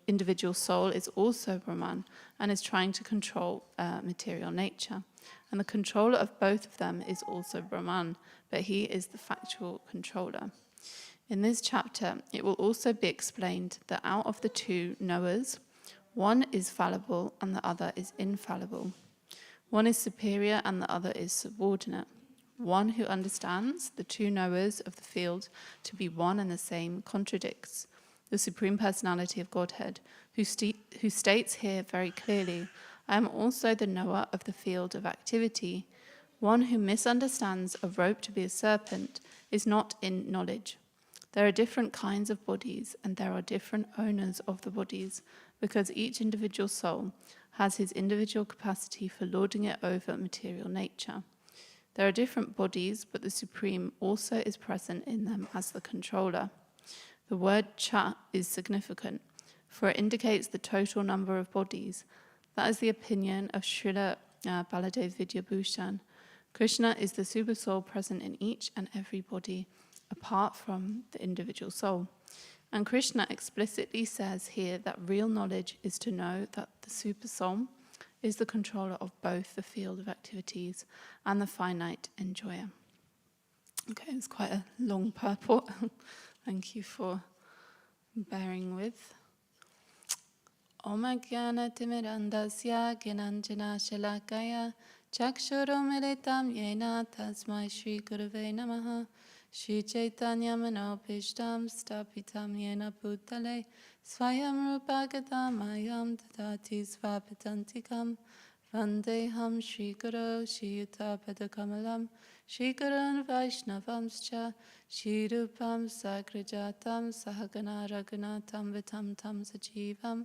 Speaker 3: individual soul, is also Brahman and is trying to control material nature. And the controller of both of them is also Brahman, but he is the factual controller. In this chapter, it will also be explained that out of the 2 knowers, one is fallible and the other is infallible. One is superior and the other is subordinate. One who understands the 2 knowers of the field to be one and the same contradicts the Supreme Personality of Godhead, who states here very clearly, I am also the knower of the field of activity. One who misunderstands a rope to be a serpent is not in knowledge. There are different kinds of bodies, and there are different owners of the bodies, because each individual soul has his individual capacity for lording it over material nature. There are different bodies, but the Supreme also is present in them as the controller. The word cha is significant, for it indicates the total number of bodies. That is the opinion of Srila Baladev Vidyabhushan. Krishna is the super soul present in each and every body, apart from the individual soul. And Krishna explicitly says here that real knowledge is to know that the super soul is the controller of both the field of activities and the finite enjoyer. Okay, it's quite a long purport. Thank you for bearing with. Om Jnana Timirandasya Gnanjana Shalakaya Chakshurumilitam Yena Tasmai Shri Gurave Namaha Shri Chaitanya Manopishtam Stapitam Yena Bhutale Swayam Rupagatam Ayam Tadati Svapatantikam Vandeham Shri Guru Shri Yuta Padakamalam Shri Gurun Vaishnavamscha Shri Rupam Sagrajatam Sahagana Raghunatam Vitam Tam Sajivam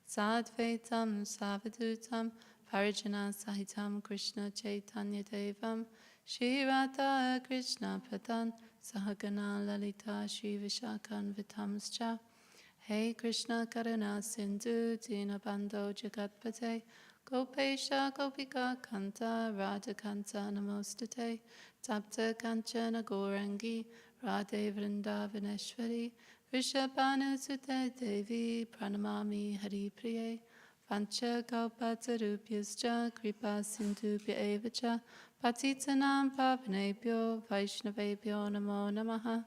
Speaker 3: Sadvaitam Savadutam Parijana Sahitam Krishna Chaitanya Devam Shri Radha Krishna Padan Sahagana Lalita Shri Vishakan Vitamscha Hey Krishna Karuna Sindhu Dinabando Jagatpate Gopesha Gopika Kanta Radha Kanta Namostate Tapta Kanchana Gorangi Radhe Vrindavaneshwari Vrishabhanu Sute Devi Pranamami Hari Priye Vancha Kalpatarubhyascha Kripa Sindhubhya Evacha Patitanam Pavanebhyo Vaishnavebhyo Namo Namaha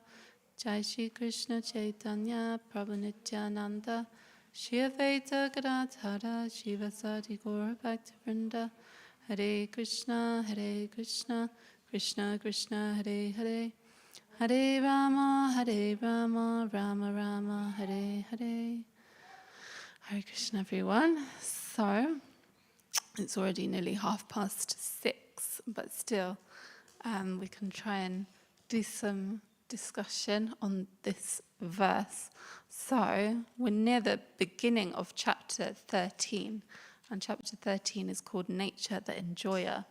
Speaker 3: Jai Shri Krishna Chaitanya Prabhu Nityananda Shri Advaita Gadadhara Shivasati Gaura Bhaktivinoda Hare Krishna Krishna Krishna Hare Hare Hare Rama, Rama Rama, Hare Hare. Hare Krishna, everyone. So, it's already nearly 6:30, but still, we can try and do some discussion on this verse. So, we're near the beginning of chapter 13, and chapter 13 is called Nature, the Enjoyer,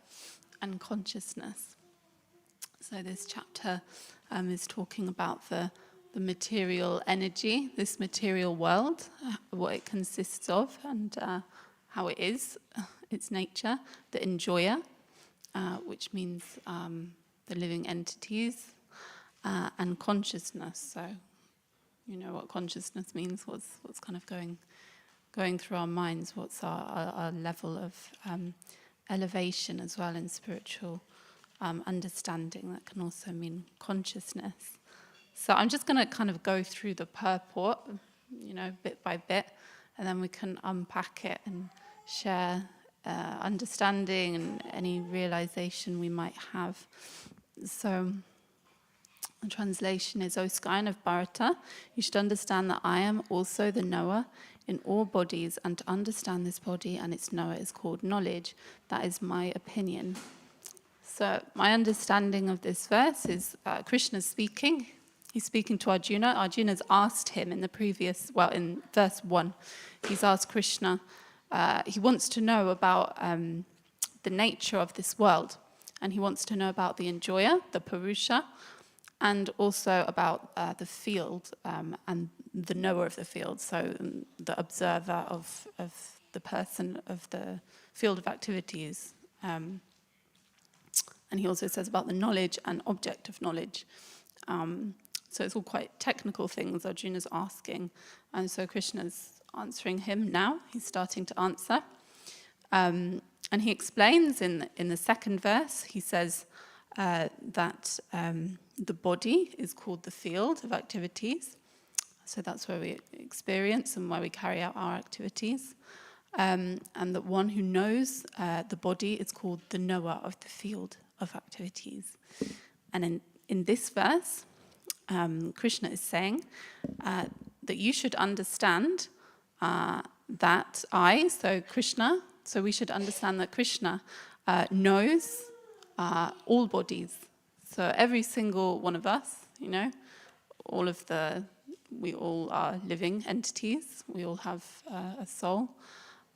Speaker 3: and Consciousness. So this chapter is talking about the material energy, this material world, what it consists of and how it is, its nature, the enjoyer, which means the living entities, and consciousness. So you know what consciousness means, what's kind of going through our minds, what's our level of elevation as well in spiritual understanding. That can also mean consciousness. So I'm just going to kind of go through the purport, bit by bit, and then we can unpack it and share understanding and any realization we might have. So the translation is, O scion of Bharata, you should understand that I am also the knower in all bodies, and to understand this body and its knower is called knowledge. That is my opinion. So my understanding of this verse is Krishna speaking. He's speaking to Arjuna. Arjuna's asked him in verse 1, he's asked Krishna, he wants to know about the nature of this world. And he wants to know about the enjoyer, the Purusha, and also about the field and the knower of the field, so the observer of the person of the field of activities. And he also says about the knowledge and object of knowledge. So it's all quite technical things Arjuna's asking. And so Krishna's answering him now. He's starting to answer. And he explains in the second verse, he says that the body is called the field of activities. So that's where we experience and where we carry out our activities. And that one who knows the body is called the knower of the field of activities. And in this verse, Krishna is saying that you should understand that Krishna, so we should understand that Krishna knows all bodies. So every single one of us, we all are living entities, we all have a soul,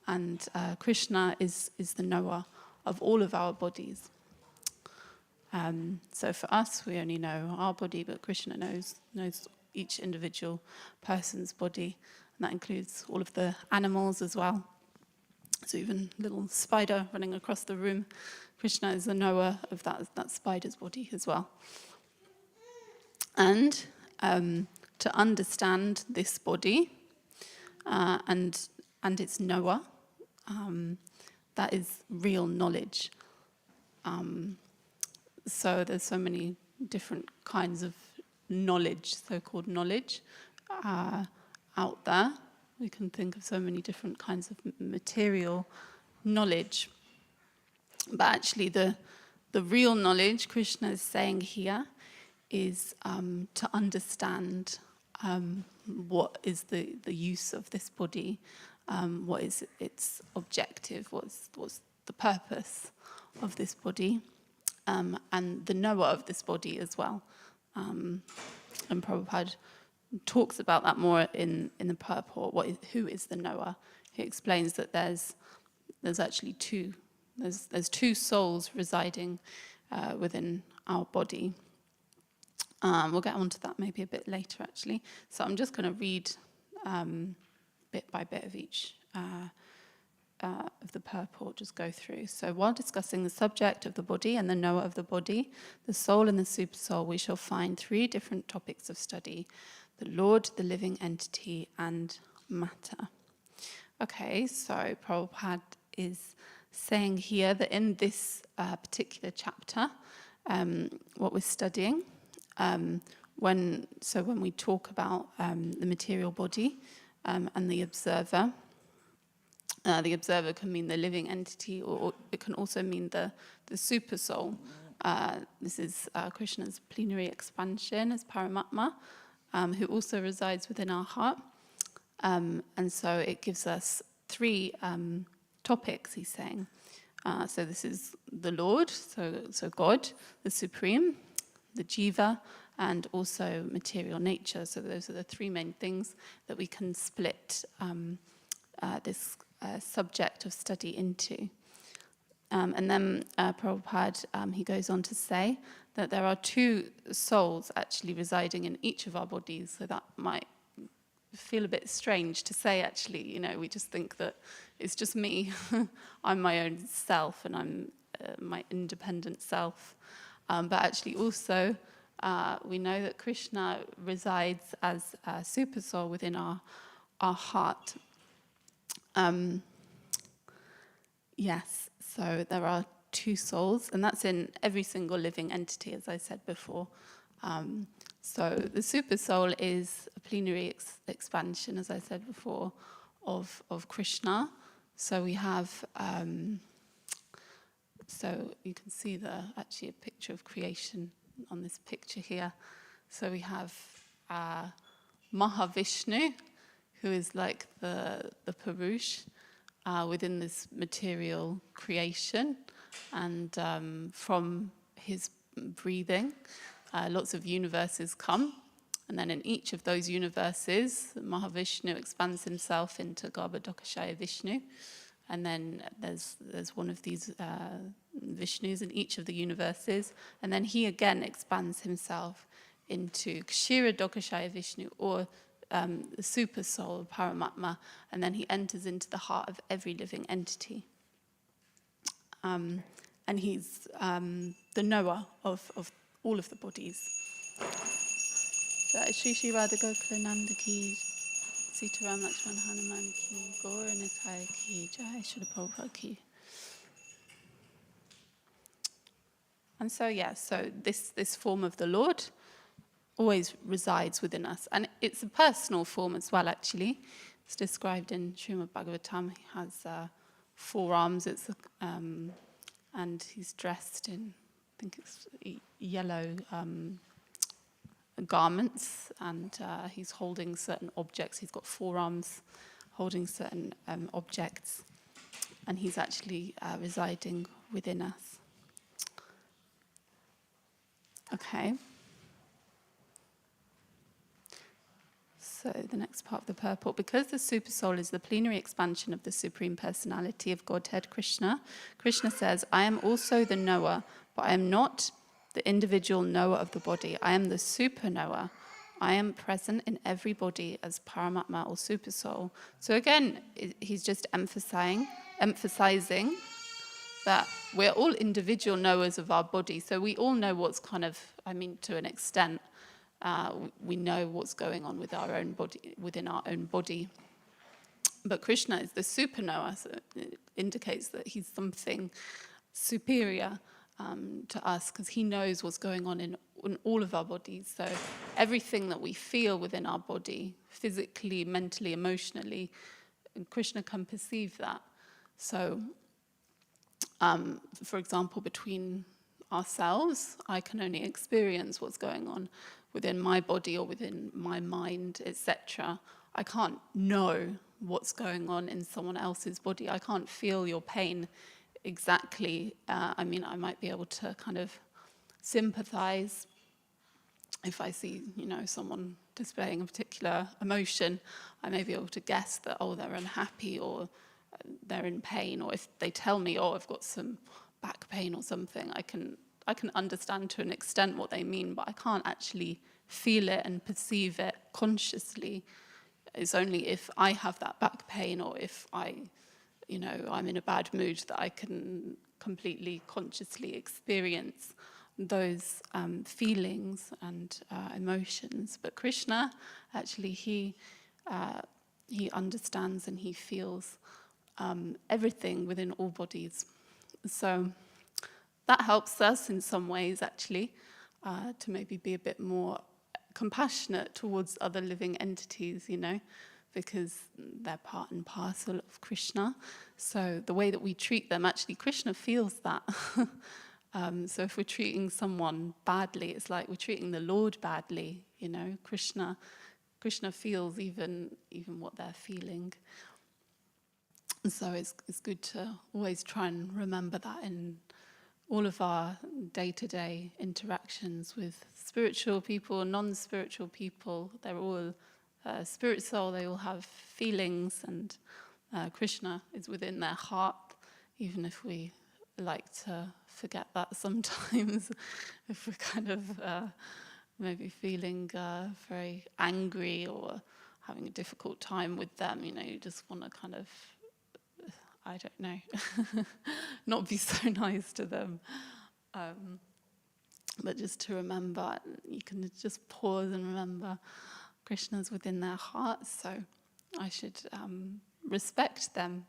Speaker 3: and Krishna is the knower of all of our bodies. So for us, we only know our body, but Krishna knows each individual person's body, and that includes all of the animals as well. So even little spider running across the room, Krishna is the knower of that spider's body as well. And to understand this body and its knower, that is real knowledge. So there's so many different kinds of knowledge, so-called knowledge, out there. We can think of so many different kinds of material knowledge. But actually the real knowledge Krishna is saying here is to understand what is the use of this body, what is its objective, what's the purpose of this body, and the knower of this body as well. And Prabhupada talks about that more in the purport. Who is the knower? He explains that there's actually two. There's two souls residing within our body. We'll get onto that maybe a bit later, actually. So I'm just going to read bit by bit of each of the purport, just go through. So while discussing the subject of the body and the knower of the body, the soul and the supersoul, we shall find three different topics of study: the Lord, the living entity, and matter. Okay, so Prabhupada is saying here that in this particular chapter, what we're studying, when we talk about the material body and the observer can mean the living entity, or it can also mean the super soul. This is Krishna's plenary expansion as Paramatma, who also resides within our heart. And so it gives us three topics, he's saying. So this is the Lord, so God, the Supreme, the Jiva, and also material nature. So those are the three main things that we can split this subject of study into. And then Prabhupada, he goes on to say that there are two souls actually residing in each of our bodies. So that might feel a bit strange to say, actually. We just think that it's just me. I'm my own self, and I'm my independent self. But actually also, we know that Krishna resides as a super soul within our heart. Yes, so there are two souls, and that's in every single living entity, as I said before. So the super soul is a plenary expansion, as I said before, of Krishna. So we have, so you can see actually a picture of creation on this picture here. So we have Mahavishnu, who is like the Purush within this material creation, and from his breathing, lots of universes come, and then in each of those universes, Mahavishnu expands himself into Garbhodakashaya Vishnu, and then there's one of these Vishnus in each of the universes, and then he again expands himself into Kshira Dokashaya Vishnu, or the super soul, Paramatma, and then he enters into the heart of every living entity. And he's the knower of all of the bodies. Jai Shri Shri Radha Gokula Nanda ki, Sitaram Lakshman Hanuman ki, Gaura Nitai ki, Jai Shri Prabhupada ki. And so, so this form of the Lord always resides within us. And it's a personal form as well, actually. It's described in Srimad Bhagavatam. He has 4 arms. And he's dressed in, I think it's yellow garments, and he's holding certain objects. He's got 4 arms holding certain objects, and he's actually residing within us. Okay. So the next part of the purport: because the Supersoul is the plenary expansion of the Supreme Personality of Godhead, Krishna says, I am also the knower, but I am not the individual knower of the body. I am the super knower. I am present in every body as Paramatma or super soul. So again, he's just emphasizing that we're all individual knowers of our body. So we all know what's kind of, to an extent, we know what's going on with our own body, within our own body. But Krishna is the super knower, so it indicates that he's something superior to us, because he knows what's going on in all of our bodies. So everything that we feel within our body, physically, mentally, emotionally, Krishna can perceive that. So, for example, between ourselves, I can only experience what's going on within my body or within my mind, etc. I can't know what's going on in someone else's body. I can't feel your pain exactly. I might be able to kind of sympathize if I see, someone displaying a particular emotion. I may be able to guess that, they're unhappy or they're in pain, or if they tell me, I've got some back pain or something, I can understand to an extent what they mean, but I can't actually feel it and perceive it consciously. It's only if I have that back pain, or if I'm in a bad mood, that I can completely consciously experience those feelings and emotions. But Krishna, actually, he understands and he feels everything within all bodies. So that helps us in some ways, actually, to maybe be a bit more compassionate towards other living entities, because they're part and parcel of Krishna. So the way that we treat them, actually, Krishna feels that. So if we're treating someone badly, it's like we're treating the Lord badly, Krishna feels even what they're feeling. So it's good to always try and remember that in all of our day-to-day interactions with spiritual people, non-spiritual people. They're all spirit soul, they all have feelings, and Krishna is within their heart, even if we like to forget that sometimes. If we're kind of maybe feeling very angry or having a difficult time with them, you just want to kind of, I don't know, not be so nice to them. But just to remember, you can just pause and remember Krishna's within their hearts, so I should respect them,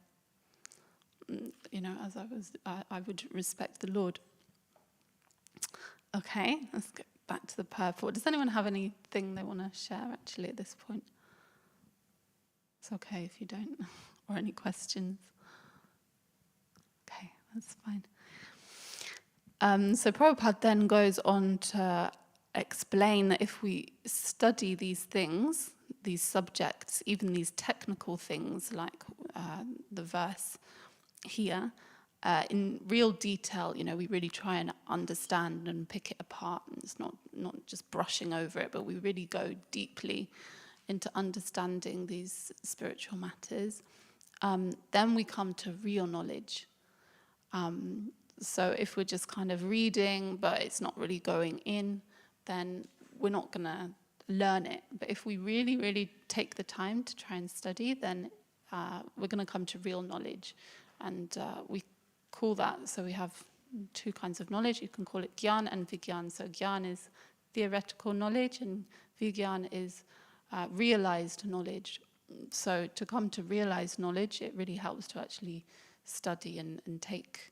Speaker 3: as I would respect the Lord. Okay, let's get back to the purport. Does anyone have anything they want to share actually at this point? It's okay if you don't, or any questions. Okay, that's fine. So Prabhupada then goes on to explain that if we study these things, these subjects, even these technical things like the verse here, in real detail, we really try and understand and pick it apart. And it's not just brushing over it, but we really go deeply into understanding these spiritual matters. Then we come to real knowledge. So if we're just kind of reading, but it's not really going in, then we're not going to learn it. But if we really, really take the time to try and study, then we're going to come to real knowledge. And we call that, so we have two kinds of knowledge. You can call it Gyan and Vigyan. So Gyan is theoretical knowledge, and Vigyan is realized knowledge. So to come to realized knowledge, it really helps to actually study and take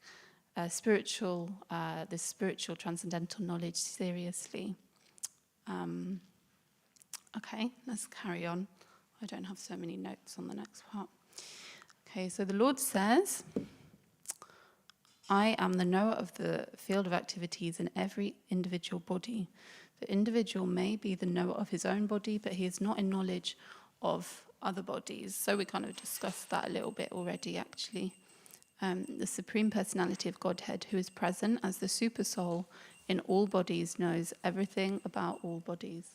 Speaker 3: this spiritual transcendental knowledge seriously. Okay, let's carry on. I don't have so many notes on the next part. Okay, so the Lord says, I am the knower of the field of activities in every individual body. The individual may be the knower of his own body, but he is not in knowledge of other bodies. So we kind of discussed that a little bit already, actually. The Supreme Personality of Godhead, who is present as the Super Soul in all bodies, knows everything about all bodies.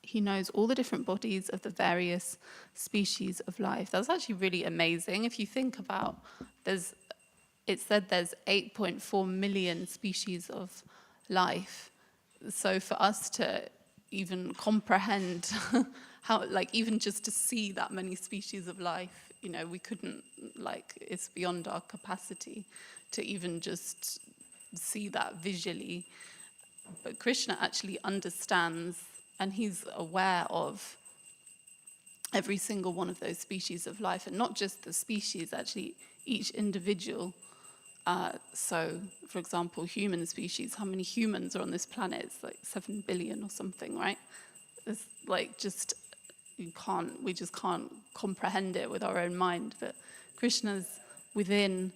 Speaker 3: He knows all the different bodies of the various species of life. That's actually really amazing. If you think about, there's it said there's 8.4 million species of life. So for us to even comprehend how, like, even just to see that many species of life, you know, we couldn't, like, it's beyond our capacity to even just see that visually. But Krishna actually understands, and he's aware of every single one of those species of life, and not just the species, actually each individual. So, for example, human species, how many humans are on this planet? It's like 7 billion or something, right? It's like just, we just can't comprehend it with our own mind. But Krishna's within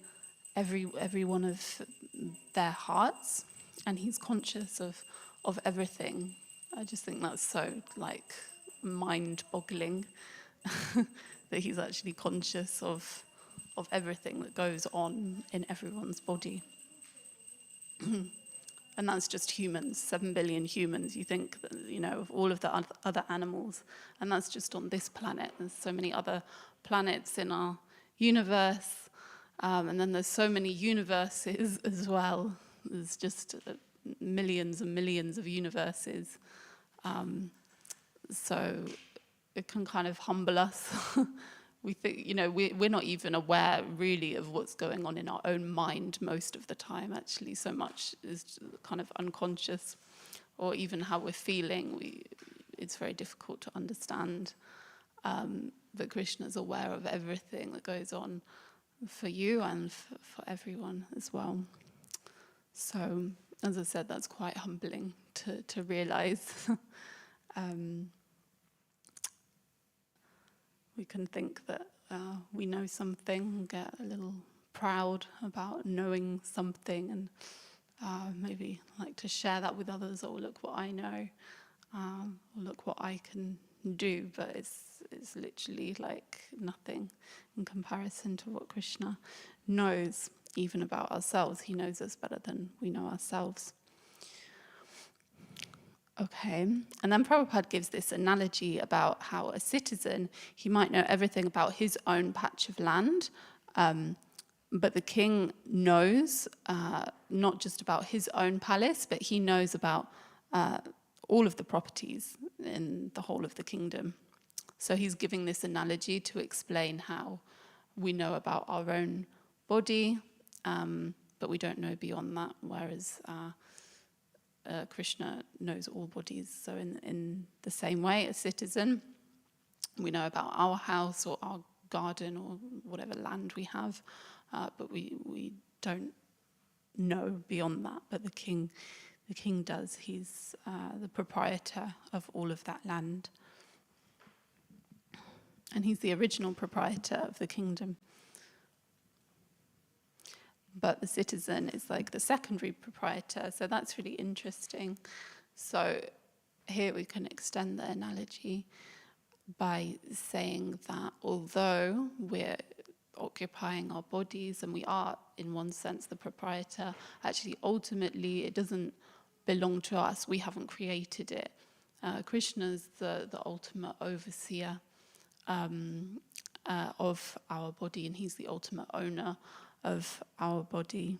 Speaker 3: every one of their hearts, and he's conscious of everything. I just think that's so, like, mind-boggling that he's actually conscious of everything that goes on in everyone's body. And that's just humans, 7 billion humans. You think, that, you know, of all of the other animals, and that's just on this planet. There's so many other planets in our universe, and then there's so many universes as well. There's just millions and millions of universes. So it can kind of humble us. We think, you know, we're not even aware really of what's going on in our own mind most of the time, actually. So much is kind of unconscious, or even how we're feeling. It's very difficult to understand. But Krishna's aware of everything that goes on for you and for everyone as well. So, as I said, that's quite humbling to realize. We can think that we know something, get a little proud about knowing something, and maybe like to share that with others. Oh, look what I know, or look what I can do. But it's literally like nothing in comparison to what Krishna knows, even about ourselves. He knows us better than we know ourselves. Okay, and then Prabhupada gives this analogy about how a citizen, he might know everything about his own patch of land, but the king knows not just about his own palace, but he knows about all of the properties in the whole of the kingdom. So he's giving this analogy to explain how we know about our own body, but we don't know beyond that, whereas Krishna knows all bodies. So in the same way, a citizen, we know about our house or our garden or whatever land we have, but we don't know beyond that. But the king does. He's the proprietor of all of that land. And he's the original proprietor of the kingdom. But the citizen is like the secondary proprietor, so that's really interesting. So here we can extend the analogy by saying that although we're occupying our bodies and we are, in one sense, the proprietor, actually, ultimately, it doesn't belong to us. We haven't created it. Krishna's the ultimate overseer of our body, and he's the ultimate owner of our body,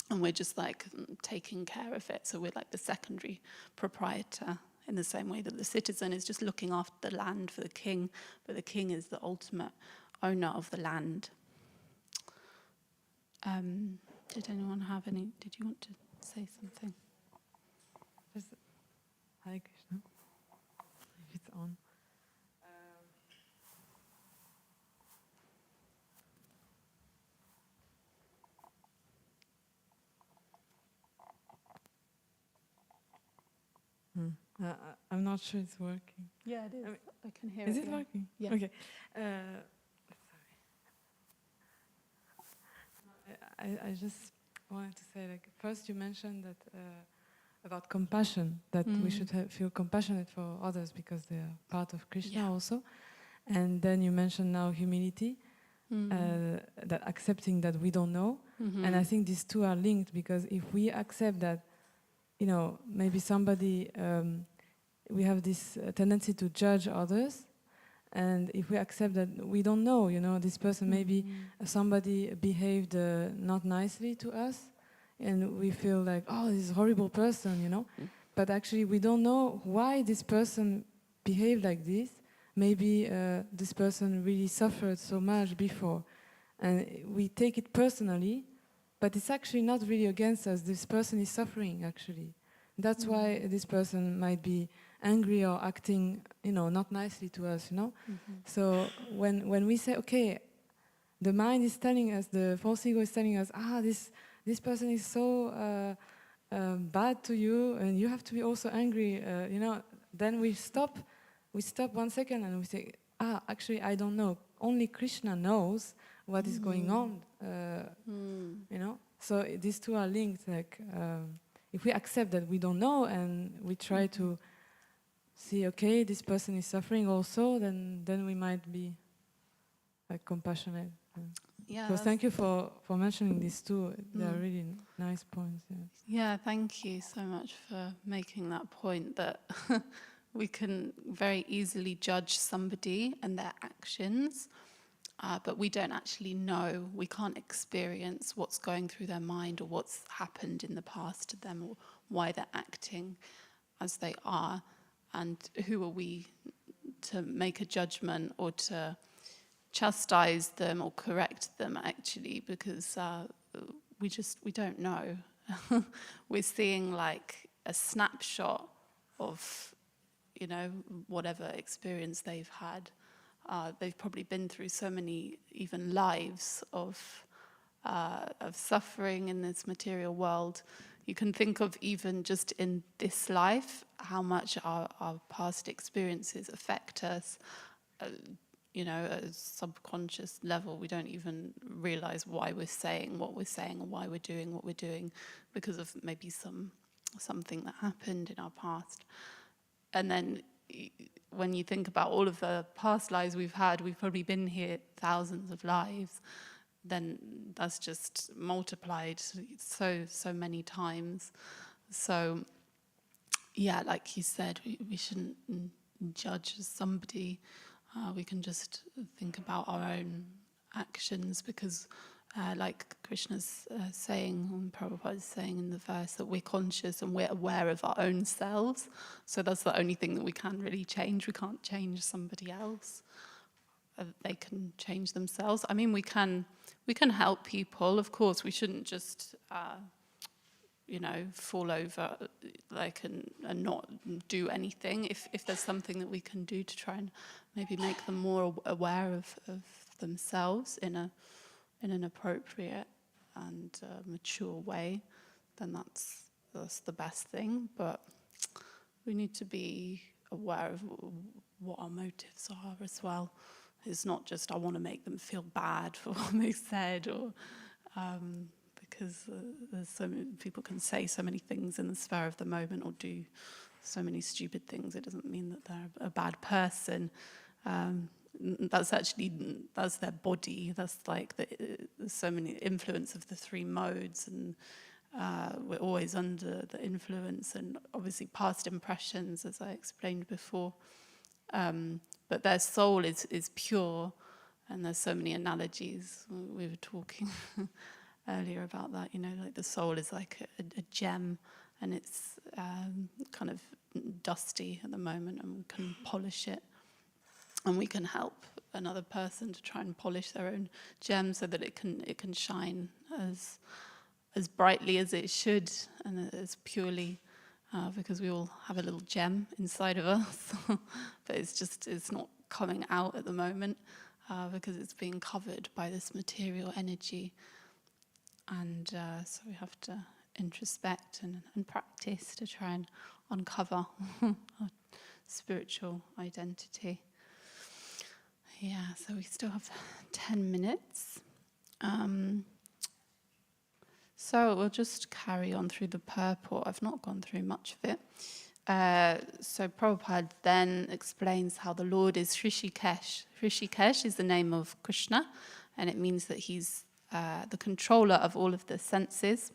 Speaker 3: and we're just like taking care of it. So we're like the secondary proprietor, in the same way that the citizen is just looking after the land for the king, but the king is the ultimate owner of the land. Did anyone have any? Did you want to say something?
Speaker 4: Just, Hare Krishna. If it's on. I'm not sure it's working.
Speaker 3: Yeah, it is.
Speaker 4: I mean,
Speaker 3: I can hear it.
Speaker 4: Is it working?
Speaker 3: Yeah.
Speaker 4: Okay. Sorry. I just wanted to say, like, first you mentioned that about compassion, that we should feel compassionate for others because they are part of Krishna also. And then you mentioned now humility, that accepting that we don't know. And I think these two are linked, because if we accept that, you know, maybe somebody, we have this tendency to judge others, And if we accept that we don't know, this person, maybe somebody behaved not nicely to us, and we feel like, oh, this is a horrible person, But actually we don't know why this person behaved like this. Maybe this person really suffered so much before. And we take it personally, but it's actually not really against us. This person is suffering, actually. That's why this person might be angry or acting, not nicely to us, So when we say, okay, the mind is telling us, the false ego is telling us, this person is so bad to you, and you have to be also angry, then we stop 1 second and we say, actually, I don't know. Only Krishna knows what is going on, So these two are linked. Like, if we accept that we don't know and we try to see, okay, this person is suffering also, then we might be like compassionate.
Speaker 3: Yeah.
Speaker 4: So thank you for mentioning these two. They are really nice points.
Speaker 3: Yeah, thank you so much for making that point, that we can very easily judge somebody and their actions, but we don't actually know. We can't experience what's going through their mind or what's happened in the past to them or why they're acting as they are. And who are we to make a judgment or to chastise them or correct them, actually, because we don't know. We're seeing like a snapshot of, whatever experience they've had. They've probably been through so many even lives of suffering in this material world. You can think of even just in this life how much our past experiences affect us. At a subconscious level, we don't even realize why we're saying what we're saying or why we're doing what we're doing, because of maybe something that happened in our past. And then when you think about all of the past lives we've had, we've probably been here thousands of lives, then that's just multiplied so many times. So yeah, like you said, we shouldn't judge somebody. We can just think about our own actions, because like Krishna's saying, and Prabhupada is saying in the verse, that we're conscious and we're aware of our own selves. So that's the only thing that we can really change. We can't change somebody else. They can change themselves. I mean, we can help people. Of course, we shouldn't just fall over and not do anything. If there's something that we can do to try and maybe make them more aware of themselves in an appropriate and mature way, then that's the best thing. But we need to be aware of what our motives are as well. It's not just I want to make them feel bad for what they said, or because there's so many people can say so many things in the spur of the moment or do so many stupid things. It doesn't mean that they're a bad person. That's their body. That's like there's so many influence of the three modes, and we're always under the influence, and obviously past impressions, as I explained before. But their soul is pure, and there's so many analogies. We were talking earlier about that, like the soul is like a gem, and it's kind of dusty at the moment, and we can polish it, and we can help another person to try and polish their own gem so that it can shine as brightly as it should and as purely, because we all have a little gem inside of us, but it's not coming out at the moment because it's being covered by this material energy. And so we have to introspect and practice to try and uncover our spiritual identity. Yeah, so we still have 10 minutes. So we'll just carry on through the purport. I've not gone through much of it. So Prabhupada then explains how the Lord is Hrishikesh. Hrishikesh is the name of Krishna, and it means that he's the controller of all of the senses.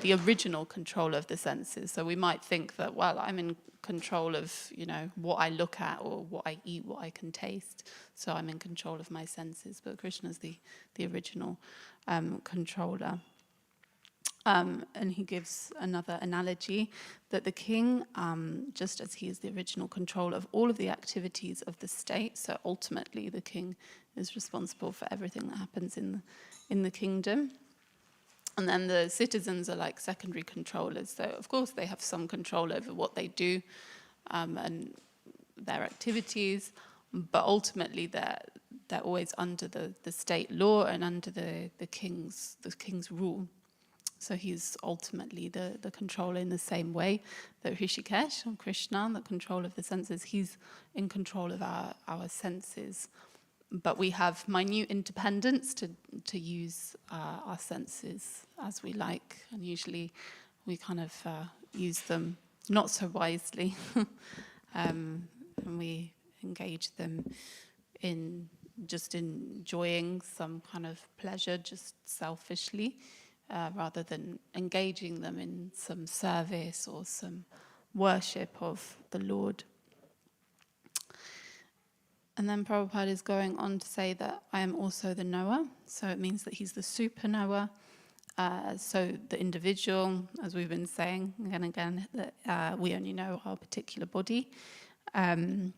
Speaker 3: the original control of the senses. So we might think that, well, I'm in control of, what I look at or what I eat, what I can taste. So I'm in control of my senses. But Krishna's the original controller. And he gives another analogy that the king, just as he is the original control of all of the activities of the state, so ultimately the king is responsible for everything that happens in the kingdom. And then the citizens are like secondary controllers. So, of course, they have some control over what they do and their activities, but ultimately they're always under the state law and under the king's rule. So he's ultimately the controller in the same way that Rishikesh, or Krishna, the control of the senses, he's in control of our senses. But we have minute independence to use our senses as we like, and usually we kind of use them not so wisely, and we engage them in just enjoying some kind of pleasure just selfishly, rather than engaging them in some service or some worship of the Lord. And then Prabhupada is going on to say that I am also the knower. So it means that he's the super knower. So the individual, as we've been saying again and again, that we only know our particular body. And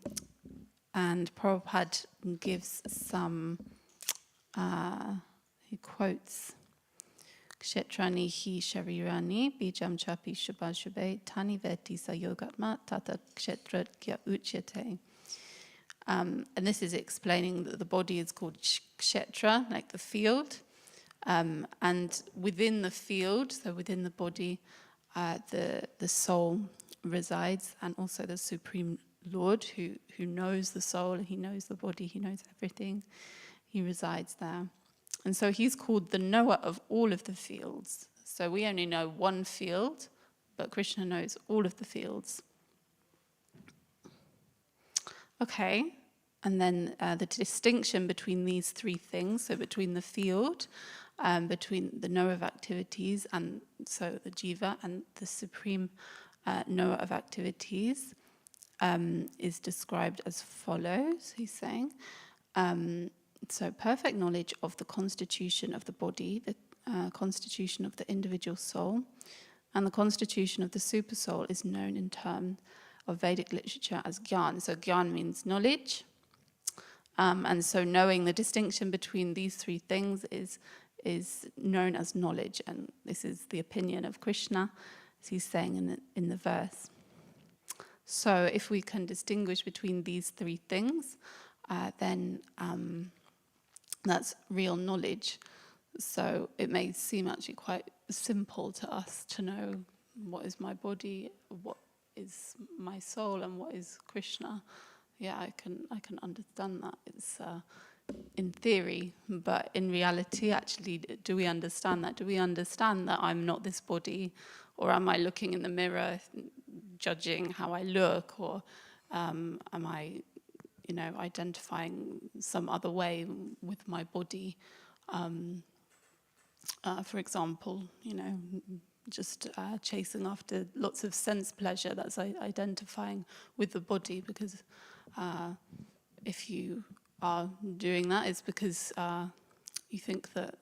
Speaker 3: Prabhupada gives some, he quotes, Kshetrani hi sharirani bijam chapi shubhashubhe tani veti sayogatma tata kshetra kya uchyate. And this is explaining that the body is called kshetra, like the field. And within the field, so within the body, the soul resides, and also the Supreme Lord who knows the soul, he knows the body, he knows everything. He resides there. And so he's called the knower of all of the fields. So we only know one field, but Krishna knows all of the fields. Okay, and then the distinction between these three things, so between the field, between the knower of activities, and so the jiva, and the supreme knower of activities, is described as follows, he's saying. So perfect knowledge of the constitution of the body, the constitution of the individual soul, and the constitution of the supersoul is known in terms of Vedic literature as gyan. So gyan means knowledge. And so knowing the distinction between these three things is known as knowledge. And this is the opinion of Krishna, as he's saying in the verse. So if we can distinguish between these three things, then that's real knowledge. So it may seem actually quite simple to us to know what is my body, what is my soul, and what is Krishna. Yeah, I can understand that. It's in theory, but in reality, actually, do we understand that? Do we understand that I'm not this body, or am I looking in the mirror, judging how I look, or am I, identifying some other way with my body? For example, just chasing after lots of sense pleasure, that's identifying with the body, because if you are doing that, it's because you think that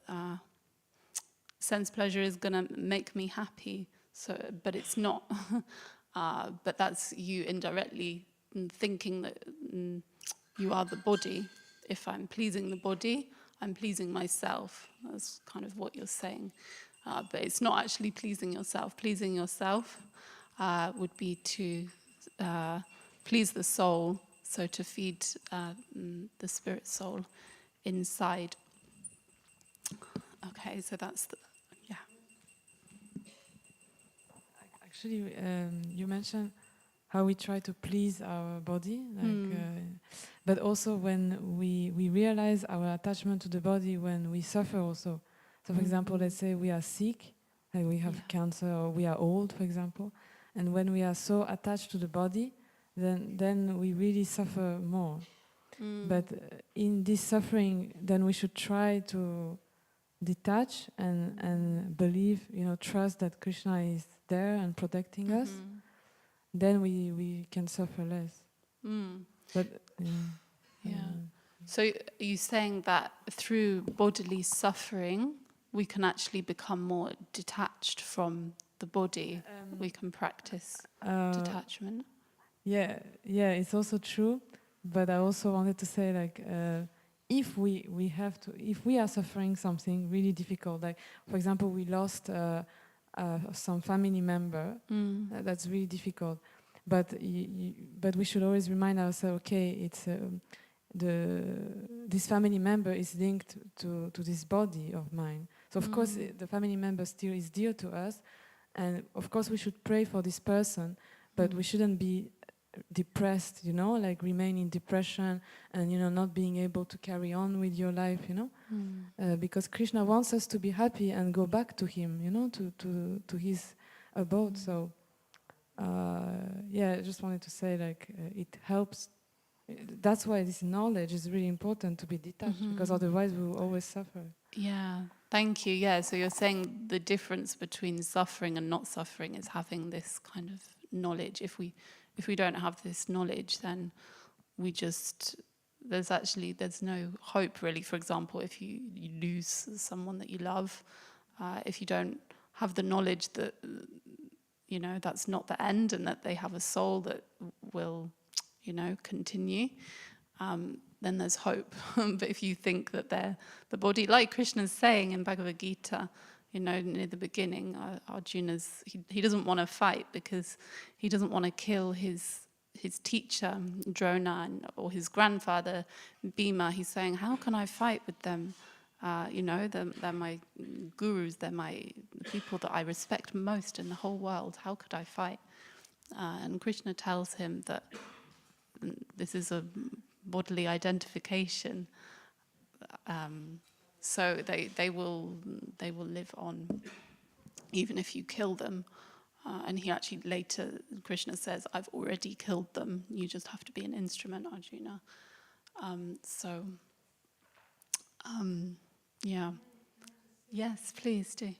Speaker 3: sense pleasure is going to make me happy. So, but it's not. But that's you indirectly thinking that you are the body. If I'm pleasing the body, I'm pleasing myself. That's kind of what you're saying. But it's not actually pleasing yourself. Pleasing yourself would be to please the soul, so to feed the spirit soul inside. Okay, so that's
Speaker 4: Actually, you mentioned how we try to please our body, but also when we realize our attachment to the body when we suffer also. So for example, let's say we are sick, like we have cancer, or we are old, for example, and when we are so attached to the body, then we really suffer more. But in this suffering, then we should try to detach and believe, trust that Krishna is there and protecting us, then we can suffer less. But
Speaker 3: Yeah. So are you saying that through bodily suffering, we can actually become more detached from the body? We can practice detachment?
Speaker 4: Yeah, it's also true. But I also wanted to say, like, if we are suffering something really difficult, like, for example, we lost some family member, that's really difficult. But but we should always remind ourselves, okay, it's this family member is linked to this body of mine. So of course the family member still is dear to us, and of course we should pray for this person, but we shouldn't be depressed, like remain in depression and not being able to carry on with your life, because Krishna wants us to be happy and go back to him, to his abode. So I just wanted to say, like, it helps. That's why this knowledge is really important, to be detached, because otherwise we will always suffer.
Speaker 3: Yeah, thank you. Yeah, so you're saying the difference between suffering and not suffering is having this kind of knowledge. If we don't have this knowledge, then we just there's no hope really. For example, if you lose someone that you love, if you don't have the knowledge that that's not the end and that they have a soul that will continue, then there's hope. But if you think that they're the body, like Krishna's saying in Bhagavad Gita, near the beginning, Arjuna's he doesn't want to fight because he doesn't want to kill his teacher Drona or his grandfather Bhima. He's saying, how can I fight with them? They're my gurus. They're the people that I respect most in the whole world. How could I fight? And Krishna tells him that this is a bodily identification, so they will live on even if you kill them. And he actually later, Krishna says, I've already killed them. You just have to be an instrument, Arjuna. Yeah. Yes, please do.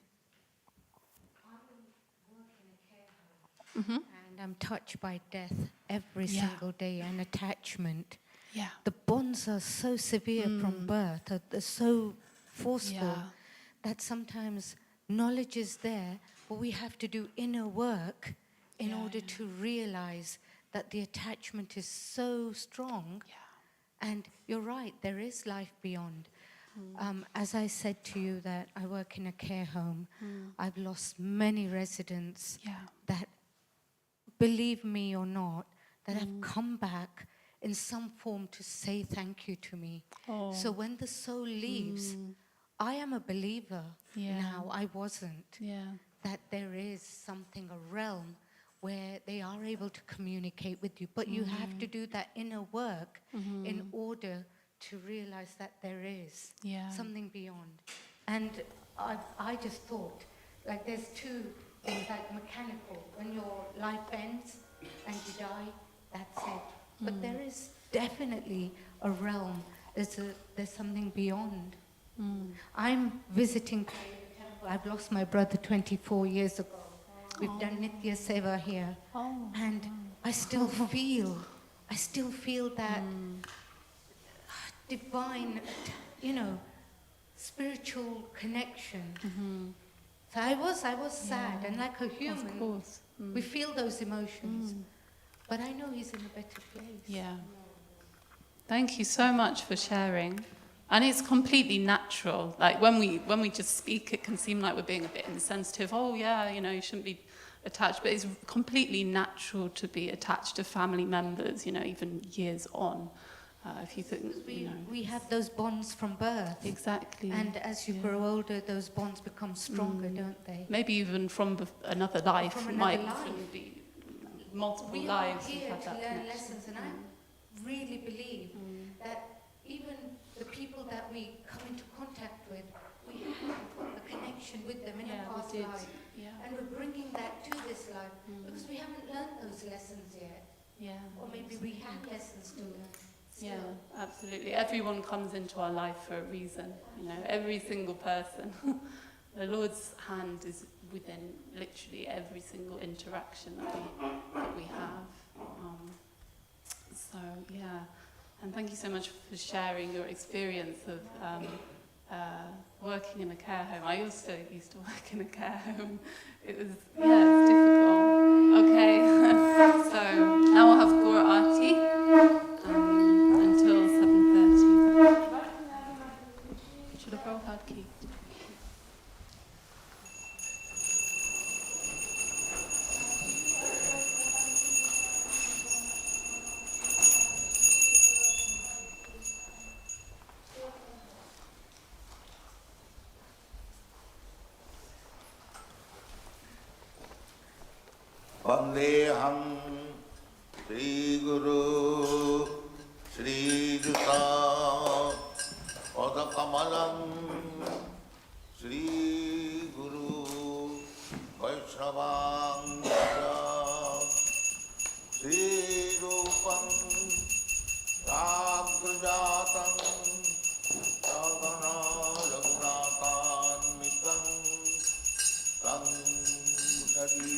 Speaker 2: And I'm touched by death every single day and attachment.
Speaker 3: Yeah.
Speaker 2: The bonds are so severe from birth, they're so forceful that sometimes knowledge is there, but we have to do inner work in order to realize that the attachment is so strong. Yeah. And you're right, there is life beyond. As I said to you that I work in a care home, I've lost many residents that, believe me or not, that have come back in some form to say thank you to me. So when the soul leaves, I am a believer now. I wasn't. That there is something, a realm where they are able to communicate with you. But you have to do that inner work in order to realize that there is something beyond. And I just thought, like, there's two things, like mechanical. When your life ends and you die, that's it. But there is definitely a realm. There's something beyond. I'm visiting the temple. I've lost my brother 24 years ago. We've done Nitya Seva here. And I still feel that divine, spiritual connection. So I was sad, and like a human,
Speaker 3: Of course.
Speaker 2: we feel those emotions. But I know he's in a better place.
Speaker 3: Yeah. Thank you so much for sharing. And it's completely natural. Like when we just speak, it can seem like we're being a bit insensitive. Oh yeah, you shouldn't be attached. But it's completely natural to be attached to family members, even years on. If you think,
Speaker 2: we have those bonds from birth.
Speaker 3: Exactly.
Speaker 2: And as you grow older, those bonds become stronger, don't they?
Speaker 3: Maybe even from another life.
Speaker 2: From
Speaker 3: it
Speaker 2: another
Speaker 3: might
Speaker 2: life.
Speaker 3: even be multiple
Speaker 2: We
Speaker 3: lives.
Speaker 2: are here
Speaker 3: Had
Speaker 2: to
Speaker 3: that
Speaker 2: learn
Speaker 3: connection.
Speaker 2: lessons, and I really believe that even the people that we come into contact with, we have a connection with them in a past life.
Speaker 3: Yeah.
Speaker 2: And we're bringing that to this life because we haven't learned those lessons yet.
Speaker 3: Yeah.
Speaker 2: Or maybe we have lessons to learn.
Speaker 3: Yeah, absolutely. Everyone comes into our life for a reason, you know, every single person. The Lord's hand is within literally every single interaction that we have. So, yeah. And thank you so much for sharing your experience of working in a care home. I also used to work in a care home. It was, yeah, it's difficult. Okay, so now we'll have Gora Aarti until 7:30. Should I go hard key?
Speaker 2: Vandeham Sri Guru Sri Juta Padakamalam Sri Guru Vaishnavang Sri Rupam Ragrajatam Sagana Raghunathanvitam Tam Sari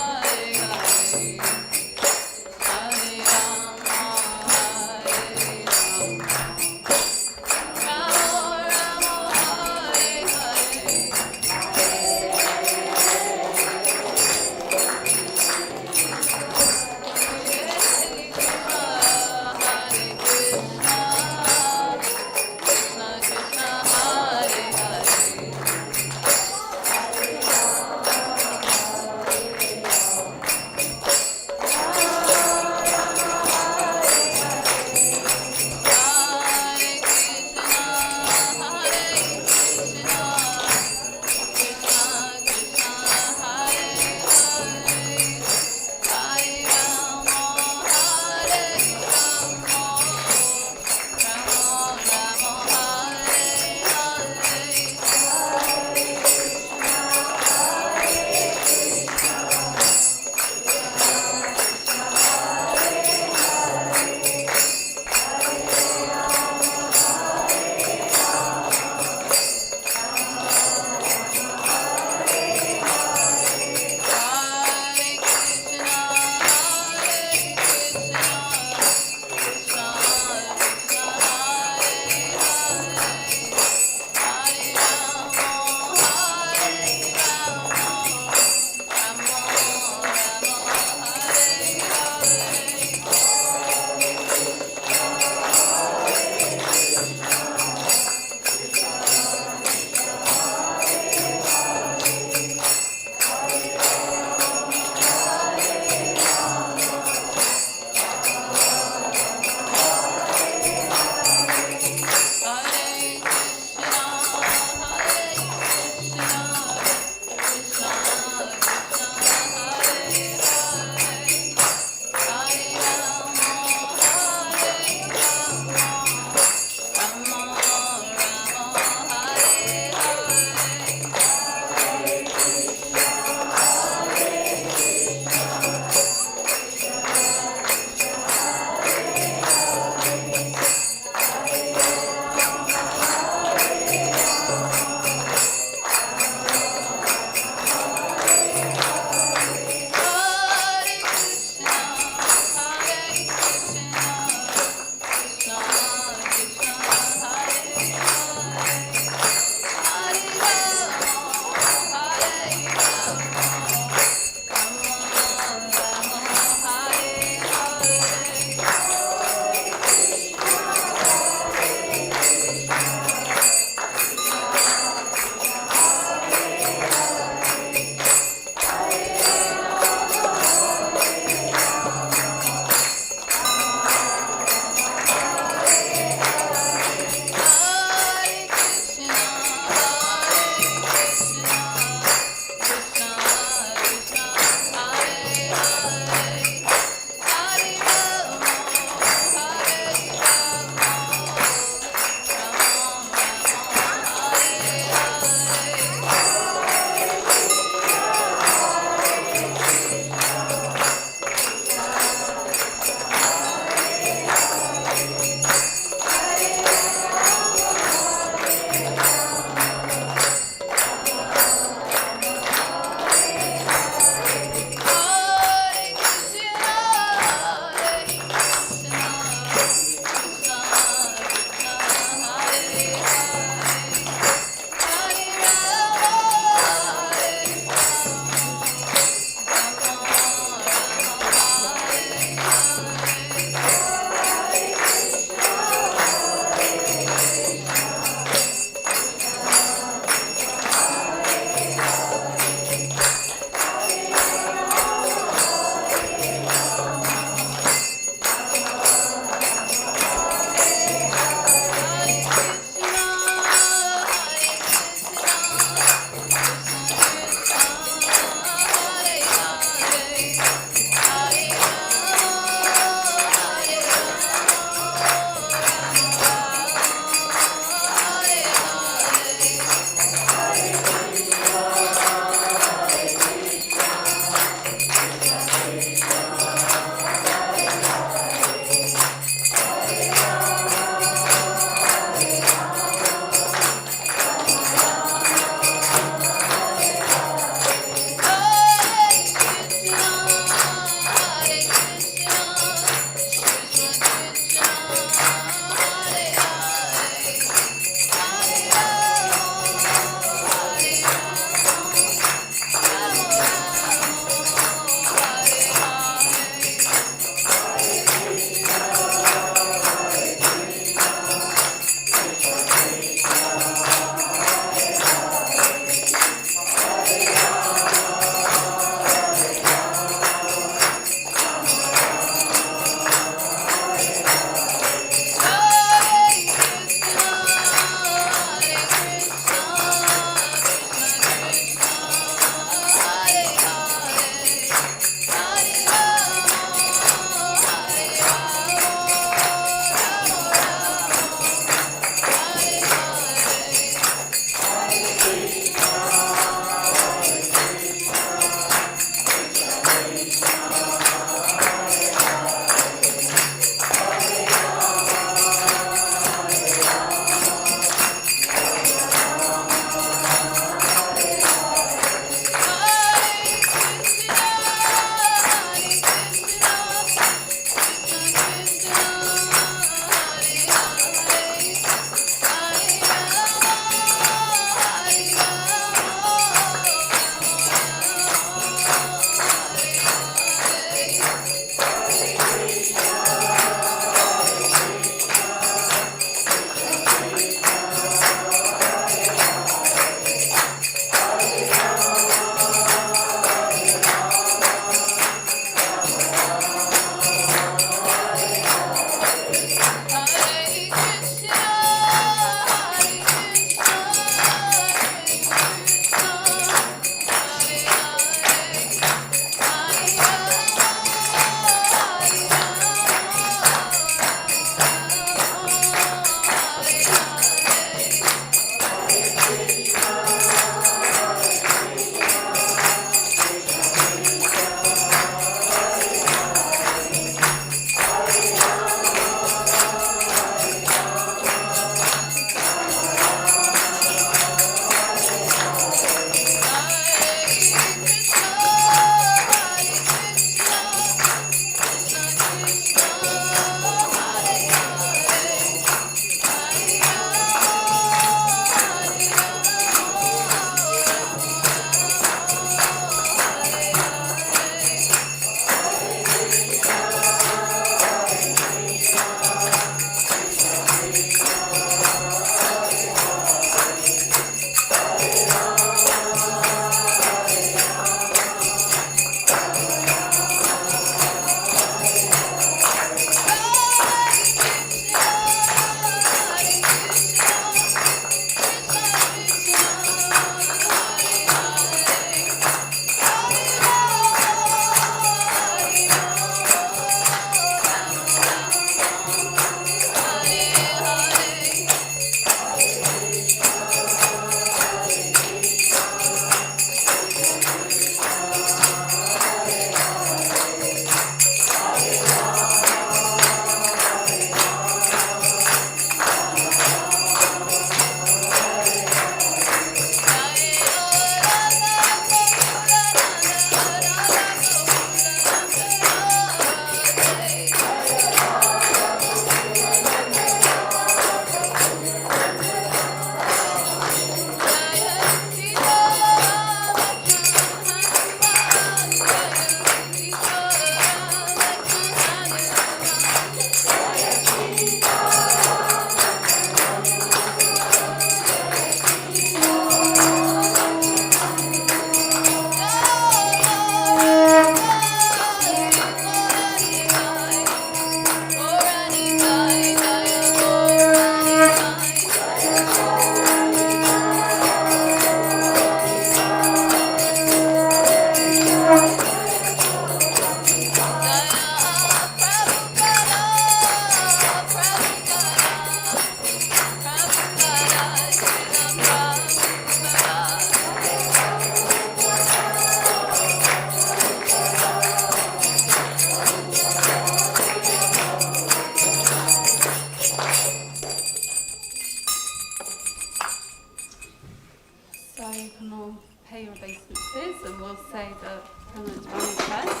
Speaker 3: So you can all pay your obeisances and we'll say the permanent divine prayers.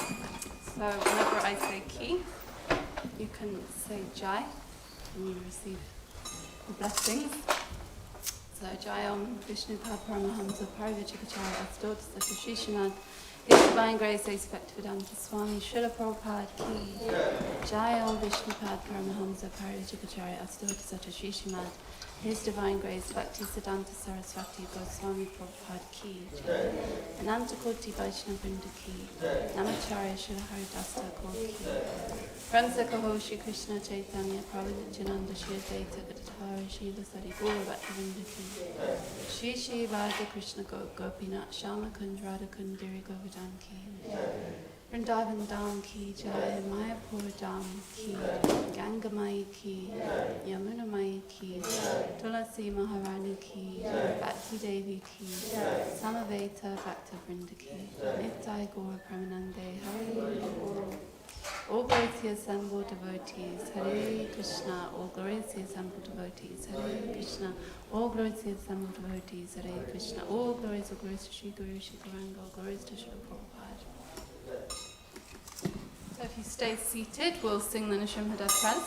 Speaker 3: So whenever I say ki, you can say jai and you receive the blessings. So jai om Vishnu Pad Paramahamsa Parivachikacharya Astot Sata Shishimad His Divine Grace Ace Bhaktivedanta Swami Srila Prabhupada ki jai om Vishnu Pad Paramahamsa Parivachikacharya Astot Sata Shishimad His Divine Grace Bhakti Siddhanta Saraswati Goswami Prabhupada ki Ananta Koti Vaishnava Vrinda ki Namacharya Srila Haridasa Thakur ki Pransa Kaho Shri Krishna Chaitanya Prabhu Nityananda Shri Advaita Gadadhara Shri Sari Guru Bhaktivinoda ki Shri Shri Radha Krishna Gopinath Shama Kund Radha Kundiri Govardhan ki Vrindavan Dham ki jai, Mayapur Dham ki, Gangamai ki, Yamuna Mai ki, Tulasi Maharani ki, Bhakti Devi ki, Samaveta Bhakta Vrinda ki, Nittai Gaura Pramanande, Hare Gaura. All glory to the assembled devotees, Hare Krishna. All glory to the assembled devotees, Hare Krishna. All glory to the assembled devotees, Hare Krishna. All glories to Shri Guru Shri Gauranga, all glories to Srila Prabhupada. So if you stay seated, we'll sing the Nrsimha prayers.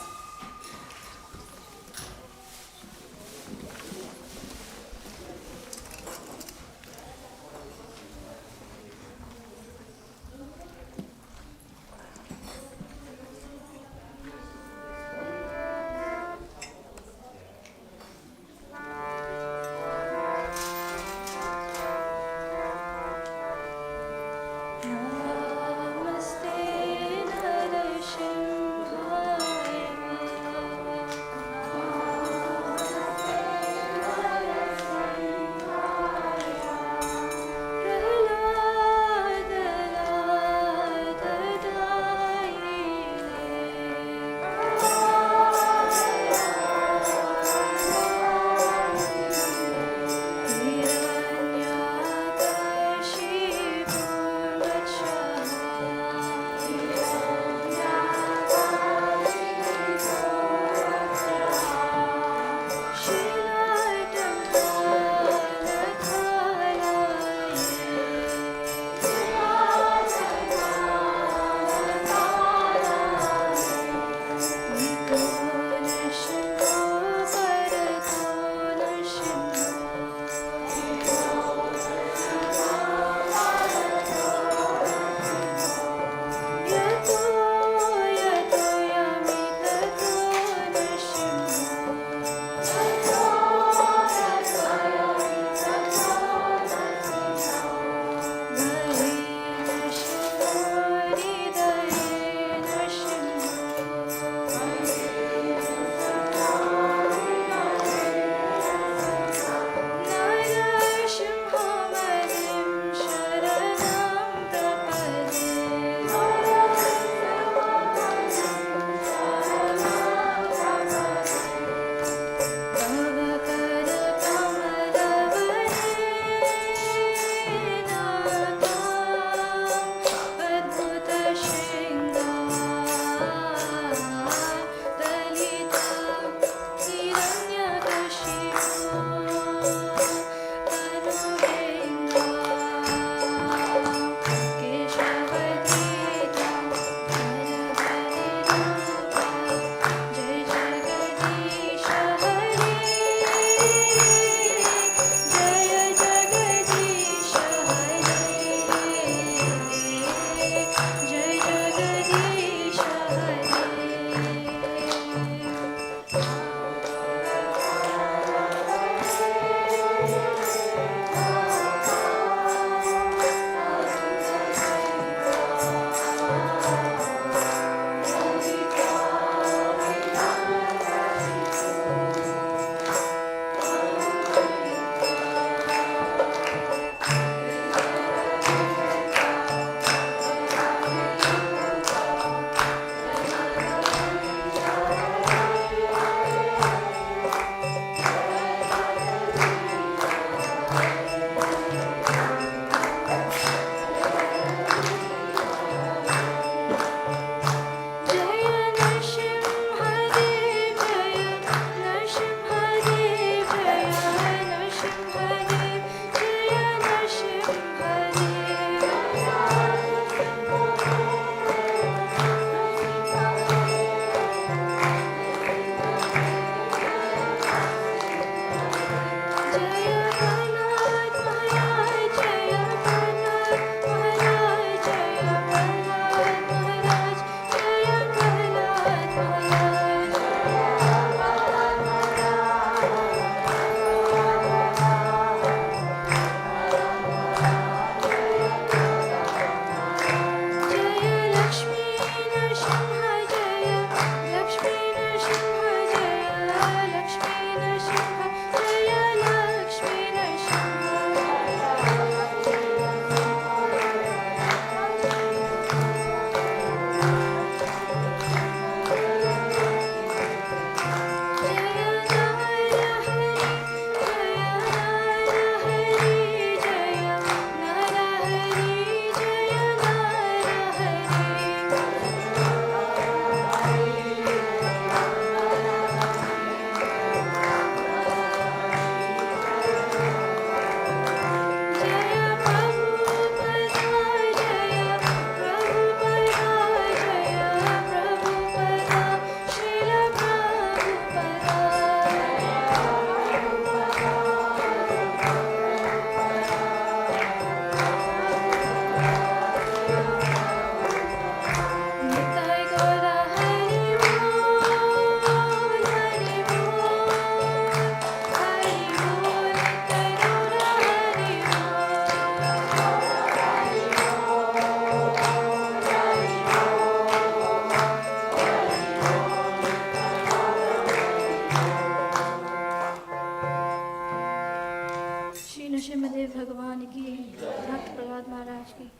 Speaker 5: Mahadev भगवान की, भक्त प्रहलाद महाराज की,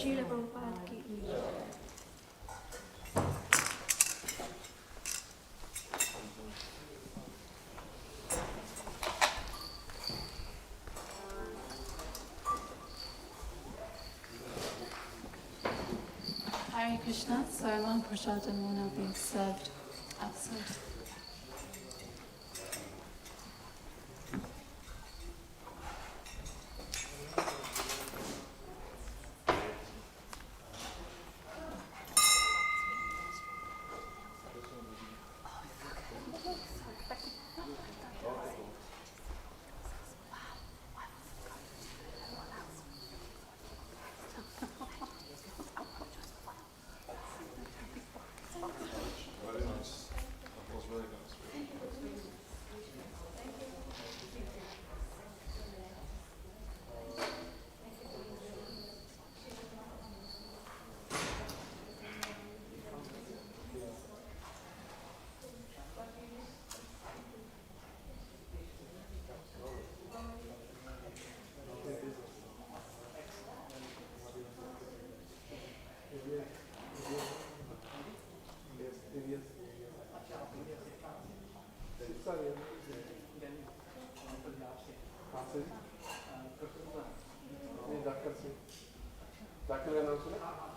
Speaker 5: श्रील प्रभुपाद की।
Speaker 3: Hare Krishna, so Mahaprasad will now be served outside.
Speaker 6: Doctor का नाम सुना?